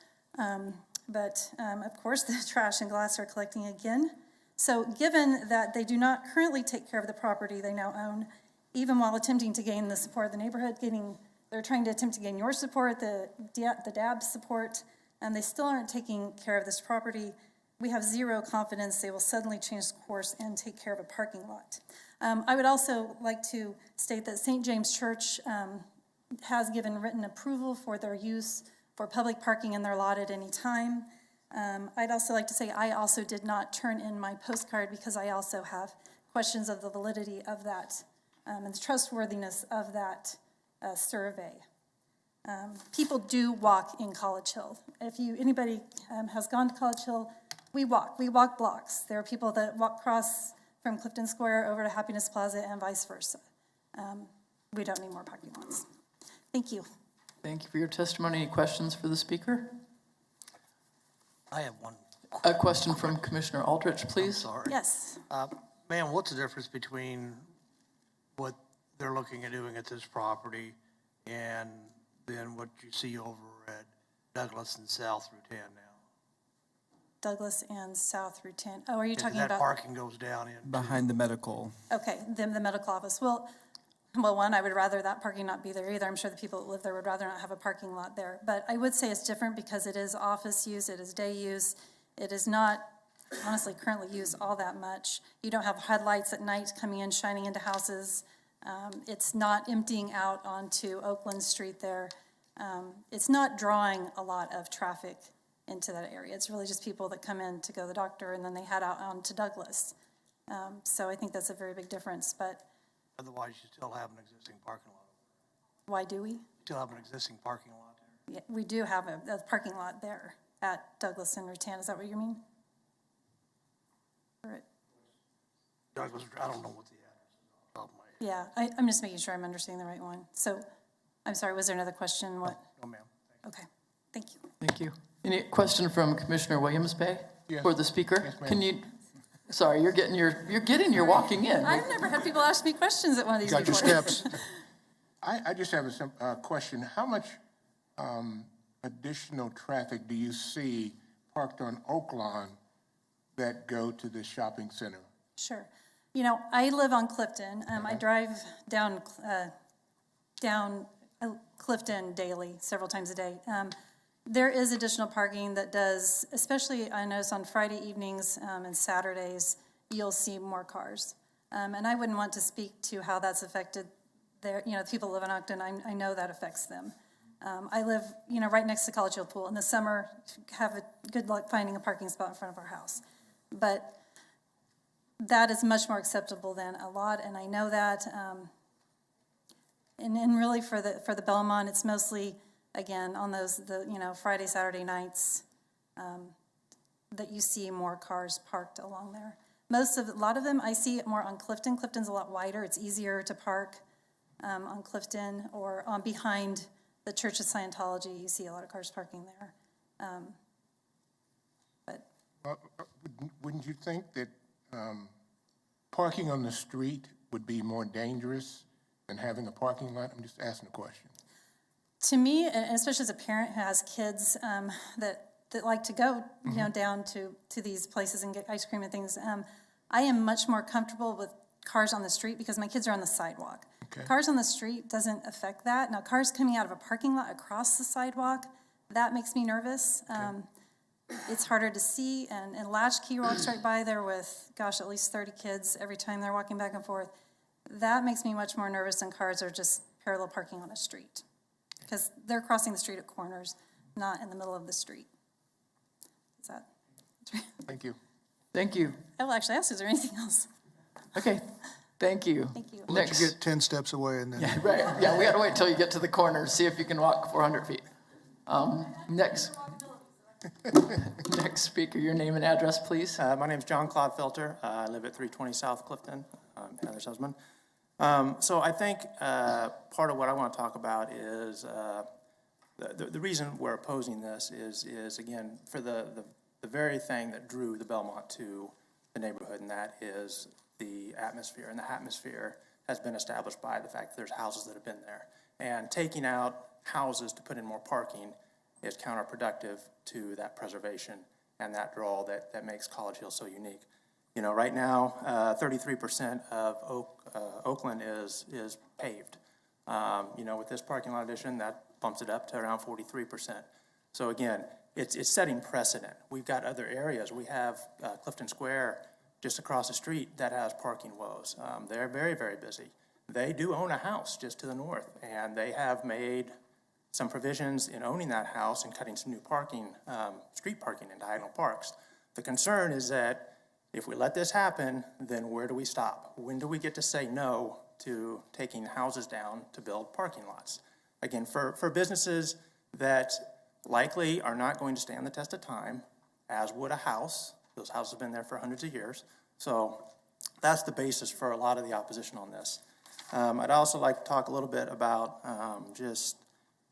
Speaker 17: But of course, the trash and glass are collecting again. So given that they do not currently take care of the property they now own, even while attempting to gain the support of the neighborhood, they're trying to attempt to gain your support, the DAB's support, and they still aren't taking care of this property. We have zero confidence they will suddenly change course and take care of a parking lot. I would also like to state that St. James Church has given written approval for their use for public parking in their lot at any time. I'd also like to say I also did not turn in my postcard because I also have questions of the validity of that and the trustworthiness of that survey. People do walk in College Hill. If anybody has gone to College Hill, we walk blocks. There are people that walk across from Clifton Square over to Happiness Plaza and vice versa. We don't need more parking lots. Thank you.
Speaker 1: Thank you for your testimony. Any questions for the speaker?
Speaker 6: I have one.
Speaker 1: A question from Commissioner Aldrich, please.
Speaker 6: I'm sorry.
Speaker 17: Yes.
Speaker 6: Ma'am, what's the difference between what they're looking at doing at this property and then what you see over at Douglas and South Route 10 now?
Speaker 17: Douglas and South Route 10. Oh, are you talking
Speaker 6: that
Speaker 17: about?
Speaker 6: Parking goes down in.
Speaker 3: Behind the medical.
Speaker 17: Okay, the medical office. Well, one, I would rather that parking not be there either. I'm sure the people that live there would rather not have a parking lot there. But I would say it's different because it is office use, it is day use. It is not, honestly, currently used all that much. You don't have headlights at night coming in, shining into houses. It's not emptying out onto Oakland Street there. It's not drawing a lot of traffic into that area. It's really just people that come in to go to the doctor and then they head out onto Douglas. So I think that's a very big difference. But
Speaker 6: otherwise, you still have an existing parking lot.
Speaker 17: Why do we?
Speaker 6: Still have an existing parking lot there.
Speaker 17: Yeah, we do have a parking lot there at Douglas and Route 10. Is that what you mean? Or
Speaker 6: Douglas, I don't know what the address is off the top of my head.
Speaker 17: yeah, I'm just making sure I'm understanding the right one. So, I'm sorry, was there another question? What?
Speaker 6: No, ma'am.
Speaker 17: Okay, thank you.
Speaker 1: Thank you. Any question from Commissioner Williams Bay for the speaker?
Speaker 5: Yes, ma'am.
Speaker 1: Can you? Sorry, you're getting your walking in.
Speaker 17: I've never had people ask me questions at one of these
Speaker 15: Got your
Speaker 17: before.
Speaker 15: steps.
Speaker 5: I just have a question. How much additional traffic do you see parked on Oak Lawn that go to the shopping center?
Speaker 17: Sure. You know, I live on Clifton. I drive down Clifton daily, several times a day. There is additional parking that does, especially I notice on Friday evenings and Saturdays, you'll see more cars. And I wouldn't want to speak to how that's affected their, you know, the people who live in Ogden. I know that affects them. I live, you know, right next to College Hill Pool. In the summer, have a good luck finding a parking spot in front of our house. But that is much more acceptable than a lot, and I know that. And really for the Belmont, it's mostly, again, on those, Friday, Saturday nights that you see more cars parked along there. A lot of them, I see it more on Clifton. Clifton's a lot wider. It's easier to park on Clifton or on behind the Church of Scientology. You see a lot of cars parking there.
Speaker 5: Wouldn't you think that parking on the street would be more dangerous than having a parking lot? I'm just asking a question.
Speaker 17: To me, and especially as a parent who has kids that like to go, down to these places and get ice cream and things, I am much more comfortable with cars on the street because my kids are on the sidewalk.
Speaker 5: Okay.
Speaker 17: Cars on the street doesn't affect that. Now, cars coming out of a parking lot across the sidewalk, that makes me nervous. Okay. It's harder to see, and latchkey walks right by there with, at least 30 kids every time they're walking back and forth. That makes me much more nervous than cars are just parallel parking on a street. Because they're crossing the street at corners, not in the middle of the street. Is that?
Speaker 5: Thank you.
Speaker 1: Thank you.
Speaker 17: I will actually ask, is there anything else?
Speaker 1: Okay, thank you.
Speaker 17: Thank you.
Speaker 15: Let you get 10 steps away and then.
Speaker 1: Yeah, right. Yeah, we got to wait till you get to the corner, see if you can walk 400 feet. Next speaker, your name and address, please.
Speaker 2: My name's John Claude Filter. I live at 320 South Clifton, Heather's husband. So I think part of what I want to talk about is the reason we're opposing this is again, for the very thing that drew the Belmont to the neighborhood, and that is the atmosphere. And the atmosphere has been established by the fact that there's houses that have been there. And taking out houses to put in more parking is counterproductive to that preservation and that draw that makes College Hill so unique. You know, right now, 33% of Oakland is paved. With this parking lot addition, that bumps it up to around 43%. So again, it's setting precedent. We've got other areas. We have Clifton Square just across the street that has parking woes. They're very, very busy. They do own a house just to the north, and they have made some provisions in owning that house and cutting some new parking, street parking in diagonal parks. The concern is that if we let this happen, then where do we stop? When do we get to say no to taking houses down to build parking lots? Again, for businesses that likely are not going to stand the test of time, as would a house. Those houses have been there for hundreds of years. So that's the basis for a lot of the opposition on this. I'd also like to talk a little bit about just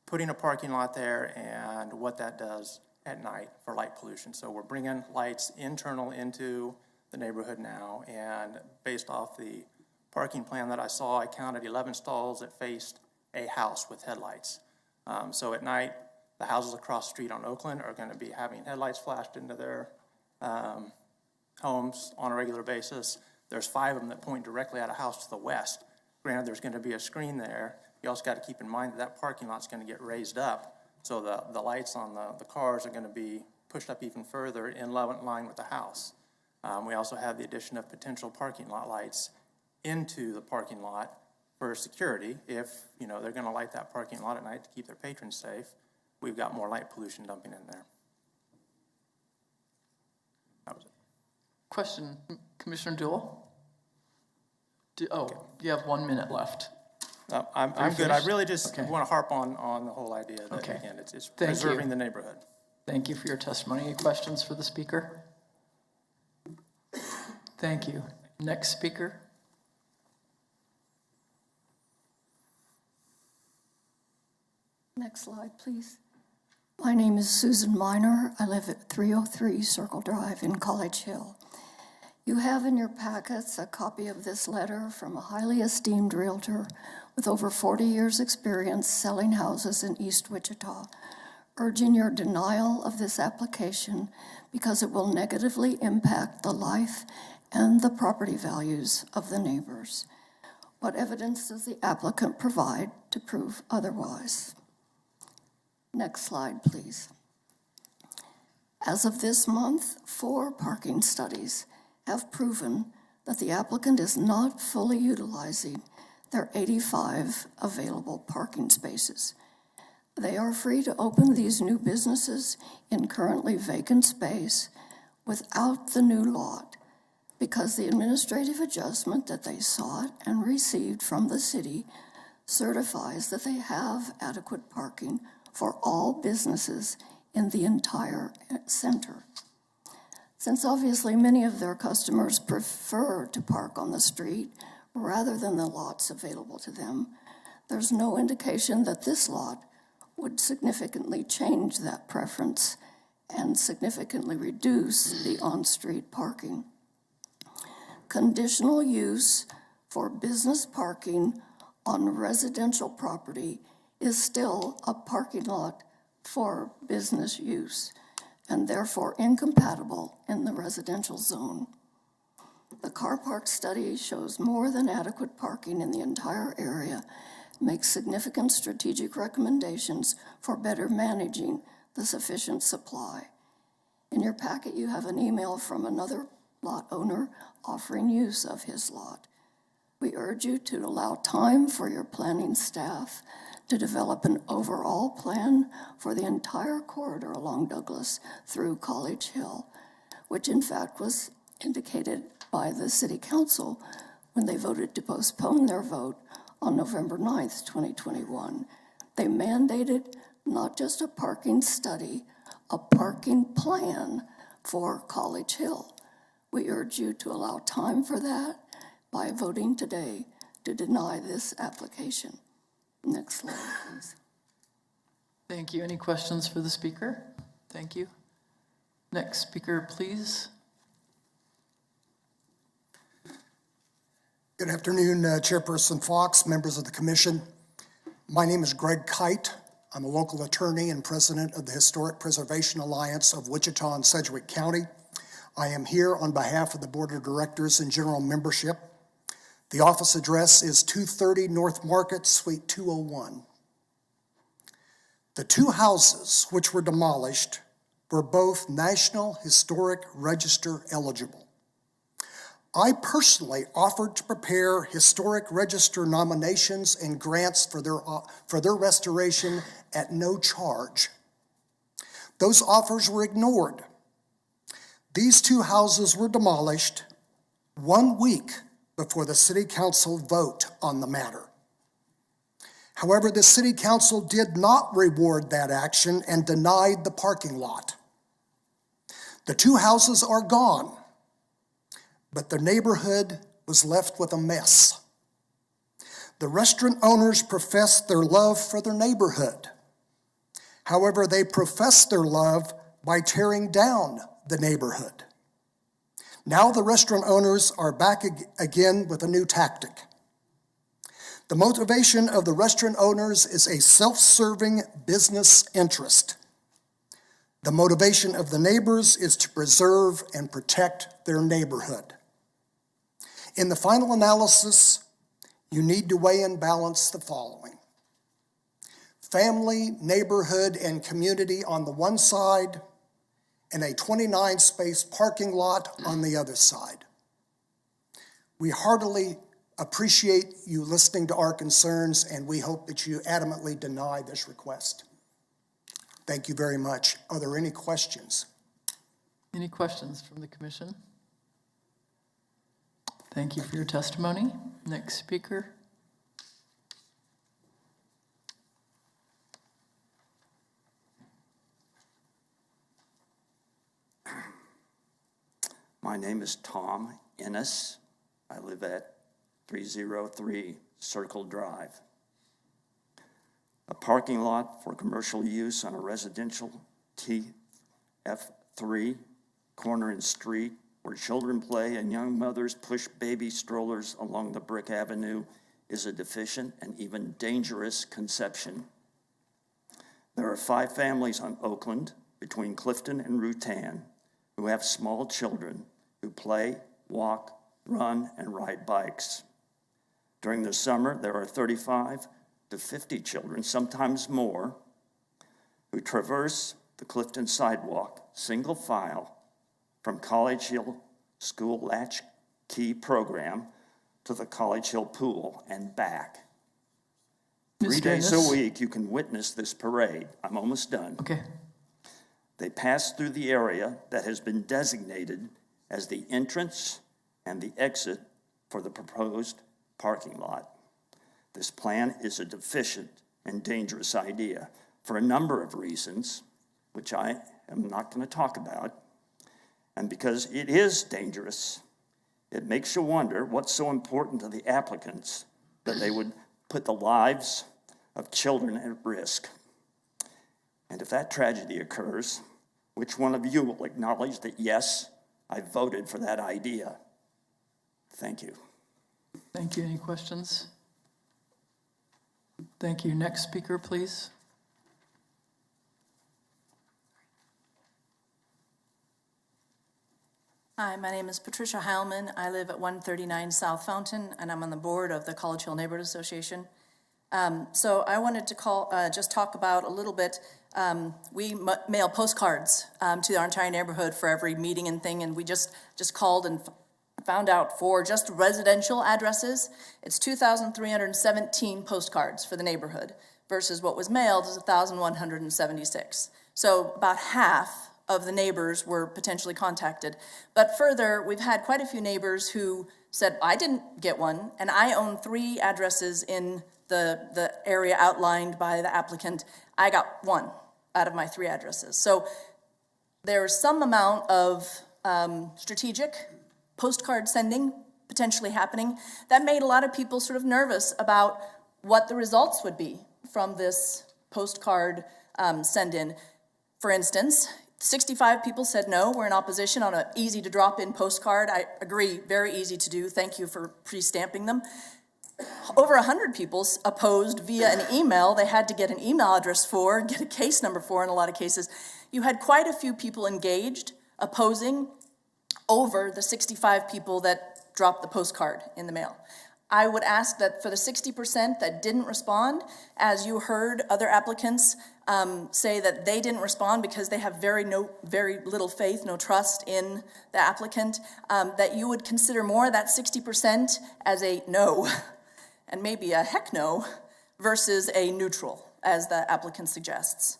Speaker 2: putting a parking lot there and what that does at night for light pollution. So we're bringing lights internal into the neighborhood now, and based off the parking plan that I saw, I counted 11 stalls that faced a house with headlights. So at night, the houses across the street on Oakland are going to be having headlights flashed into their homes on a regular basis. There's 5 of them that point directly at a house to the west. Granted, there's going to be a screen there. You also got to keep in mind that parking lot's going to get raised up, so the lights on the cars are going to be pushed up even further in line with the house. We also have the addition of potential parking lot lights into the parking lot for security. If they're going to light that parking lot at night to keep their patrons safe, we've got more light pollution dumping in there. That was it.
Speaker 1: Question, Commissioner Duell? You have 1 minute left.
Speaker 2: I'm good. I really just want to harp on the whole idea that, again, it's preserving the neighborhood.
Speaker 1: Thank you for your testimony. Any questions for the speaker? Thank you. Next speaker.
Speaker 18: Next slide, please. My name is Susan Miner. I live at 303 Circle Drive in College Hill. You have in your packets a copy of this letter from a highly esteemed realtor with over 40 years' experience selling houses in East Wichita, urging your denial of this application because it will negatively impact the life and the property values of the neighbors. What evidence does the applicant provide to prove otherwise? Next slide, please. As of this month, 4 parking studies have proven that the applicant is not fully utilizing their 85 available parking spaces. They are free to open these new businesses in currently vacant space without the new lot because the administrative adjustment that they sought and received from the city certifies that they have adequate parking for all businesses in the entire center. Since obviously many of their customers prefer to park on the street rather than the lots available to them, there's no indication that this lot would significantly change that preference and significantly reduce the on-street parking. Conditional use for business parking on residential property is still a parking lot for business use and therefore incompatible in the residential zone. The car park study shows more than adequate parking in the entire area, makes significant strategic recommendations for better managing the sufficient supply. In your packet, you have an email from another lot owner offering use of his lot. We urge you to allow time for your planning staff to develop an overall plan for the entire corridor along Douglas through College Hill, which in fact was indicated by the City Council when they voted to postpone their vote on November 9th, 2021. They mandated not just a parking study, a parking plan for College Hill. We urge you to allow time for that by voting today to deny this application. Next slide, please.
Speaker 1: Thank you. Any questions for the speaker? Thank you. Next speaker, please.
Speaker 19: Good afternoon, Chairperson Fox, members of the commission. My name is Greg Kite. I'm a local attorney and president of the Historic Preservation Alliance of Wichita and Sedgwick County. I am here on behalf of the Board of Directors and general membership. The office address is 230 North Market, Suite 201. The 2 houses which were demolished were both National Historic Register eligible. I personally offered to prepare Historic Register nominations and grants for their restoration at no charge. Those offers were ignored. These 2 houses were demolished 1 week before the City Council vote on the matter. However, the City Council did not reward that action and denied the parking lot. The 2 houses are gone, but the neighborhood was left with a mess. The restaurant owners professed their love for their neighborhood. However, they professed their love by tearing down the neighborhood. Now the restaurant owners are back again with a new tactic. The motivation of the restaurant owners is a self-serving business interest. The motivation of the neighbors is to preserve and protect their neighborhood. In the final analysis, you need to weigh and balance the following: family, neighborhood, and community on the one side, and a 29-space parking lot on the other side. We heartily appreciate you listening to our concerns, and we hope that you adamantly deny this request. Thank you very much. Are there any questions?
Speaker 1: Any questions from the commission? Thank you for your testimony. Next speaker.
Speaker 20: My name is Tom Ennis. I live at 303 Circle Drive. A parking lot for commercial use on a residential TF3 corner and street where children play and young mothers push baby strollers along the brick avenue is a deficient and even dangerous conception. There are 5 families on Oakland between Clifton and Rutan who have small children who play, walk, run, and ride bikes. During the summer, there are 35 to 50 children, sometimes more, who traverse the Clifton sidewalk, single file, from College Hill School Latchkey Program to the College Hill Pool and back. 3 days a week, you can witness this parade. I'm almost done.
Speaker 1: Okay.
Speaker 20: They pass through the area that has been designated as the entrance and the exit for the proposed parking lot. This plan is a deficient and dangerous idea for a number of reasons, which I am not going to talk about. And because it is dangerous, it makes you wonder what's so important to the applicants that they would put the lives of children at risk. And if that tragedy occurs, which one of you will acknowledge that, yes, I voted for that idea? Thank you.
Speaker 1: Thank you. Any questions? Thank you. Next speaker, please.
Speaker 10: Hi, my name is Patricia Heilman. I live at 139 South Fountain, and I'm on the board of the College Hill Neighborhood Association. So I wanted to just talk about a little bit. We mail postcards to our entire neighborhood for every meeting and thing, and we just called and found out for just residential addresses, it's 2,317 postcards for the neighborhood versus what was mailed is 1,176. So about half of the neighbors were potentially contacted. But further, we've had quite a few neighbors who said, I didn't get one, and I own 3 addresses in the area outlined by the applicant. I got 1 out of my 3 addresses. So there's some amount of strategic postcard sending potentially happening that made a lot of people sort of nervous about what the results would be from this postcard send-in. For instance, 65 people said no, we're in opposition on an easy to drop in postcard. I agree, very easy to do. Thank you for pre-stamping them. Over 100 people opposed via an email. They had to get an email address for, get a case number for in a lot of cases. You had quite a few people engaged, opposing, over the 65 people that dropped the postcard in the mail. I would ask that for the 60% that didn't respond, as you heard other applicants say that they didn't respond because they have very little faith, no trust in the applicant, that you would consider more of that 60% as a no, and maybe a heck no, versus a neutral, as the applicant suggests.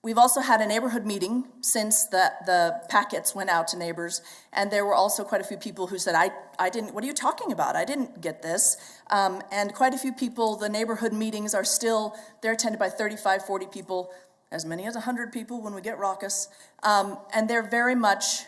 Speaker 10: We've also had a neighborhood meeting since the packets went out to neighbors, and there were also quite a few people who said, I didn't, what are you talking about? I didn't get this. And quite a few people, the neighborhood meetings are still, they're attended by 35, 40 people, as many as 100 people when we get raucous. And they're very much,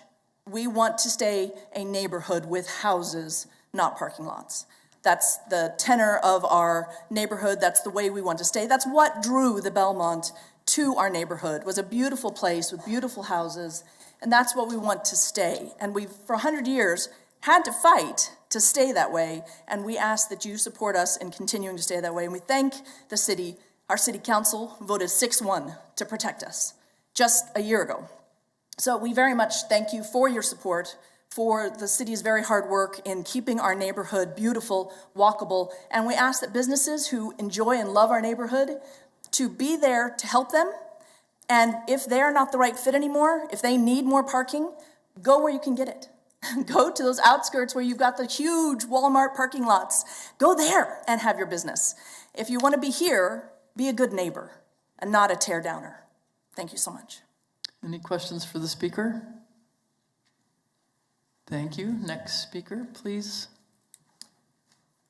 Speaker 10: we want to stay a neighborhood with houses, not parking lots. That's the tenor of our neighborhood. That's the way we want to stay. That's what drew the Belmont to our neighborhood, was a beautiful place with beautiful houses, and that's what we want to stay. And we've, for 100 years, had to fight to stay that way, and we ask that you support us in continuing to stay that way. And we thank the city. Our city council voted 6-1 to protect us just a year ago. So we very much thank you for your support, for the city's very hard work in keeping our neighborhood beautiful, walkable, and we ask that businesses who enjoy and love our neighborhood to be there to help them, and if they're not the right fit anymore, if they need more parking, go where you can get it. Go to those outskirts where you've got the huge Walmart parking lots. Go there and have your business. If you want to be here, be a good neighbor and not a tear downer. Thank you so much.
Speaker 1: Any questions for the speaker? Thank you. Next speaker, please.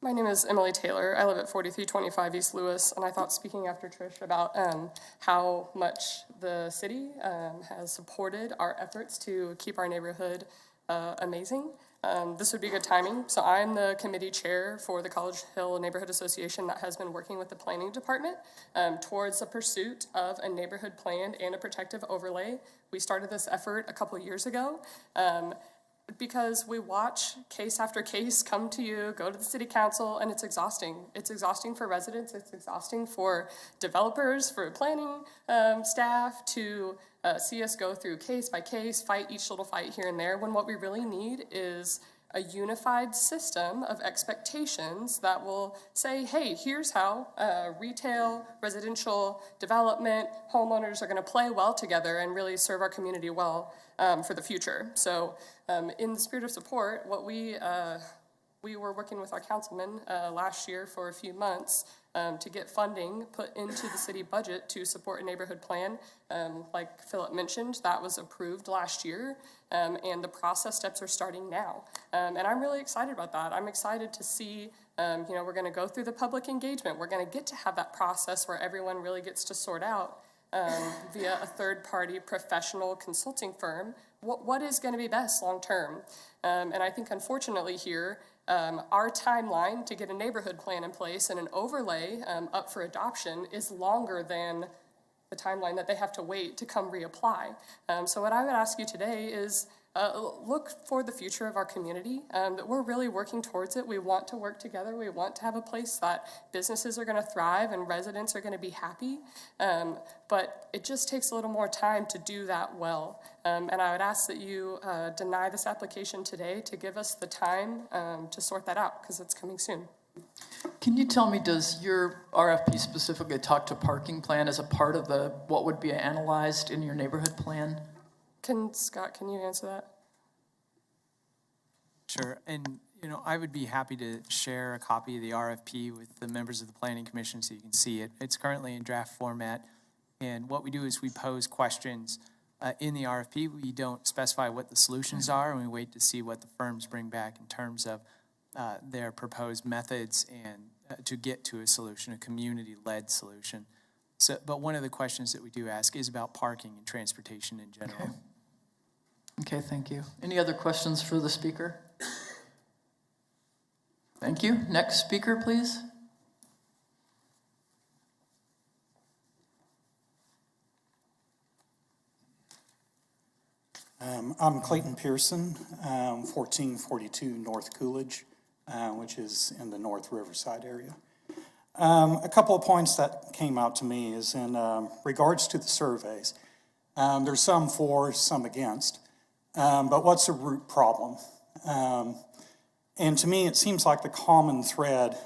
Speaker 22: My name is Emily Taylor. I live at 4325 East Lewis, and I thought speaking after Trish about how much the city has supported our efforts to keep our neighborhood amazing. This would be good timing. So I'm the committee chair for the College Hill Neighborhood Association that has been working with the planning department towards the pursuit of a neighborhood plan and a protective overlay. We started this effort a couple years ago. because we watch case after case come to you, go to the city council, and it's exhausting. It's exhausting for residents, it's exhausting for developers, for planning staff to see us go through case by case, fight each little fight here and there, when what we really need is a unified system of expectations that will say, hey, here's how retail, residential, development, homeowners are going to play well together and really serve our community well for the future. So in the spirit of support, what we were working with our councilman last year for a few months to get funding put into the city budget to support a neighborhood plan. Like Philip mentioned, that was approved last year, and the process steps are starting now. And I'm really excited about that. I'm excited to see, we're going to go through the public engagement. We're going to get to have that process where everyone really gets to sort out via a third-party professional consulting firm what is going to be best long-term. And I think, unfortunately here, our timeline to get a neighborhood plan in place and an overlay up for adoption is longer than the timeline that they have to wait to come reapply. So what I would ask you today is look for the future of our community, that we're really working towards it. We want to work together. We want to have a place that businesses are going to thrive and residents are going to be happy. But it just takes a little more time to do that well. And I would ask that you deny this application today to give us the time to sort that out, because it's coming soon.
Speaker 1: Can you tell me, does your RFP specifically talk to parking plan as a part of what would be analyzed in your neighborhood plan?
Speaker 22: Scott, can you answer that?
Speaker 3: Sure, and I would be happy to share a copy of the RFP with the members of the Planning Commission so you can see it. It's currently in draft format, and what we do is we pose questions in the RFP. We don't specify what the solutions are, and we wait to see what the firms bring back in terms of their proposed methods and to get to a solution, a community-led solution. So, but one of the questions that we do ask is about parking and transportation in general.
Speaker 1: Okay, thank you. Any other questions for the speaker? Thank you. Next speaker, please.
Speaker 11: I'm Clayton Pearson, 1442 North Coolidge, which is in the North Riverside area. A couple of points that came out to me is in regards to the surveys. There's some for, some against, but what's the root problem? And to me, it seems like the common thread,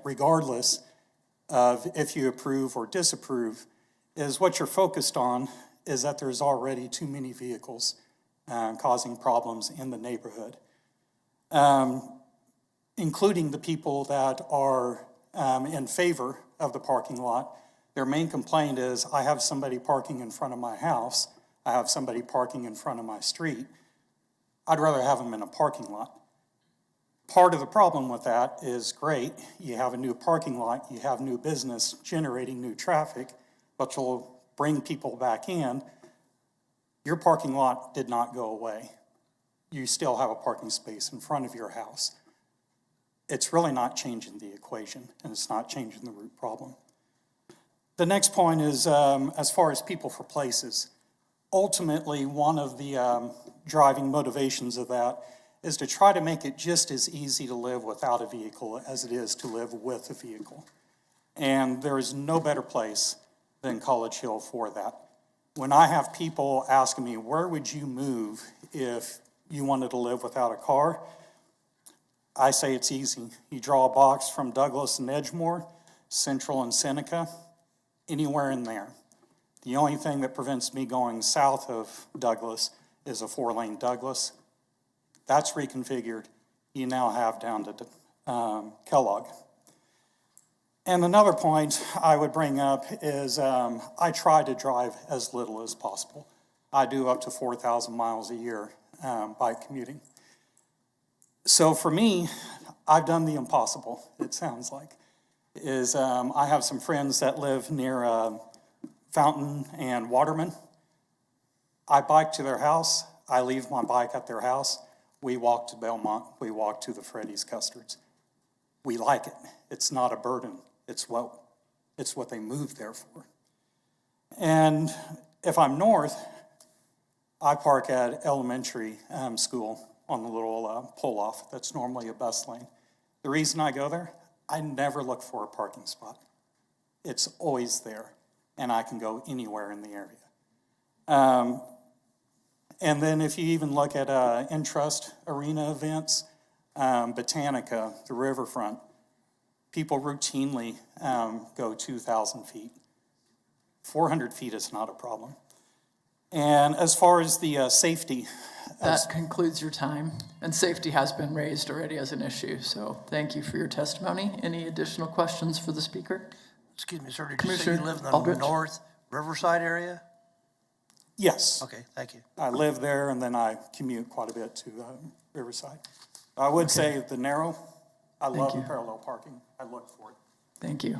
Speaker 11: regardless of if you approve or disapprove, is what you're focused on is that there's already too many vehicles causing problems in the neighborhood, including the people that are in favor of the parking lot. Their main complaint is, I have somebody parking in front of my house, I have somebody parking in front of my street, I'd rather have them in a parking lot. Part of the problem with that is, great, you have a new parking lot, you have new business generating new traffic, but you'll bring people back in. Your parking lot did not go away. You still have a parking space in front of your house. It's really not changing the equation, and it's not changing the root problem. The next point is, as far as people for places, ultimately one of the driving motivations of that is to try to make it just as easy to live without a vehicle as it is to live with a vehicle. And there is no better place than College Hill for that. When I have people asking me, where would you move if you wanted to live without a car? I say it's easy. You draw a box from Douglas and Edgemore, Central and Seneca, anywhere in there. The only thing that prevents me going south of Douglas is a 4-lane Douglas. That's reconfigured. You now have down to Kellogg. And another point I would bring up is I try to drive as little as possible. I do up to 4,000 miles a year bike commuting. So for me, I've done the impossible, it sounds like, is I have some friends that live near Fountain and Waterman. I bike to their house. I leave my bike at their house. We walk to Belmont. We walk to the Freddy's Custards. We like it. It's not a burden. It's what they moved there for. And if I'm north, I park at elementary school on the little pull-off that's normally a bus lane. The reason I go there, I never look for a parking spot. It's always there, and I can go anywhere in the area. And then if you even look at Entrust Arena events, Botanica, the riverfront, people routinely go 2,000 feet. 400 feet is not a problem. And as far as the safety.
Speaker 1: That concludes your time, and safety has been raised already as an issue, so thank you for your testimony. Any additional questions for the speaker?
Speaker 6: Excuse me, sir, did you say
Speaker 1: Commissioner
Speaker 6: you live in the
Speaker 1: Aldrich?
Speaker 6: North Riverside area?
Speaker 11: Yes.
Speaker 6: Okay, thank you.
Speaker 11: I live there, and then I commute quite a bit to Riverside. I would say the narrow, I love the parallel parking. I look for it.
Speaker 1: Thank you.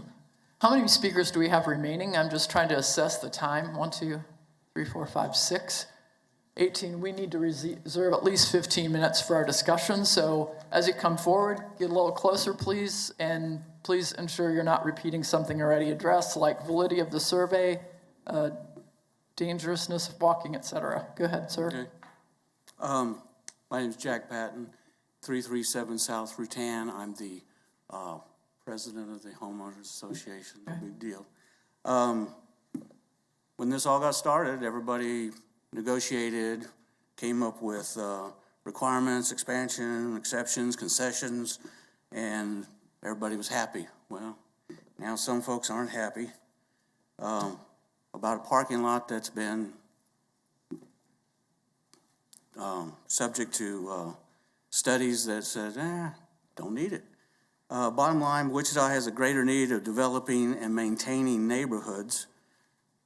Speaker 1: How many speakers do we have remaining? I'm just trying to assess the time. 1, 2, 3, 4, 5, 6, 18. We need to reserve at least 15 minutes for our discussion. So as you come forward, get a little closer, please, and please ensure you're not repeating something already addressed, like validity of the survey, dangerousness of walking, etc. Go ahead, sir.
Speaker 14: Okay. My name is Jack Patton, 337 South Rutan. I'm the president of the Homeowners Association. No big deal. When this all got started, everybody negotiated, came up with requirements, expansion, exceptions, concessions, and everybody was happy. Well, now some folks aren't happy about a parking lot that's been subject to studies that said, don't need it. Bottom line, Wichita has a greater need of developing and maintaining neighborhoods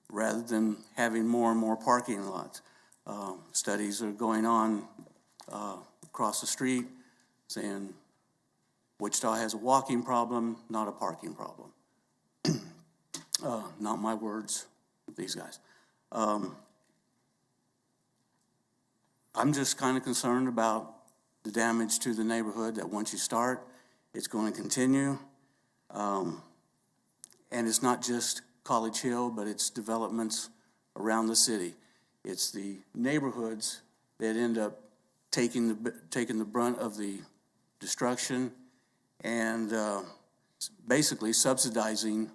Speaker 14: rather than having more and more parking lots. Studies are going on across the street saying Wichita has a walking problem, not a parking problem. Not my words, these guys. I'm just kind of concerned about the damage to the neighborhood, that once you start, it's going to continue. And it's not just College Hill, but it's developments around the city. It's the neighborhoods that end up taking the brunt of the destruction and basically subsidizing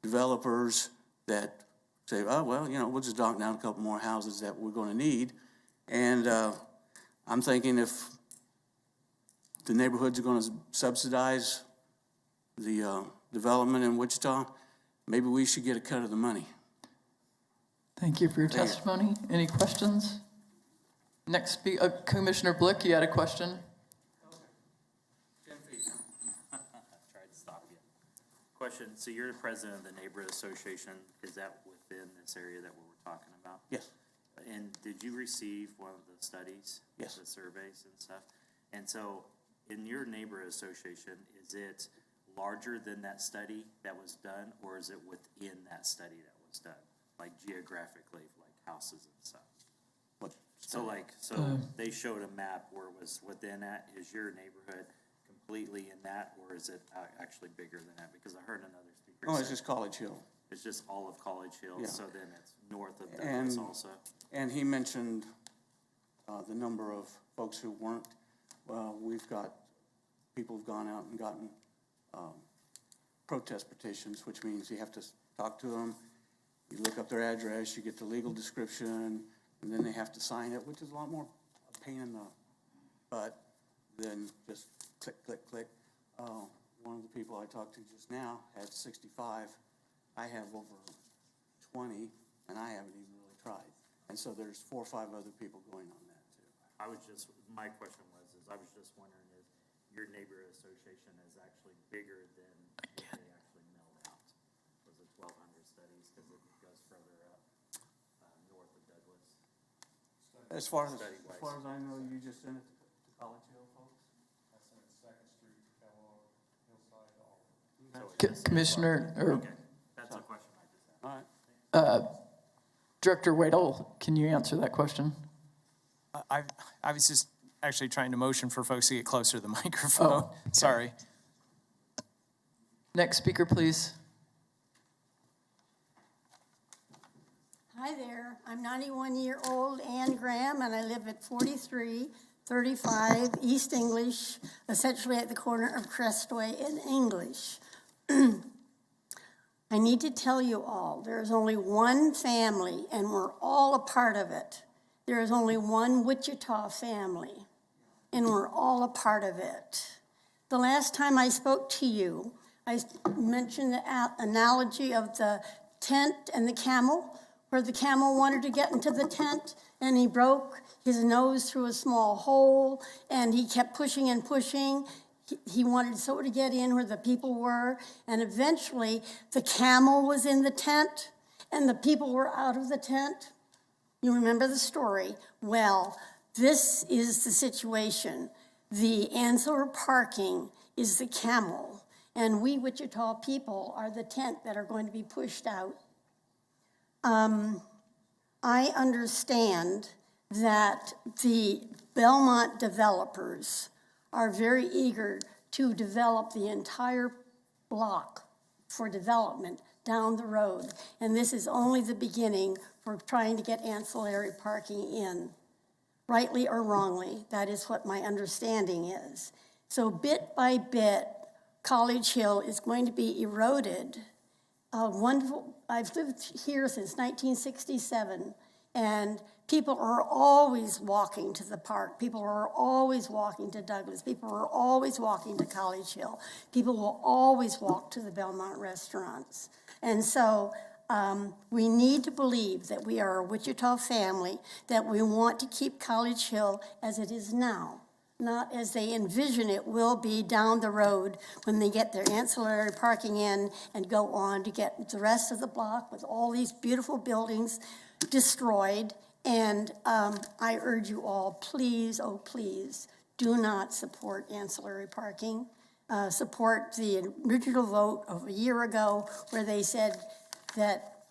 Speaker 14: developers that say, oh, well, you know, we'll just knock down a couple more houses that we're going to need. And I'm thinking if the neighborhoods are going to subsidize the development in Wichita, maybe we should get a cut of the money.
Speaker 1: Thank you for your testimony. Any questions? Next speaker, Commissioner Blick, you had a question?
Speaker 16: Tried to stop you. Question, so you're the president of the neighborhood association. Is that within this area that we were talking about?
Speaker 14: Yes.
Speaker 16: And did you receive one of the studies?
Speaker 14: Yes.
Speaker 16: The surveys and stuff? And so in your neighborhood association, is it larger than that study that was done, or is it within that study that was done? Like geographically, like houses and stuff?
Speaker 14: What?
Speaker 16: So they showed a map where it was within that. Is your neighborhood completely in that, or is it actually bigger than that? Because I heard another speaker
Speaker 14: Oh, it's
Speaker 16: say
Speaker 14: just College Hill.
Speaker 16: it's just all of College Hill,
Speaker 14: Yeah.
Speaker 16: so then it's north of Douglas also.
Speaker 14: And he mentioned the number of folks who weren't. Well, we've got people who've gone out and gotten protest petitions, which means you have to talk to them. You look up their address, you get the legal description, and then they have to sign it, which is a lot more a pain in the butt than just click, click, click. One of the people I talked to just now had 65. I have over 20, and I haven't even really tried. And so there's 4 or 5 other people going on that too.
Speaker 16: My question was, I was just wondering if your neighborhood association is actually bigger than what they actually mailed out. Was it 1,200 studies, because it goes further up north of Douglas?
Speaker 14: As far as I know, you just sent it to College Hill folks?
Speaker 11: I sent it 2nd Street, Kellogg, Hillside, all.
Speaker 1: Commissioner, or
Speaker 16: Okay, that's a question I just had.
Speaker 14: All right.
Speaker 1: Director Wadle, can you answer that question?
Speaker 3: I was just actually trying to motion for folks to get closer to the microphone.
Speaker 1: Oh,
Speaker 3: Sorry.
Speaker 1: Next speaker, please.
Speaker 23: Hi there, I'm 91-year-old Ann Graham, and I live at 43
Speaker 4: 35 East English, essentially at the corner of Crestway and English. I need to tell you all, there is only one family, and we're all a part of it. There is only one Wichita family, and we're all a part of it. The last time I spoke to you, I mentioned the analogy of the tent and the camel, where the camel wanted to get into the tent, and he broke his nose through a small hole, and he kept pushing and pushing. He wanted so to get in where the people were, and eventually the camel was in the tent, and the people were out of the tent. You remember the story. Well, this is the situation. The ancillary parking is the camel, and we Wichita people are the tent that are going to be pushed out. I understand that the Belmont developers are very eager to develop the entire block for development down the road. And this is only the beginning for trying to get ancillary parking in. Rightly or wrongly, that is what my understanding is. So bit by bit, College Hill is going to be eroded. I've lived here since 1967, and people are always walking to the park. People are always walking to Douglas. People are always walking to College Hill. People will always walk to the Belmont restaurants. And so we need to believe that we are a Wichita family, that we want to keep College Hill as it is now, not as they envision it will be down the road when they get their ancillary parking in and go on to get the rest of the block with all these beautiful buildings destroyed. And I urge you all, please, oh please, do not support ancillary parking. Support the original vote of a year ago where they said that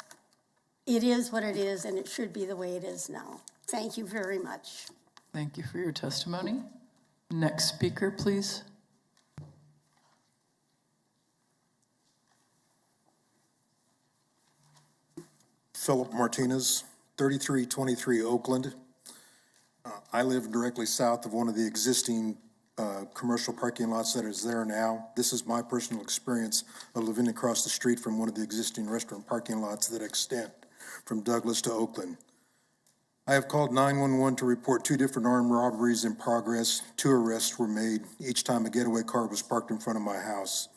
Speaker 4: it is what it is and it should be the way it is now. Thank you very much.
Speaker 1: Thank you for your testimony. Next speaker, please.
Speaker 7: Philip Martinez, 3323 Oakland. I live directly south of one of the existing commercial parking lots that is there now. This is my personal experience of living across the street from one of the existing restaurant parking lots that extend from Douglas to Oakland. I have called 911 to report 2 different armed robberies in progress. 2 arrests were made. Each time a getaway car was parked in front of my house.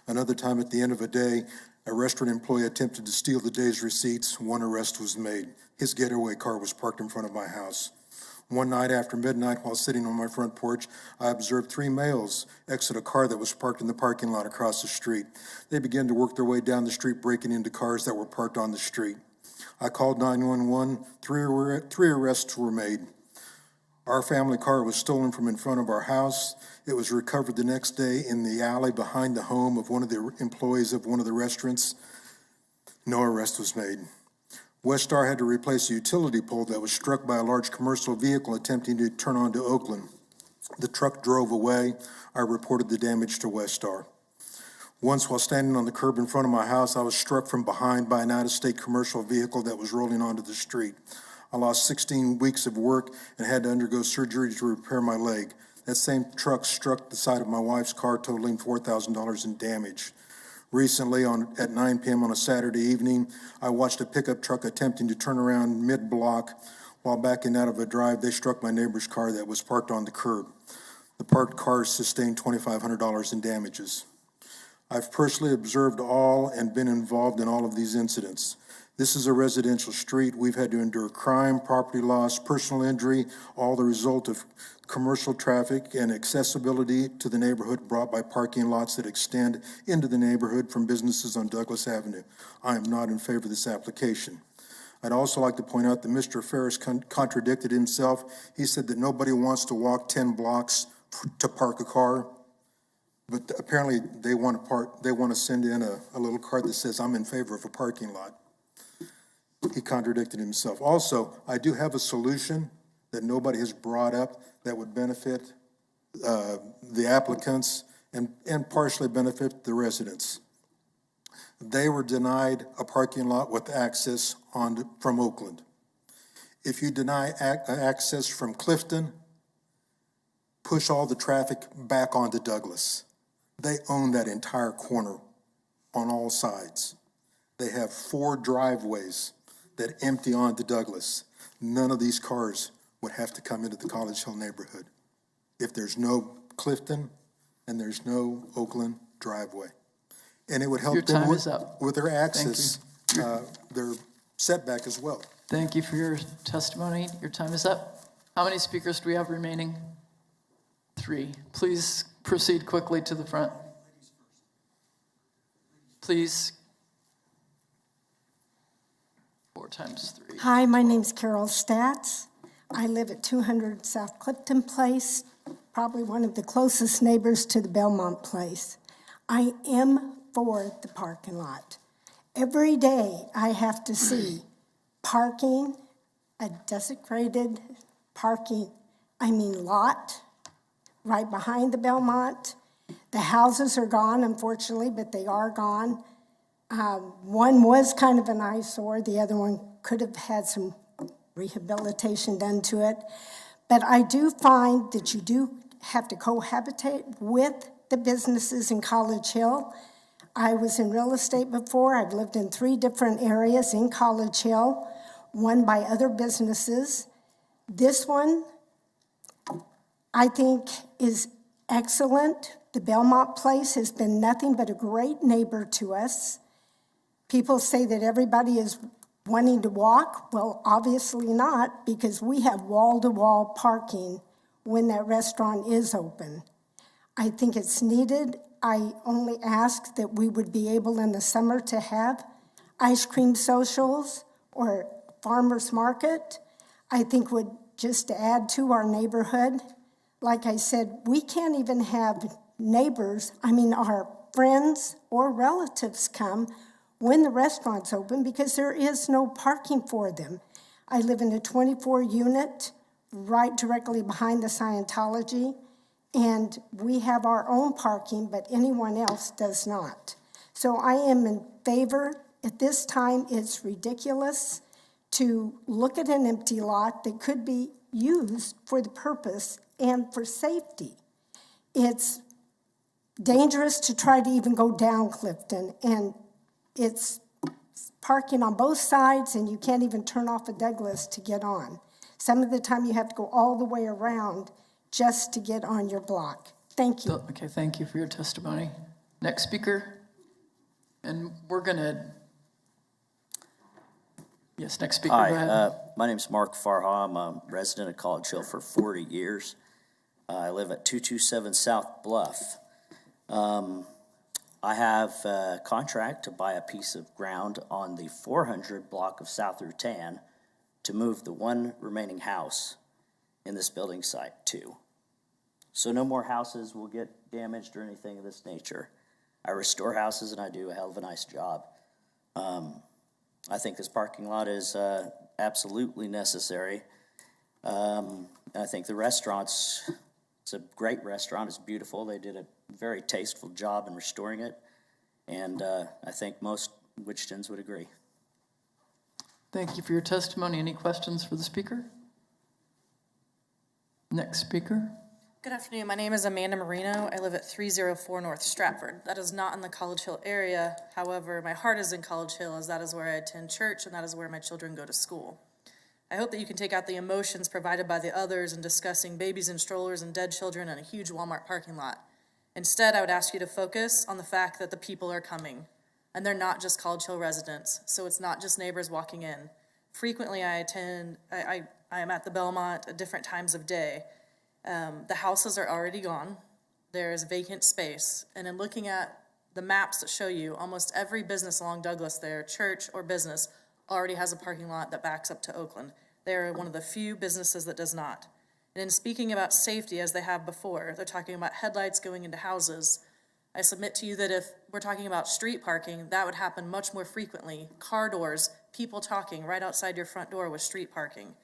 Speaker 7: Another time at the end of a day, a restaurant employee attempted to steal the day's receipts. 1 arrest was made. His getaway car was parked in front of my house. One night after midnight, while sitting on my front porch, I observed 3 males exit a car that was parked in the parking lot across the street. They began to work their way down the street, breaking into cars that were parked on the street. I called 911. 3 arrests were made. Our family car was stolen from in front of our house. It was recovered the next day in the alley behind the home of one of the employees of one of the restaurants. No arrest was made. Westar had to replace a utility pole that was struck by a large commercial vehicle attempting to turn onto Oakland. The truck drove away. I reported the damage to Westar. Once, while standing on the curb in front of my house, I was struck from behind by an out-of-state commercial vehicle that was rolling onto the street. I lost 16 weeks of work and had to undergo surgery to repair my leg. That same truck struck the side of my wife's car, totaling $4,000 in damage. Recently, at 9 p.m. on a Saturday evening, I watched a pickup truck attempting to turn around mid-block. While backing out of a drive, they struck my neighbor's car that was parked on the curb. The parked cars sustained $2,500 in damages. I've personally observed all and been involved in all of these incidents. This is a residential street. We've had to endure crime, property loss, personal injury, all the result of commercial traffic and accessibility to the neighborhood brought by parking lots that extend into the neighborhood from businesses on Douglas Avenue. I am not in favor of this application. I'd also like to point out that Mr. Ferris contradicted himself. He said that nobody wants to walk 10 blocks to park a car, but apparently they want to send in a little card that says, I'm in favor of a parking lot. He contradicted himself. Also, I do have a solution that nobody has brought up that would benefit the applicants and partially benefit the residents. They were denied a parking lot with access from Oakland. If you deny access from Clifton, push all the traffic back onto Douglas. They own that entire corner on all sides. They have 4 driveways that empty onto Douglas. None of these cars would have to come into the College Hill neighborhood if there's no Clifton and there's no Oakland driveway. And it would help
Speaker 1: Your
Speaker 7: them
Speaker 1: time
Speaker 7: with,
Speaker 1: is up.
Speaker 7: with their access, their setback as well.
Speaker 1: Thank you for your testimony. Your time is up. How many speakers do we have remaining? 3. Please proceed quickly to the front. Please. 4 times 3.
Speaker 4: Hi, my name's Carol Statz. I live at 200 South Clifton Place, probably one of the closest neighbors to the Belmont Place. I am for the parking lot. Every day I have to see parking, a desecrated lot right behind the Belmont. The houses are gone, unfortunately, but they are gone. One was kind of an eyesore. The other one could have had some rehabilitation done to it. But I do find that you do have to cohabitate with the businesses in College Hill. I was in real estate before. I've lived in 3 different areas in College Hill, one by other businesses. This one, I think, is excellent. The Belmont Place has been nothing but a great neighbor to us. People say that everybody is wanting to walk. Well, obviously not, because we have wall-to-wall parking when that restaurant is open. I think it's needed. I only ask that we would be able in the summer to have ice cream socials or farmers market. I think would just add to our neighborhood. Like I said, we can't even have our friends or relatives come when the restaurant's open because there is no parking for them. I live in a 24 unit right directly behind the Scientology, and we have our own parking, but anyone else does not. So I am in favor. At this time, it's ridiculous to look at an empty lot that could be used for the purpose and for safety. It's dangerous to try to even go down Clifton, and it's parking on both sides, and you can't even turn off at Douglas to get on. Some of the time you have to go all the way around just to get on your block. Thank you.
Speaker 1: Okay, thank you for your testimony. Next speaker. And we're going to, yes, next speaker,
Speaker 8: Hi,
Speaker 1: go ahead.
Speaker 8: My name's Mark Farha. I'm a resident of College Hill for 40 years. I live at 227 South Bluff. I have a contract to buy a piece of ground on the 400 block of South Rutan to move the one remaining house in this building site too. So no more houses will get damaged or anything of this nature. I restore houses and I do a hell of a nice job. I think this parking lot is absolutely necessary. I think the restaurant's, it's a great restaurant, it's beautiful. They did a very tasteful job in restoring it. And I think most Wichitans would agree.
Speaker 1: Thank you for your testimony. Any questions for the speaker? Next speaker.
Speaker 10: Good afternoon. My name is Amanda Marino. I live at 304 North Stratford. That is not in the College Hill area. However, my heart is in College Hill, as that is where I attend church and that is where my children go to school. I hope that you can take out the emotions provided by the others in discussing babies in strollers and dead children in a huge Walmart parking lot. Instead, I would ask you to focus on the fact that the people are coming, and they're not just College Hill residents, so it's not just neighbors walking in. Frequently, I am at the Belmont at different times of day. The houses are already gone. There is vacant space, and in looking at the maps that show you, almost every business along Douglas there, church or business, already has a parking lot that backs up to Oakland. They are one of the few businesses that does not. And in speaking about safety, as they have before, they're talking about headlights going into houses. I submit to you that if we're talking about street parking, that would happen much more frequently. Car doors, people talking right outside your front door with street parking.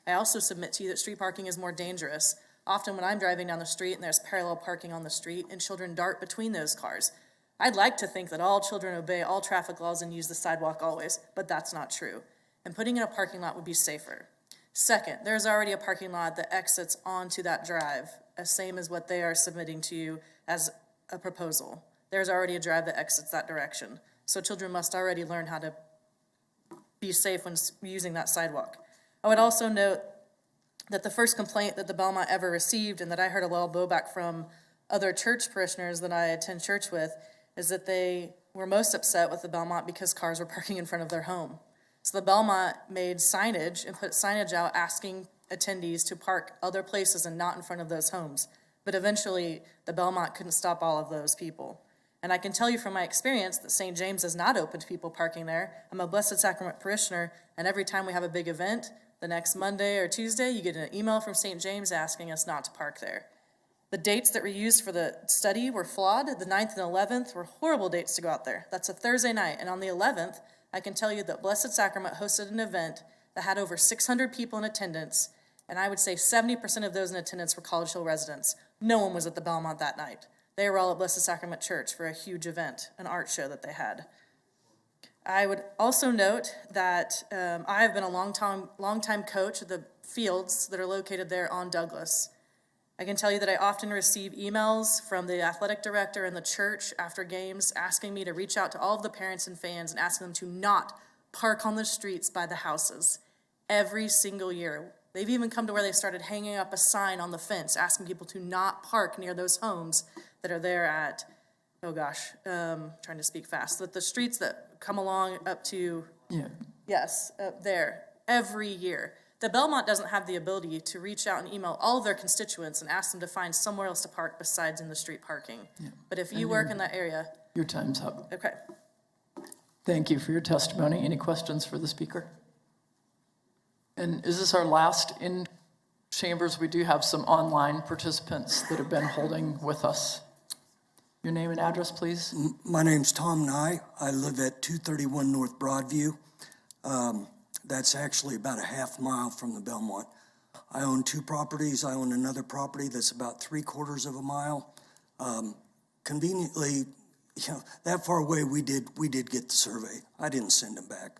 Speaker 10: I also submit to you that street parking is more dangerous. Often when I'm driving down the street and there's parallel parking on the street and children dart between those cars. I'd like to think that all children obey all traffic laws and use the sidewalk always, but that's not true. And putting in a parking lot would be safer. Second, there's already a parking lot that exits onto that drive same as what they are submitting to you as a proposal. There's already a drive that exits that direction. So children must already learn how to be safe when using that sidewalk. I would also note that the first complaint that the Belmont ever received, and that I heard a lot of blowback from other church parishioners that I attend church with, is that they were most upset with the Belmont because cars were parking in front of their home. So the Belmont made signage and put signage out asking attendees to park other places and not in front of those homes. But eventually, the Belmont couldn't stop all of those people. And I can tell you from my experience that St. James is not open to people parking there. I'm a Blessed Sacrament parishioner, and every time we have a big event, the next Monday or Tuesday, you get an email from St. James asking us not to park there. The dates that were used for the study were flawed. The 9th and 11th were horrible dates to go out there. That's a Thursday night. And on the 11th, I can tell you that Blessed Sacrament hosted an event that had over 600 people in attendance, and I would say 70% of those in attendance were College Hill residents. No one was at the Belmont that night. They were all at Blessed Sacrament Church for a huge event, an art show that they had. I would also note that I have been a long-time coach of the fields that are located there on Douglas. I can tell you that I often receive emails from the athletic director and the church after games asking me to reach out to all of the parents and fans and asking them to not park on the streets by the houses every single year. They've even come to where they started hanging up a sign on the fence asking people to not park near those homes that are there at, trying to speak fast, but the streets that come along up to, up there, every year. The Belmont doesn't have the ability to reach out and email all of their constituents and ask them to find somewhere else to park besides in the street parking. But if you work in that area.
Speaker 1: Your time's up.
Speaker 10: Okay.
Speaker 1: Thank you for your testimony. Any questions for the speaker? And is this our last in chambers? We do have some online participants that have been holding with us. Your name and address, please.
Speaker 9: My name's Tom Nye. I live at 231 North Broadview. That's actually about a half mile from the Belmont. I own two properties. I own another property that's about 3/4 of a mile. Conveniently, that far away, we did get the survey. I didn't send them back.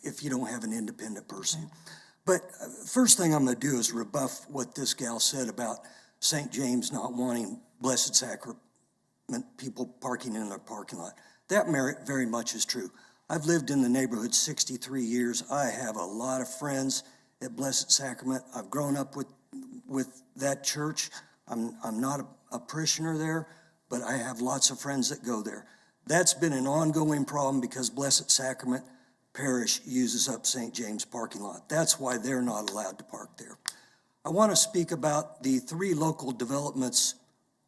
Speaker 9: If you don't have an independent person. But first thing I'm going to do is rebuff what this gal said about St. James not wanting Blessed Sacrament people parking in their parking lot. That very much is true. I've lived in the neighborhood 63 years. I have a lot of friends at Blessed Sacrament. I've grown up with that church. I'm not a parishioner there, but I have lots of friends that go there. That's been an ongoing problem because Blessed Sacrament Parish uses up St. James parking lot. That's why they're not allowed to park there. I want to speak about the 3 local developments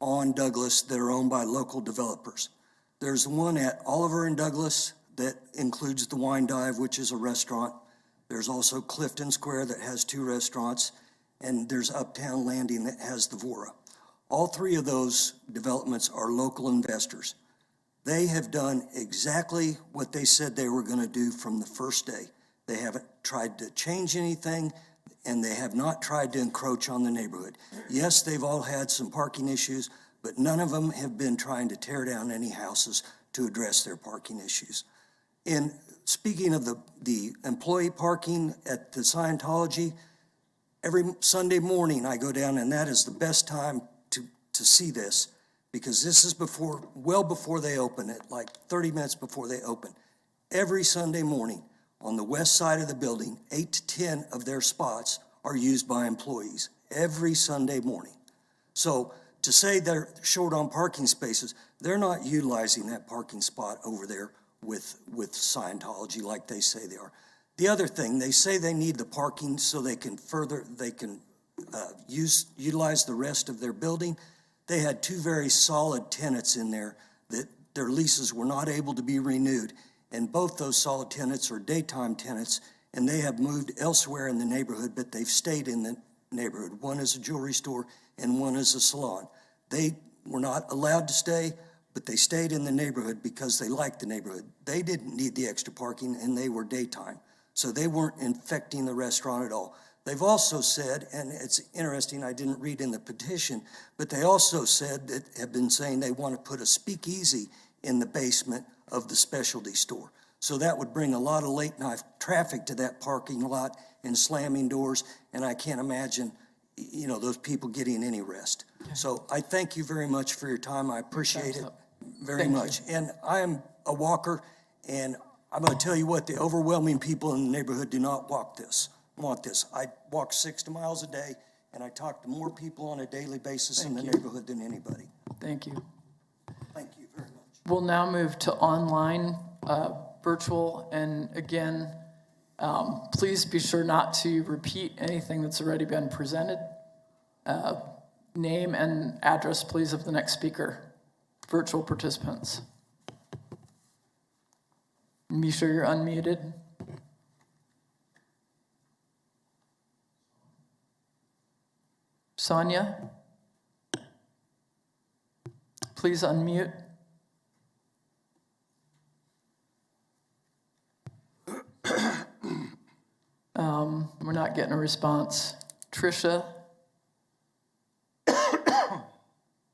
Speaker 9: on Douglas that are owned by local developers. There's one at Oliver and Douglas that includes the Wine Dive, which is a restaurant. There's also Clifton Square that has 2 restaurants, and there's Uptown Landing that has the Vora. All 3 of those developments are local investors. They have done exactly what they said they were going to do from the first day. They haven't tried to change anything, and they have not tried to encroach on the neighborhood. Yes, they've all had some parking issues, but none of them have been trying to tear down any houses to address their parking issues. And speaking of the employee parking at the Scientology, every Sunday morning I go down, and that is the best time to see this, because this is well before they open it, like 30 minutes before they open. Every Sunday morning on the west side of the building, 8 to 10 of their spots are used by employees every Sunday morning. So to say they're short on parking spaces, they're not utilizing that parking spot over there with Scientology like they say they are. The other thing, they say they need the parking so they can utilize the rest of their building. They had 2 very solid tenants in there that their leases were not able to be renewed. And both those solid tenants are daytime tenants, and they have moved elsewhere in the neighborhood, but they've stayed in the neighborhood. One is a jewelry store and one is a salon. They were not allowed to stay, but they stayed in the neighborhood because they liked the neighborhood. They didn't need the extra parking, and they were daytime. So they weren't infecting the restaurant at all. They've also said, and it's interesting, I didn't read in the petition, but they also said that have been saying they want to put a speakeasy in the basement of the specialty store. So that would bring a lot of late night traffic to that parking lot and slamming doors, and I can't imagine you know, those people getting any rest. So I thank you very much for your time. I appreciate it very much. And I am a walker, and I'm going to tell you what, the overwhelming people in the neighborhood do not want this. I walk 60 miles a day, and I talk to more people on a daily basis in the neighborhood than anybody.
Speaker 1: Thank you.
Speaker 9: Thank you very much.
Speaker 1: We'll now move to online, virtual, and again, please be sure not to repeat anything that's already been presented. Name and address, please, of the next speaker. Virtual participants. Be sure you're unmuted. Sonia, please unmute. We're not getting a response. Tricia,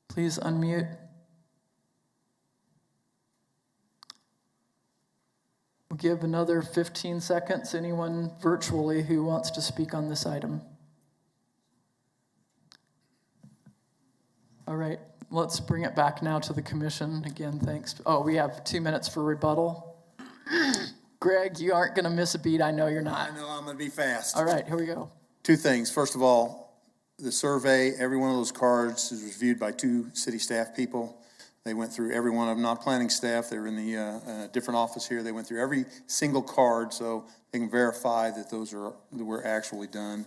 Speaker 1: please unmute. We'll give another 15 seconds. Anyone virtually who wants to speak on this item? All right, let's bring it back now to the commission. Again, thanks. Oh, we have 2 minutes for rebuttal. Greg, you aren't going to miss a beat. I know you're not.
Speaker 12: I know I'm going to be fast.
Speaker 1: All right, here we go.
Speaker 12: Two things. First of all, the survey, every one of those cards is reviewed by 2 city staff people. They went through every one of them, not planning staff. They were in the different office here. They went through every single card so they can verify that those were actually done.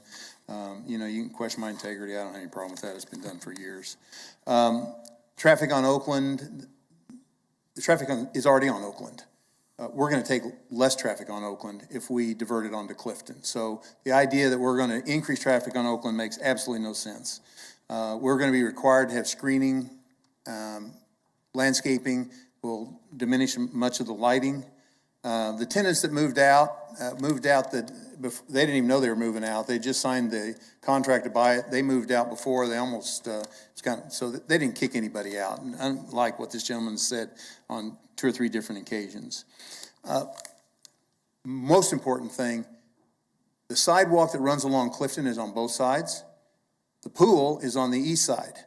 Speaker 12: You know, you can question my integrity. I don't have any problem with that. It's been done for years. Traffic on Oakland, the traffic is already on Oakland. We're going to take less traffic on Oakland if we divert it onto Clifton. So the idea that we're going to increase traffic on Oakland makes absolutely no sense. We're going to be required to have screening. Landscaping will diminish much of the lighting. The tenants that moved out that they didn't even know they were moving out. They just signed the contract to buy it. They moved out before. They almost, so they didn't kick anybody out, unlike what this gentleman said on 2 or 3 different occasions. Most important thing, the sidewalk that runs along Clifton is on both sides. The pool is on the east side.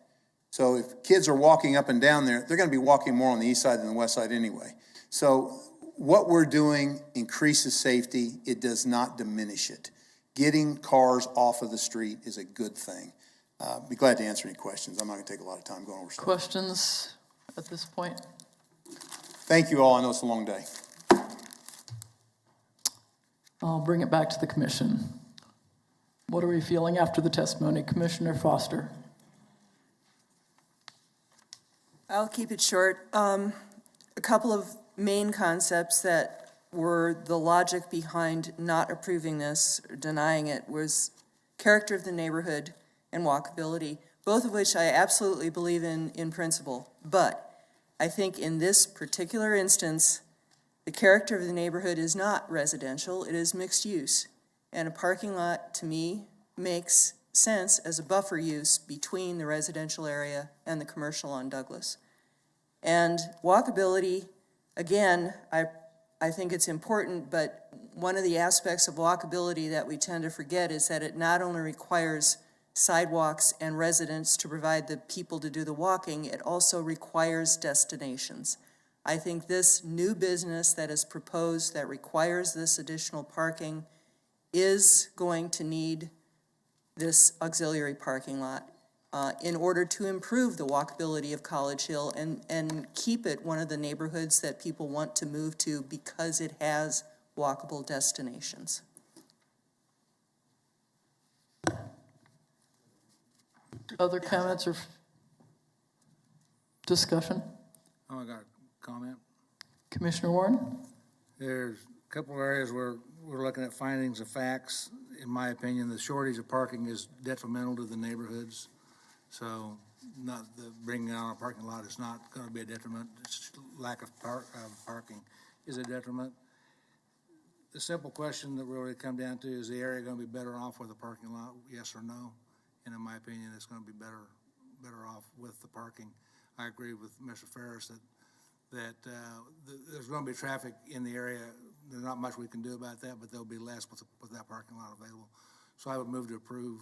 Speaker 12: So if kids are walking up and down there, they're going to be walking more on the east side than the west side anyway. So what we're doing increases safety. It does not diminish it. Getting cars off of the street is a good thing. Be glad to answer any questions. I'm not going to take a lot of time going over stuff.
Speaker 1: Questions at this point?
Speaker 12: Thank you all. I know it's a long day.
Speaker 1: I'll bring it back to the commission. What are we feeling after the testimony? Commissioner Foster.
Speaker 21: I'll keep it short. A couple of main concepts that were the logic behind not approving this, or denying it, was character of the neighborhood and walkability, both of which I absolutely believe in principle. But I think in this particular instance, the character of the neighborhood is not residential, it is mixed use. And a parking lot, to me, makes sense as a buffer use between the residential area and the commercial on Douglas. And walkability, again, I think it's important, but one of the aspects of walkability that we tend to forget is that it not only requires sidewalks and residents to provide the people to do the walking, it also requires destinations. I think this new business that is proposed that requires this additional parking is going to need this auxiliary parking lot in order to improve the walkability of College Hill and keep it one of the neighborhoods that people want to move to because it has walkable destinations.
Speaker 1: Other comments or discussion?
Speaker 23: Oh, I got a comment.
Speaker 1: Commissioner Warren?
Speaker 23: There's a couple of areas where we're looking at findings of facts. In my opinion, the shortage of parking is detrimental to the neighborhoods. So not the bringing on a parking lot is not going to be a detriment. It's lack of parking is a detriment. The simple question that we really come down to is the area going to be better off with a parking lot, yes or no? And in my opinion, it's going to be better off with the parking. I agree with Mr. Ferris that there's going to be traffic in the area. There's not much we can do about that, but there'll be less with that parking lot available. So I would move to approve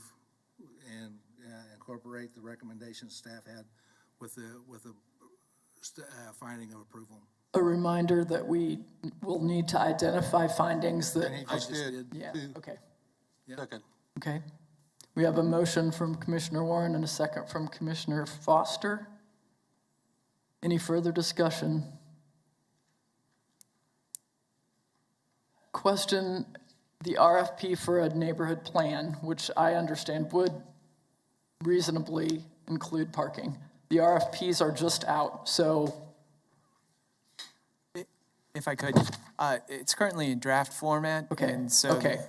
Speaker 23: and incorporate the recommendations staff had with the finding of approval.
Speaker 1: A reminder that we will need to identify findings that.
Speaker 23: And he just did.
Speaker 1: Yeah, okay.
Speaker 6: Second.
Speaker 1: Okay. We have a motion from Commissioner Warren and a second from Commissioner Foster. Any further discussion? Question the RFP for a neighborhood plan, which I understand would reasonably include parking. The RFPs are just out, so.
Speaker 3: If I could, it's currently in draft format.
Speaker 1: Okay,
Speaker 3: and so
Speaker 1: okay.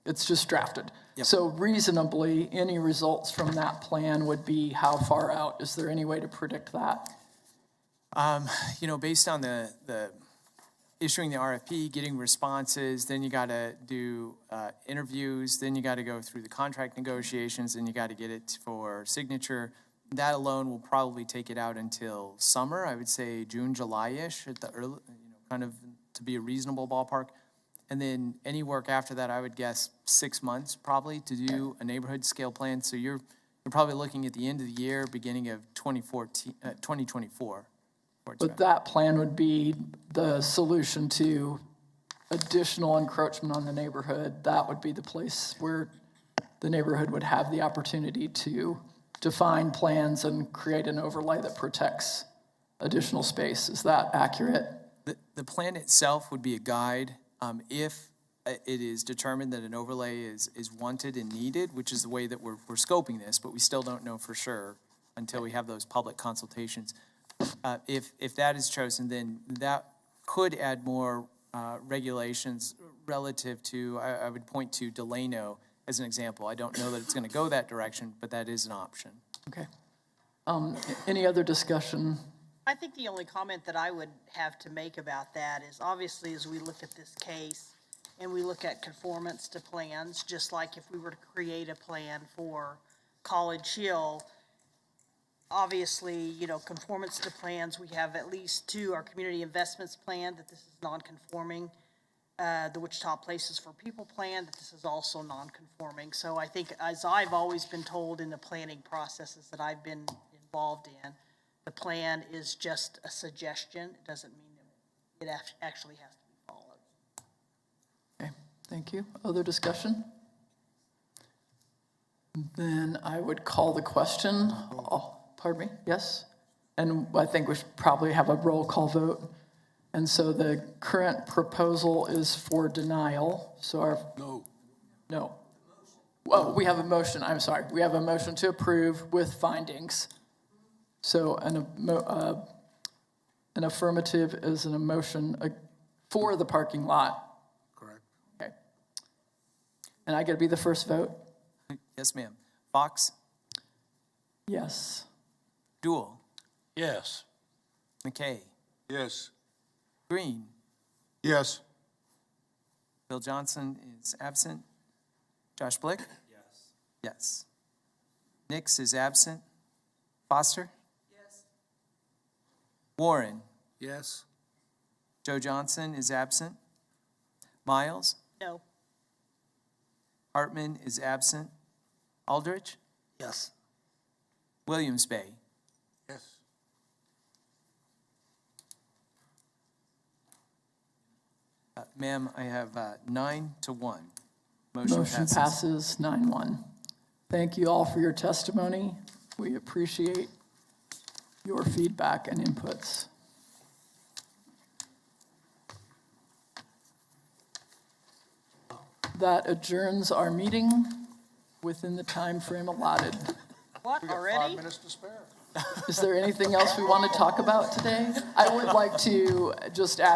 Speaker 1: It's just drafted.
Speaker 3: Yep.
Speaker 1: So reasonably, any results from that plan would be how far out? Is there any way to predict that?
Speaker 3: Based on the issuing the RFP, getting responses, then you got to do interviews, then you got to go through the contract negotiations, and you got to get it for signature. That alone will probably take it out until summer. I would say June, July-ish at the early, kind of to be a reasonable ballpark. And then any work after that, I would guess 6 months probably to do a neighborhood scale plan. So you're probably looking at the end of the year, beginning of 2024.
Speaker 1: But that plan would be the solution to additional encroachment on the neighborhood. That would be the place where the neighborhood would have the opportunity to define plans and create an overlay that protects additional space. Is that accurate?
Speaker 3: The plan itself would be a guide. If it is determined that an overlay is wanted and needed, which is the way that we're scoping this, but we still don't know for sure until we have those public consultations. If that is chosen, then that could add more regulations relative to, I would point to Delano as an example. I don't know that it's going to go that direction, but that is an option.
Speaker 1: Okay. Any other discussion?
Speaker 5: I think the only comment that I would have to make about that is obviously as we look at this case and we look at conformance to plans, just like if we were to create a plan for College Hill, obviously, conformance to plans, we have at least two, our community investments plan, that this is non-conforming, the Wichita Places for People plan, that this is also non-conforming. So I think, as I've always been told in the planning processes that I've been involved in, the plan is just a suggestion. It doesn't mean that it actually has to be followed.
Speaker 1: Okay, thank you. Other discussion? Then I would call the question. Oh, pardon me, yes? And I think we should probably have a roll call vote. And so the current proposal is for denial, so our. No. Well, we have a motion, I'm sorry. We have a motion to approve with findings. So an affirmative is an emotion for the parking lot.
Speaker 23: Correct.
Speaker 1: Okay. And I get to be the first vote?
Speaker 3: Yes, ma'am. Fox?
Speaker 1: Yes.
Speaker 3: Duell?
Speaker 6: Yes.
Speaker 3: McKay?
Speaker 7: Yes.
Speaker 3: Green?
Speaker 7: Yes.
Speaker 3: Bill Johnson is absent. Josh Blick? Yes. Yes. Nix is absent. Foster? Yes. Warren?
Speaker 23: Yes.
Speaker 3: Joe Johnson is absent. Miles?
Speaker 5: No.
Speaker 3: Hartman is absent. Aldrich?
Speaker 6: Yes.
Speaker 3: Williams Bay?
Speaker 6: Yes.
Speaker 3: Ma'am, I have 9-1.
Speaker 1: Motion passes 9-1. Thank you all for your testimony. We appreciate your feedback and inputs. That adjourns our meeting within the time frame allotted.
Speaker 5: What, already?
Speaker 15: 5 minutes to spare.
Speaker 1: Is there anything else we want to talk about today? I would like to just add